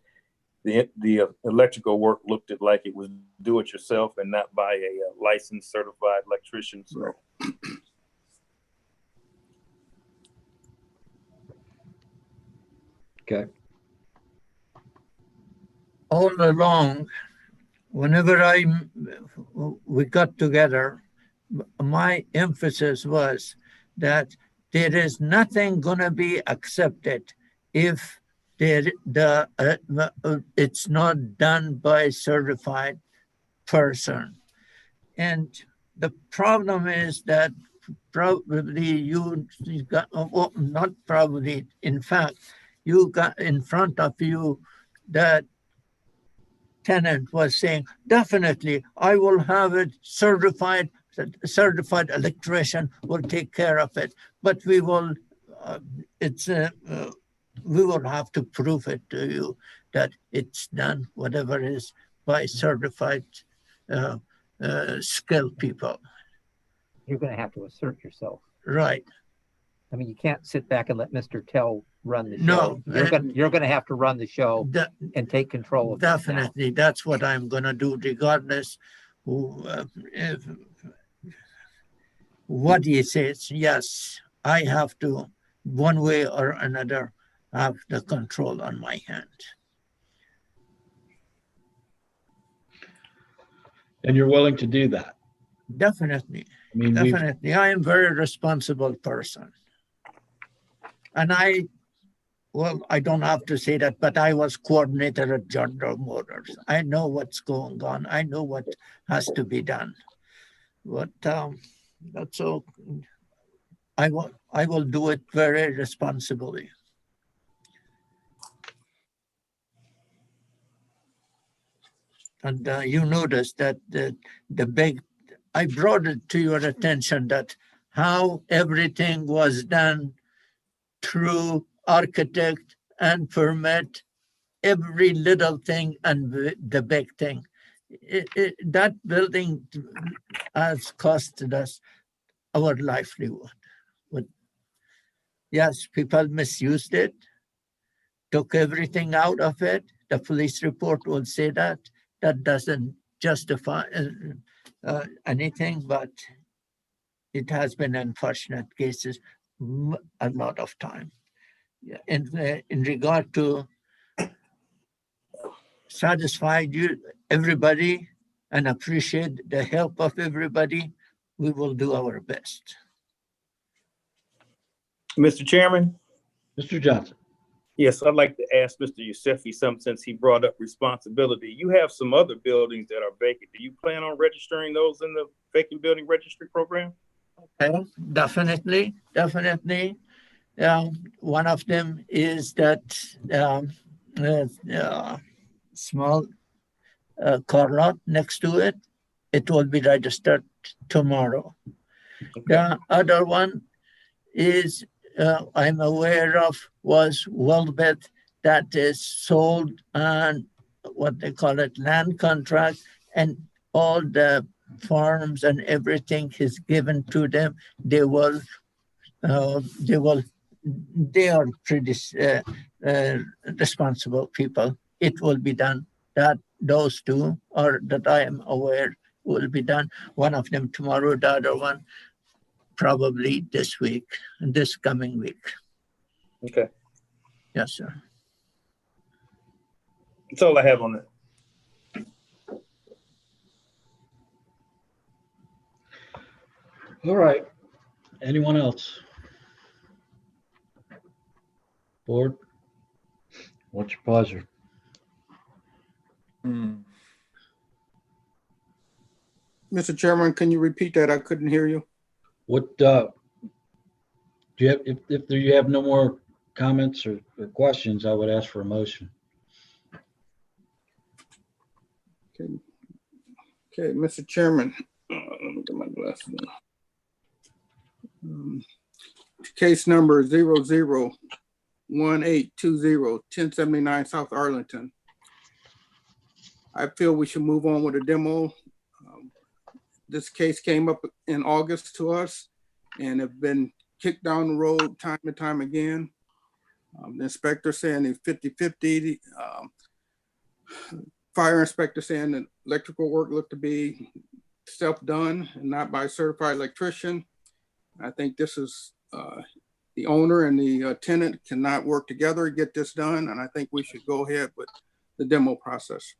Speaker 7: The electrical work looked like it was do it yourself and not by a licensed certified electrician. So.
Speaker 3: Right.
Speaker 1: Okay.
Speaker 18: All along, whenever we got together, my emphasis was that there is nothing gonna be accepted if it's not done by a certified person. And the problem is that probably you got, well, not probably, in fact, you got in front of you that tenant was saying, definitely, I will have it certified, certified electrician will take care of it, but we will, we will have to prove it to you that it's done, whatever it is, by certified skilled people.
Speaker 19: You're going to have to assert yourself.
Speaker 18: Right.
Speaker 19: I mean, you can't sit back and let Mr. Tell run the show.
Speaker 18: No,
Speaker 19: You're going to have to run the show and take control of it.
Speaker 18: Definitely, that's what I'm going to do, regardless if, what he says. Yes, I have to, one way or another, have the control on my hand.
Speaker 1: And you're willing to do that?
Speaker 18: Definitely.
Speaker 1: I mean,
Speaker 18: definitely. I am a very responsible person. And well, I don't have to say that, but I was coordinator at General Motors. I know what's going on. I know what has to be done. But that's all. I will do it very responsibly. And you notice that the big, I brought it to your attention that how everything was done through architect and permit, every little thing and the big thing. That building has costed us our livelihood. But yes, people misused it, took everything out of it. The police report will say that. That doesn't justify anything, but it has been unfortunate cases a lot of time. In regard to satisfy everybody and appreciate the help of everybody, we will do our best.
Speaker 7: Mr. Chairman?
Speaker 1: Mr. Johnson.
Speaker 7: Yes, I'd like to ask Mr. Yusefi something since he brought up responsibility. You have some other buildings that are vacant. Do you plan on registering those in the vacant building registry program?
Speaker 18: Okay, definitely. One of them is that small car lot next to it. It will be registered tomorrow. Okay. The other one is I'm aware of was Welbeth that is sold on what they call it, land contract, and all the farms and everything is given to them. They are pretty responsible people. It will be done. That those two, or that I am aware, will be done. One of them tomorrow, the other one probably this week, this coming week.
Speaker 7: Okay.
Speaker 18: Yes, sir.
Speaker 7: That's all I have on that.
Speaker 1: All right. Anyone else? Board? What's your pleasure?
Speaker 3: Mr. Chairman, can you repeat that? I couldn't hear you.
Speaker 1: What do you have? If you have no more comments or questions, I would ask for a motion.
Speaker 3: Okay, Mr. Chairman, let me get my glasses on. Case number 001820 1079 South Arlington. I feel we should move on with a demo. This case came up in August to us and have been kicked down the road time and time again. The inspector saying it's 50-50. Fire inspector saying that electrical work looked to be self-done and not by a certified electrician. I think this is the owner and the tenant cannot work together to get this done, and I think we should go ahead with the demo process.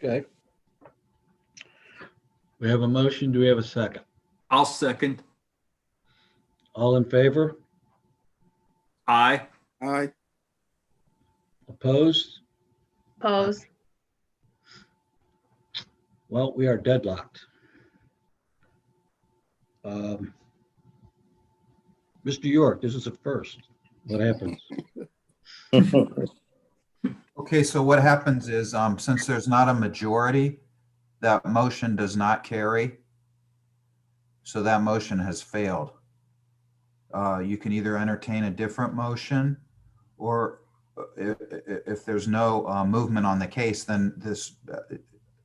Speaker 1: Okay. We have a motion. Do we have a second?
Speaker 2: I'll second.
Speaker 1: All in favor?
Speaker 2: Aye.
Speaker 3: Aye.
Speaker 1: Opposed?
Speaker 10: Oppose.
Speaker 1: Well, we are deadlocked. Mr. York, this is a first. What happens?
Speaker 5: Okay, so what happens is, since there's not a majority, that motion does not carry. So that motion has failed. You can either entertain a different motion, or if there's no movement on the case, then this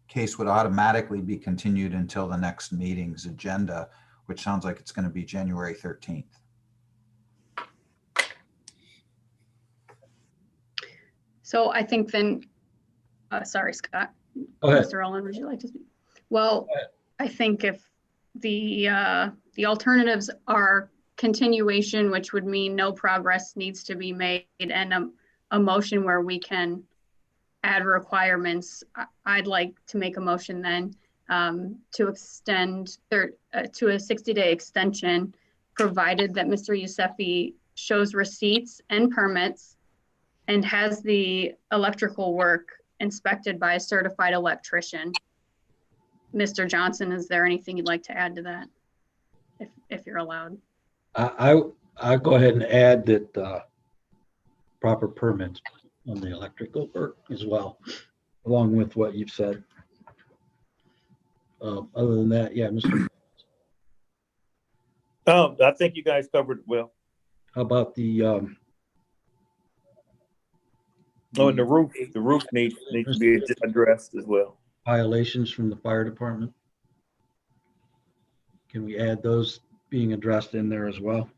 Speaker 5: case would automatically be continued until the next meeting's agenda, which sounds like it's going to be January 13th.
Speaker 10: So I think then, sorry, Scott.
Speaker 1: Go ahead.
Speaker 10: Mr. Rowland, would you like to speak? Well, I think if the alternatives are continuation, which would mean no progress needs to be made, and a motion where we can add requirements, I'd like to make a motion then to extend to a 60-day extension, provided that Mr. Yusefi shows receipts and permits and has the electrical work inspected by a certified electrician. Mr. Johnson, is there anything you'd like to add to that, if you're allowed?
Speaker 1: I'll go ahead and add that proper permits on the electrical work as well, along with what you've said. Other than that, yeah, Mr.
Speaker 7: I think you guys covered it well.
Speaker 1: How about the
Speaker 7: and the roof needs to be addressed as well.
Speaker 1: violations from the fire department? Can we add those being addressed in there as well?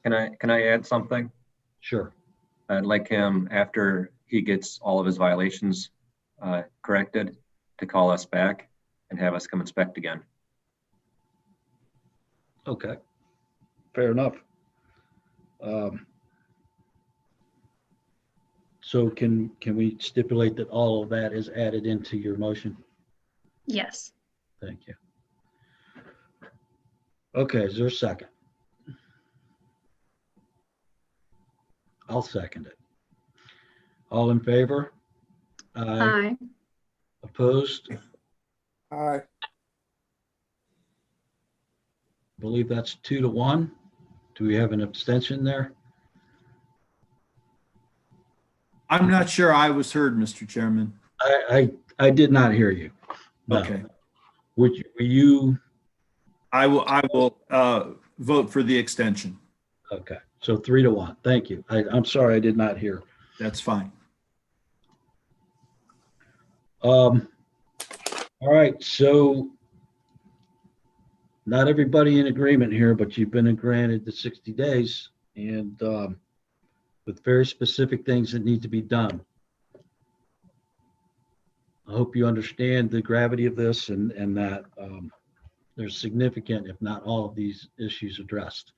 Speaker 8: Can I add something?
Speaker 1: Sure.
Speaker 8: I'd like him, after he gets all of his violations corrected, to call us back and have us come inspect again.
Speaker 1: Okay, fair enough. So can we stipulate that all of that is added into your motion?
Speaker 10: Yes.
Speaker 1: Thank you. Okay, is there a second? I'll second it. All in favor?
Speaker 10: Aye.
Speaker 1: Opposed?
Speaker 3: Aye.
Speaker 1: I believe that's 2-1. Do we have an abstention there?
Speaker 2: I'm not sure I was heard, Mr. Chairman.
Speaker 1: I did not hear you. No.
Speaker 2: Okay.
Speaker 1: Were you?
Speaker 2: I will vote for the extension.
Speaker 1: Okay, so 3-1. Thank you. I'm sorry, I did not hear.
Speaker 2: That's fine.
Speaker 1: All right, so not everybody in agreement here, but you've been granted the 60 days and with very specific things that need to be done. I hope you understand the gravity of this and that there's significant, if not all of these issues addressed.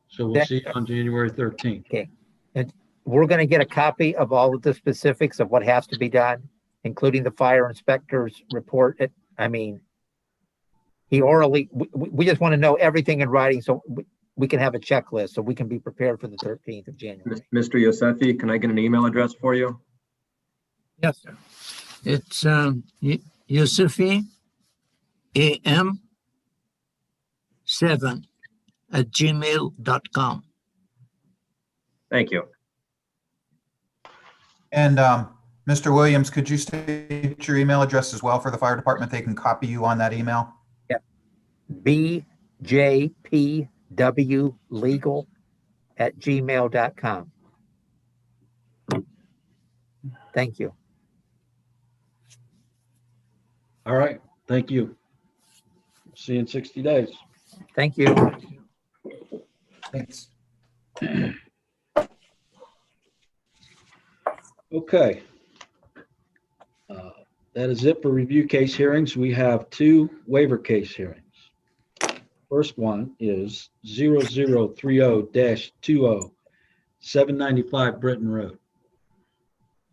Speaker 1: So we'll see you on January 13th.
Speaker 19: Okay. And we're going to get a copy of all of the specifics of what has to be done, including the fire inspector's report. I mean, he orally, we just want to know everything in writing so we can have a checklist so we can be prepared for the 13th of January.
Speaker 8: Mr. Yusefi, can I get an email address for you?
Speaker 18: Yes, sir. It's Yusefi am7@gmail.com.
Speaker 8: Thank you.
Speaker 5: And Mr. Williams, could you state your email address as well for the fire department? They can copy you on that email.
Speaker 19: Yeah. bjpwlegal@gmail.com. Thank you.
Speaker 1: All right, thank you. See you in 60 days.
Speaker 19: Thank you.
Speaker 5: Thanks.
Speaker 1: Okay. That is it for review case hearings. We have 2 waiver case hearings. First one is 0030-20, 795 Britton Road.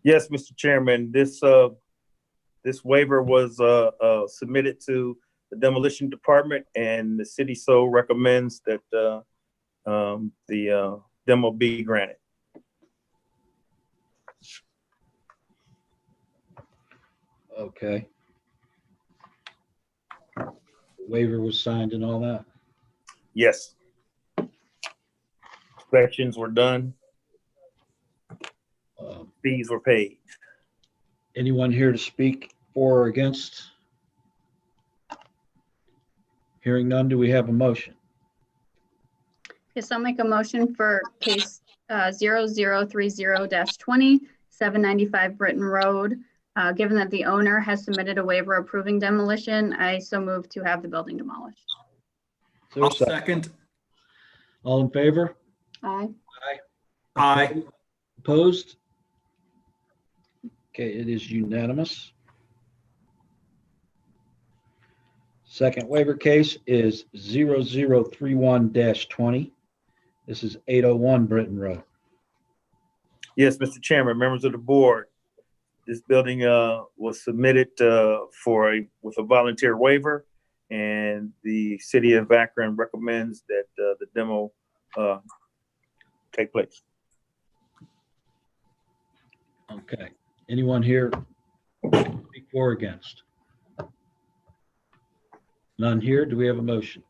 Speaker 7: Yes, Mr. Chairman, this waiver was submitted to the demolition department, and the city so recommends that the demo be granted.
Speaker 1: Okay. Waiver was signed and all that.
Speaker 7: Yes. Inspections were done. Fees were paid.
Speaker 1: Anyone here to speak for or against? Hearing none, do we have a motion?
Speaker 10: Yes, I'll make a motion for case 0030-20, 795 Britton Road. Given that the owner has submitted a waiver approving demolition, I so move to have the building demolished.
Speaker 2: I'll second.
Speaker 1: All in favor?
Speaker 10: Aye.
Speaker 2: Aye.
Speaker 1: Opposed? Okay, it is unanimous. Second waiver case is 0031-20. This is 801 Britton Road.
Speaker 7: Yes, Mr. Chairman, members of the board, this building was submitted with a volunteer waiver, and the city of Akron recommends that the demo take place.
Speaker 1: Okay, anyone here speak for or against? None here. Do we have a motion?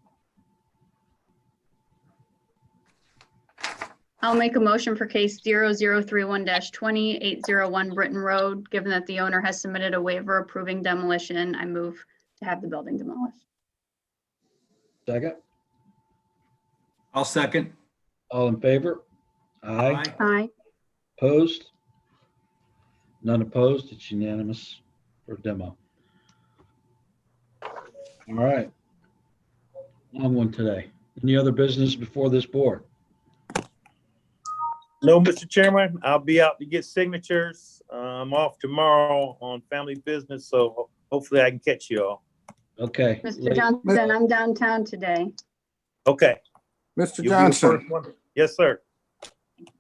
Speaker 10: I'll make a motion for case 0031-20, 801 Britton Road. Given that the owner has submitted a waiver approving demolition, I move to have the building demolished.
Speaker 1: Second.
Speaker 2: I'll second.
Speaker 1: All in favor? Aye.
Speaker 10: Aye.
Speaker 1: Opposed? None opposed. It's unanimous for demo. All right. Long one today. Any other business before this board?
Speaker 7: No, Mr. Chairman, I'll be out to get signatures. I'm off tomorrow on family business, so hopefully I can catch you all.
Speaker 1: Okay.
Speaker 10: Mr. Johnson, I'm downtown today.
Speaker 7: Okay.
Speaker 3: Mr.
Speaker 7: You'll be the
Speaker 3: Johnson,
Speaker 7: first one. Yes, sir.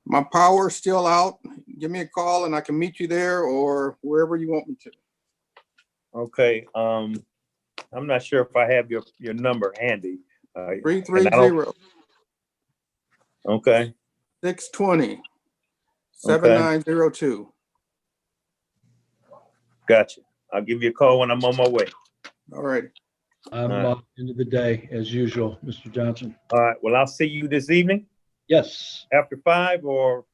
Speaker 3: my power's still out. Give me a call and I can meet you there or wherever you want me to.
Speaker 7: Okay. I'm not sure if I have your number handy.
Speaker 3: 330.
Speaker 7: Okay.
Speaker 3: 620 7902.
Speaker 7: Gotcha. I'll give you a call when I'm on my way.
Speaker 3: All right.
Speaker 1: I'm
Speaker 7: All right.
Speaker 1: into the day as usual, Mr. Johnson.
Speaker 7: All right. Well, I'll see you this evening.
Speaker 1: Yes.
Speaker 7: After 5 or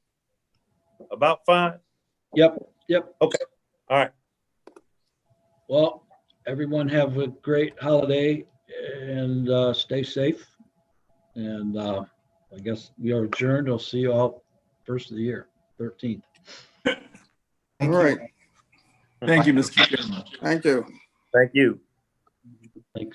Speaker 7: about 5?
Speaker 1: Yep. Yep.
Speaker 7: Okay. All right.
Speaker 1: Well, everyone have a great holiday and stay safe. And I guess we are adjourned. I'll see you all first of the year, 13th.
Speaker 3: All right.
Speaker 2: Thank you, Mr. Chairman.
Speaker 3: Thank you.
Speaker 7: Thank you.